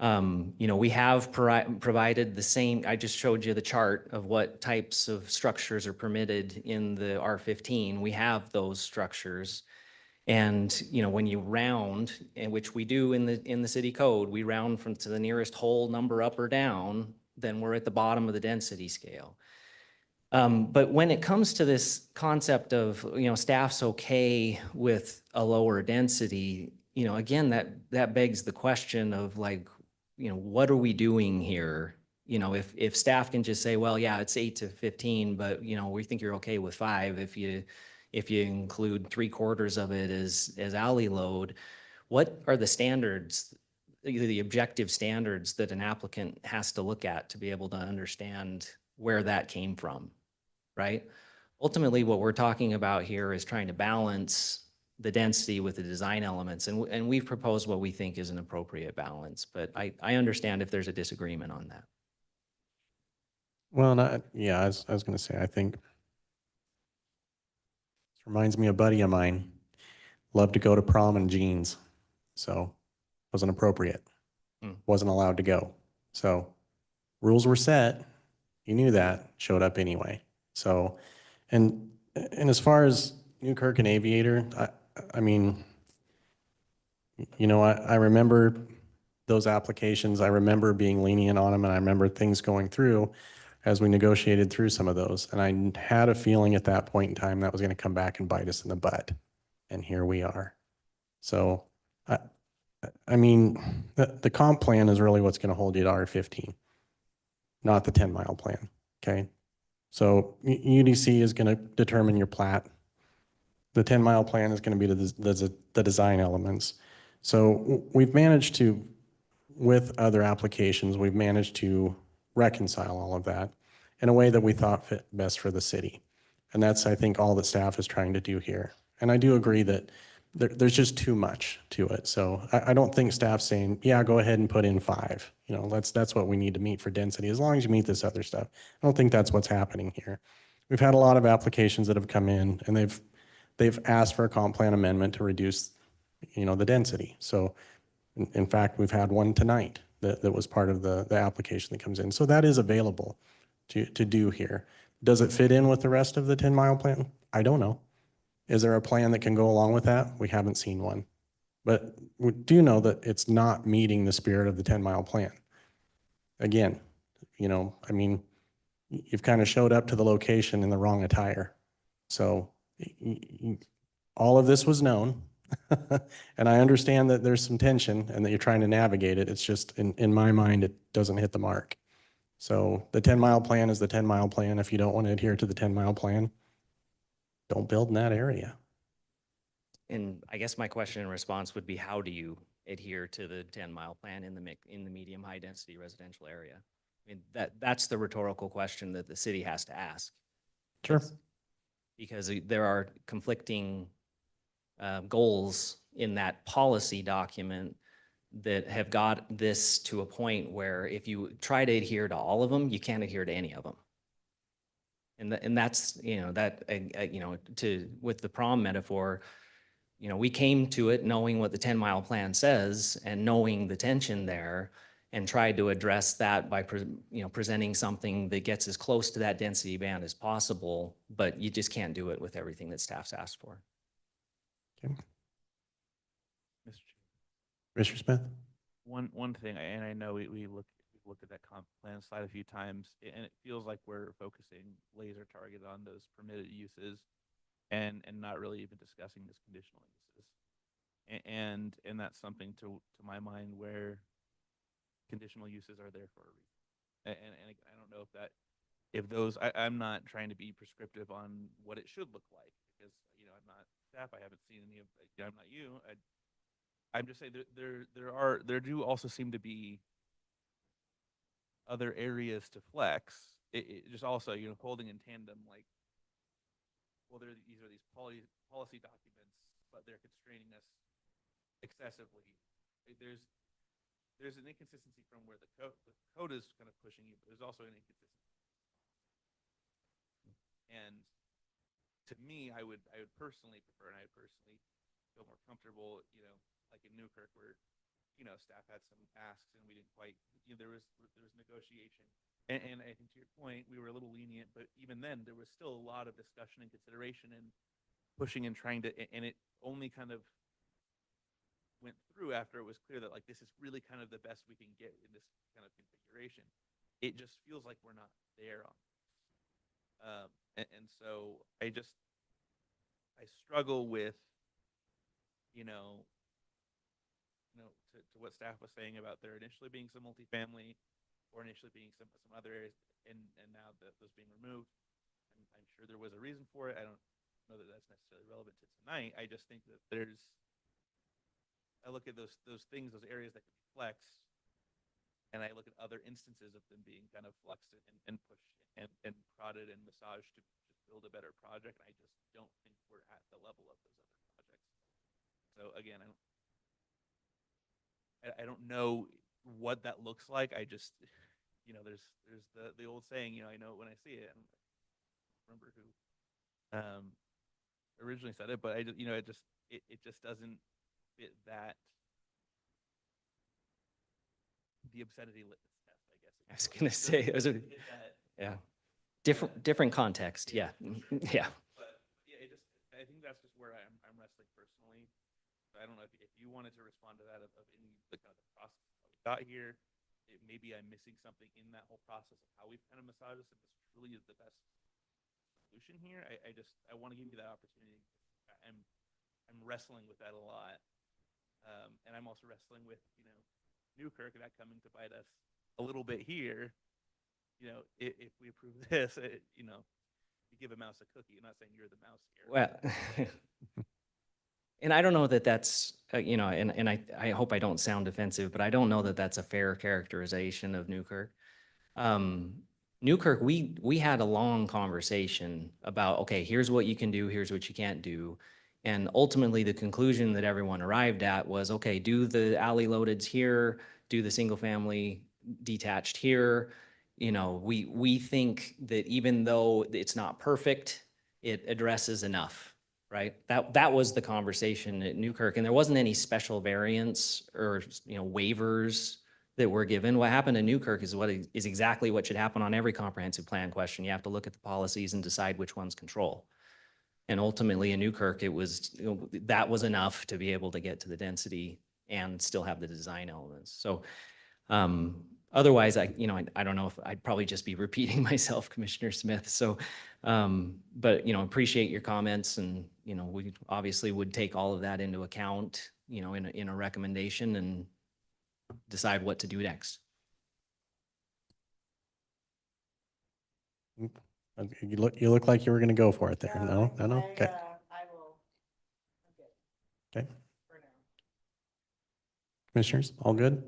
You know, we have provided the same, I just showed you the chart of what types of structures are permitted in the R15. We have those structures. And, you know, when you round, and which we do in the city code, we round to the nearest whole number up or down, then we're at the bottom of the density scale. But when it comes to this concept of, you know, staff's okay with a lower density, you know, again, that begs the question of like, you know, what are we doing here? You know, if staff can just say, well, yeah, it's 8 to 15, but you know, we think you're okay with 5 if you include 3/4 of it as alley load. What are the standards, the objective standards that an applicant has to look at to be able to understand where that came from, right? Ultimately, what we're talking about here is trying to balance the density with the design elements. And we've proposed what we think is an appropriate balance, but I understand if there's a disagreement on that. Well, I was going to say, I think this reminds me of a buddy of mine, loved to go to prom in jeans. So wasn't appropriate, wasn't allowed to go. So rules were set. You knew that, showed up anyway. So, and as far as Newkirk and Aviator, I mean, You know, I remember those applications. I remember being lenient on them, and I remember things going through as we negotiated through some of those. And I had a feeling at that point in time that was going to come back and bite us in the butt. And here we are. So, I mean, the comp plan is really what's going to hold you to R15, not the 10-mile plan, okay? So UDC is going to determine your plat. The 10-mile plan is going to be the design elements. So we've managed to, with other applications, we've managed to reconcile all of that in a way that we thought fit best for the city. And that's, I think, all that staff is trying to do here. And I do agree that there's just too much to it. So I don't think staff's saying, yeah, go ahead and put in 5. You know, that's what we need to meet for density, as long as you meet this other stuff. I don't think that's what's happening here. We've had a lot of applications that have come in, and they've asked for a comp plan amendment to reduce, you know, the density. So in fact, we've had one tonight that was part of the application that comes in. So that is available to do here. Does it fit in with the rest of the 10-mile plan? I don't know. Is there a plan that can go along with that? We haven't seen one. But we do know that it's not meeting the spirit of the 10-mile plan. Again, you know, I mean, you've kind of showed up to the location in the wrong attire. So all of this was known. And I understand that there's some tension and that you're trying to navigate it. It's just, in my mind, it doesn't hit the mark. So the 10-mile plan is the 10-mile plan. If you don't want to adhere to the 10-mile plan, don't build in that area. And I guess my question in response would be, how do you adhere to the 10-mile plan in the medium high density residential area? I mean, that's the rhetorical question that the city has to ask. Sure. Because there are conflicting goals in that policy document that have got this to a point where if you try to adhere to all of them, you can't adhere to any of them. And that's, you know, with the prom metaphor, you know, we came to it knowing what the 10-mile plan says and knowing the tension there, and tried to address that by presenting something that gets as close to that density band as possible, but you just can't do it with everything that staff's asked for. Okay. Mr. Chair. Commissioner Smith? One thing, and I know we've looked at that comp plan slide a few times, and it feels like we're focusing laser target on those permitted uses and not really even discussing this conditional uses. And that's something to my mind where conditional uses are there for a reason. And I don't know if those, I'm not trying to be prescriptive on what it should look like, because, you know, I'm not staff, I haven't seen any of, I'm not you. I'm just saying there do also seem to be other areas to flex. It just also, you know, holding in tandem, like, well, these are these policy documents, but they're constraining us excessively. There's an inconsistency from where the code is kind of pushing you, but there's also an inconsistency. And to me, I would personally prefer, and I personally feel more comfortable, you know, like in Newkirk, where, you know, staff had some asks and we didn't quite, you know, there was negotiation. And I think to your point, we were a little lenient, but even then there was still a lot of discussion and consideration and pushing and trying to, and it only kind of went through after it was clear that, like, this is really kind of the best we can get in this kind of configuration. It just feels like we're not there on and so I struggle with, you know, to what staff was saying about there initially being some multifamily or initially being some other areas, and now that those being removed. I'm sure there was a reason for it. I don't know that that's necessarily relevant to tonight. I just think that I look at those things, those areas that could be flexed, and I look at other instances of them being kind of flexed and pushed and prodded and massaged to just build a better project. And I just don't think we're at the level of those other projects. So again, I don't know what that looks like. I just, you know, there's the old saying, you know, I know it when I see it. And I don't remember who originally said it, but I just, you know, it just doesn't fit that, the obscenity litmus test, I guess. I was gonna say, yeah, different context. Yeah, yeah. But yeah, I think that's just where I'm wrestling personally. I don't know if you you wanted to respond to that of any, the kind of the process how we got here, maybe I'm missing something in that whole process of how we've kind of massaged this, if this truly is the best solution here. I want to give you that opportunity. I'm wrestling with that a lot. And I'm also wrestling with, Newkirk, that coming to bite us a little bit here. If we approve this, you give a mouse a cookie. I'm not saying you're the mouse here. Well, and I don't know that that's, and I hope I don't sound offensive, but I don't know that that's a fair characterization of Newkirk. Newkirk, we had a long conversation about, okay, here's what you can do, here's what you can't do. And ultimately, the conclusion that everyone arrived at was, okay, do the alley loadeds here, do the single family detached here. We think that even though it's not perfect, it addresses enough, right? That was the conversation at Newkirk, and there wasn't any special variance or, waivers that were given. What happened in Newkirk is exactly what should happen on every comprehensive plan question. You have to look at the policies and decide which ones control. And ultimately in Newkirk, it was, that was enough to be able to get to the density and still have the design elements. So otherwise, I don't know if I'd probably just be repeating myself, Commissioner Smith. So, but, appreciate your comments, and, we obviously would take all of that into account, in a recommendation and decide what to do next. You look like you were going to go for it there. No. Okay. I will. Okay. Commissioners, all good?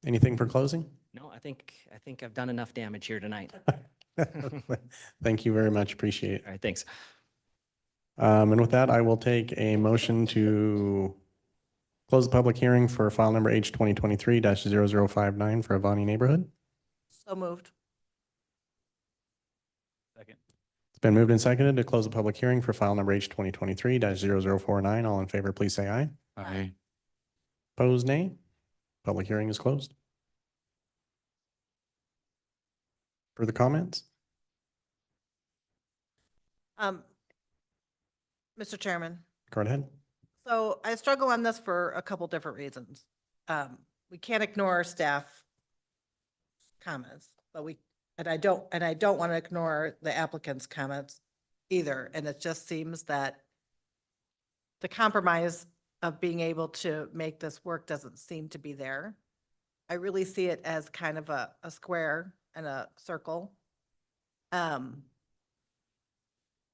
Anything for closing? No, I think I've done enough damage here tonight. Thank you very much. Appreciate it. All right, thanks. And with that, I will take a motion to close the public hearing for file number H 2023-0059 for Avani neighborhood. So moved. Second. It's been moved and seconded to close the public hearing for file number H 2023-0049. All in favor, please say aye. Aye. Opposed, nay. Public hearing is closed. Further comments? Mr. Chairman, Go ahead. so I struggle on this for a couple different reasons. We can't ignore staff comments, but I don't want to ignore the applicant's comments either. And it just seems that the compromise of being able to make this work doesn't seem to be there. I really see it as kind of a square and a circle.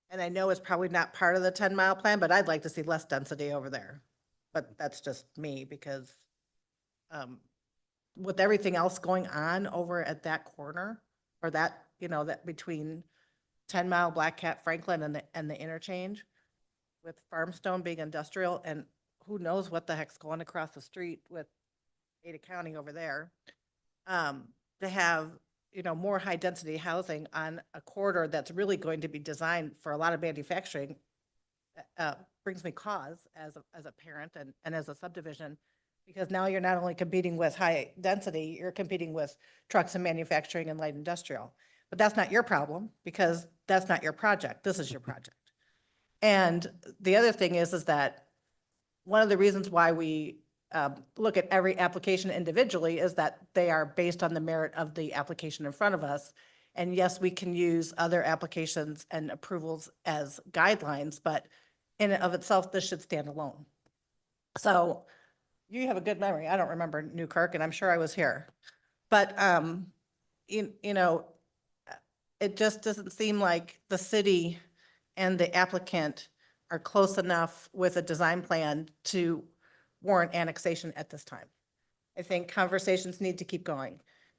And I know it's probably not part of the 10-mile plan, but I'd like to see less density over there. But that's just me, because with everything else going on over at that corner, or that, that between 10-mile Black Cat Franklin and the interchange, with Farmstone being industrial, and who knows what the heck's going across the street with Ada County over there, to have more high density housing on a corridor that's really going to be designed for a lot of manufacturing, brings me cause as a parent and as a subdivision, because now you're not only competing with high density, you're competing with trucks and manufacturing and light industrial. But that's not your problem, because that's not your project. This is your project. And the other thing is that one of the reasons why we look at every application individually is that they are based on the merit of the application in front of us. And yes, we can use other applications and approvals as guidelines, but in and of itself, this should stand alone. So you have a good memory. I don't remember Newkirk, and I'm sure I was here. But, it just doesn't seem like the city and the applicant are close enough with a design plan to warrant annexation at this time. I think conversations need to keep going.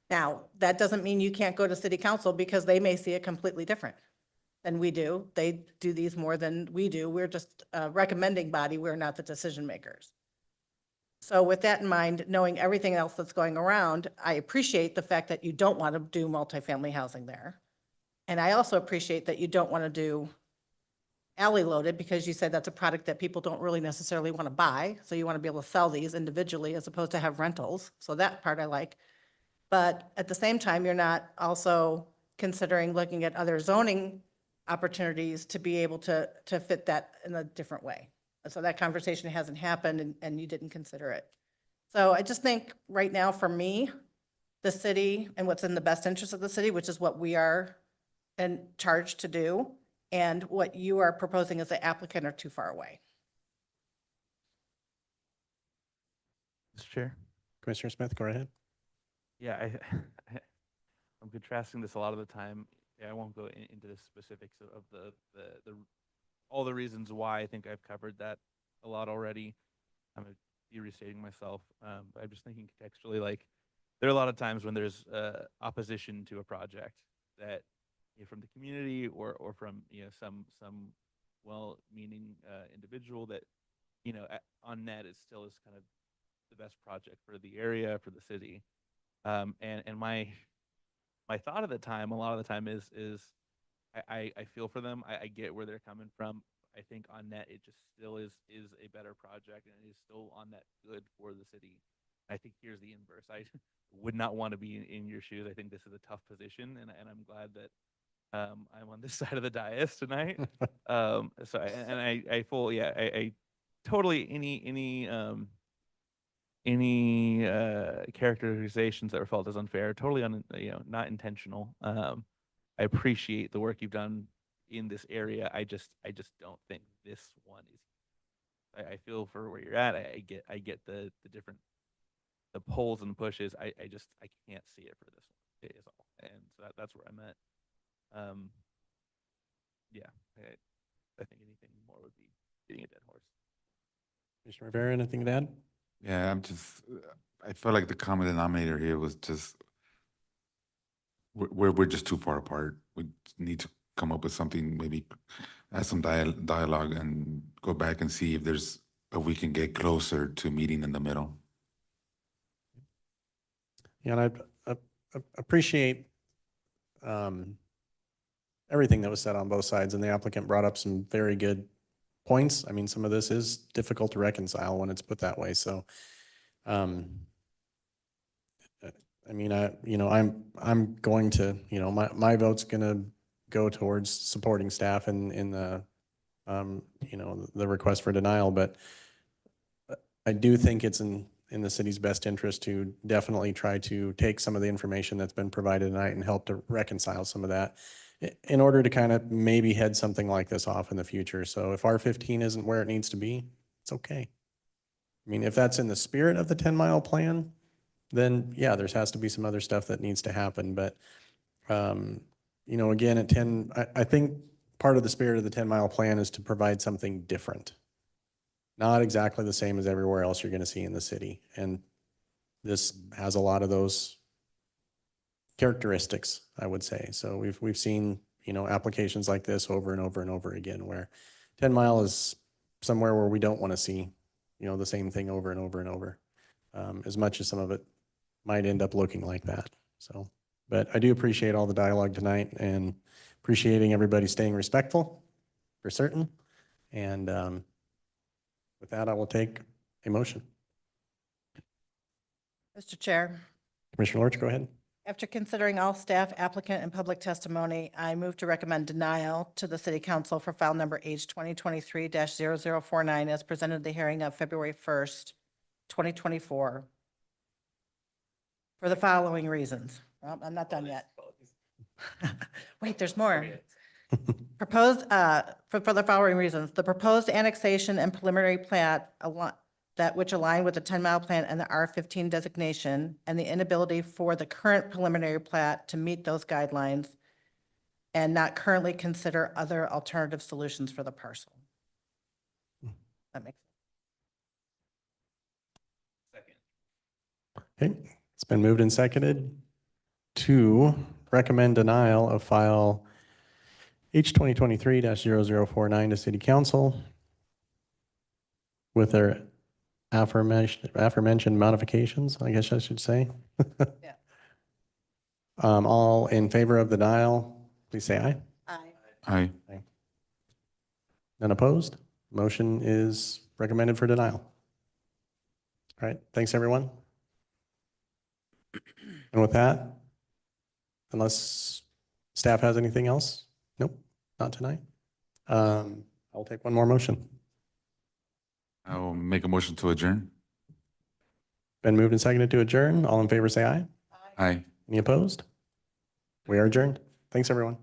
Now, that doesn't mean you can't go to city council, because they may see it completely different than we do. They do these more than we do. We're just a recommending body. We're not the decision makers. So with that in mind, knowing everything else that's going around, I appreciate the fact that you don't want to do multifamily housing there. And I also appreciate that you don't want to do alley loaded, because you said that's a product that people don't really necessarily want to buy. So you want to be able to sell these individually as opposed to have rentals. So that part I like. But at the same time, you're not also considering looking at other zoning opportunities to be able to fit that in a different way. So that conversation hasn't happened and you didn't consider it. So I just think right now for me, the city and what's in the best interest of the city, which is what we are and charged to do, and what you are proposing as the applicant are too far away. Mr. Chair. Commissioner Smith, go ahead. Yeah, I'm contrasting this a lot of the time. Yeah, I won't go into the specifics of the all the reasons why. I think I've covered that a lot already. I'm gonna be restating myself, but I'm just thinking contextually. Like, there are a lot of times when there's opposition to a project that, you know, from the community or from, you know, some well-meaning individual that, you know, on net it still is kind of the best project for the area, for the city. And my thought at the time, a lot of the time is I feel for them. I get where they're coming from. I think on net it just still is a better project, and it is still on net good for the city. I think here's the inverse. I would not want to be in your shoes. I think this is a tough position, and I'm glad that I'm on this side of the dais tonight. So I fully, yeah, I totally any characterizations that were felt as unfair, totally not intentional. I appreciate the work you've done in this area. I just don't think this one is. I feel for where you're at. I get the different the pulls and pushes. I can't see it for this one. Is all, and so that's where I'm at. Yeah, I think anything more would be beating a dead horse. Commissioner Rivera, anything to add? Yeah, I felt like the common denominator here was just, we're just too far apart. We need to come up with something, maybe have some dialogue and go back and see if we can get closer to meeting in the middle. Yeah, and I appreciate everything that was said on both sides, and the applicant brought up some very good points. I mean, some of this is difficult to reconcile when it's put that way. So, I mean, I'm going to, my vote's going to go towards supporting staff in the, the request for denial, but I do think it's in the city's best interest to definitely try to take some of the information that's been provided tonight and help to reconcile some of that in order to kind of maybe head something like this off in the future. So if R15 isn't where it needs to be, it's okay. I mean, if that's in the spirit of the 10-mile plan, then yeah, there has to be some other stuff that needs to happen. But, again, at 10, I think part of the spirit of the 10-mile plan is to provide something different. Not exactly the same as everywhere else you're going to see in the city. And this has a lot of those characteristics, I would say. So we've seen, applications like this over and over and over again, where 10 Mile is somewhere where we don't want to see, the same thing over and over and over, as much as some of it might end up looking like that. So, but I do appreciate all the dialogue tonight and appreciating everybody staying respectful for certain. And with that, I will take a motion. Mr. Chair, Commissioner Lorch, go ahead. after considering all staff, applicant, and public testimony, I move to recommend denial to the City Council for file number H 2023-0049 as presented at the hearing of February 1st, 2024, for the following reasons. Well, I'm not done yet. Wait, there's more. Proposed, for the following reasons, the proposed annexation and preliminary plat that which align with the 10-mile plan and the R15 designation, and the inability for the current preliminary plat to meet those guidelines and not currently consider other alternative solutions for the parcel. That makes Okay, it's been moved and seconded to recommend denial of file H 2023-0049 to City Council with their aforementioned modifications, I guess I should say. Yeah. All in favor of the denial, please say aye. Aye. Aye. None opposed? Motion is recommended for denial. All right, thanks, everyone. And with that, unless staff has anything else? Nope, not tonight. I'll take one more motion. I'll make a motion to adjourn. Been moved and seconded to adjourn. All in favor, say aye. Aye. Any opposed? We are adjourned. Thanks, everyone.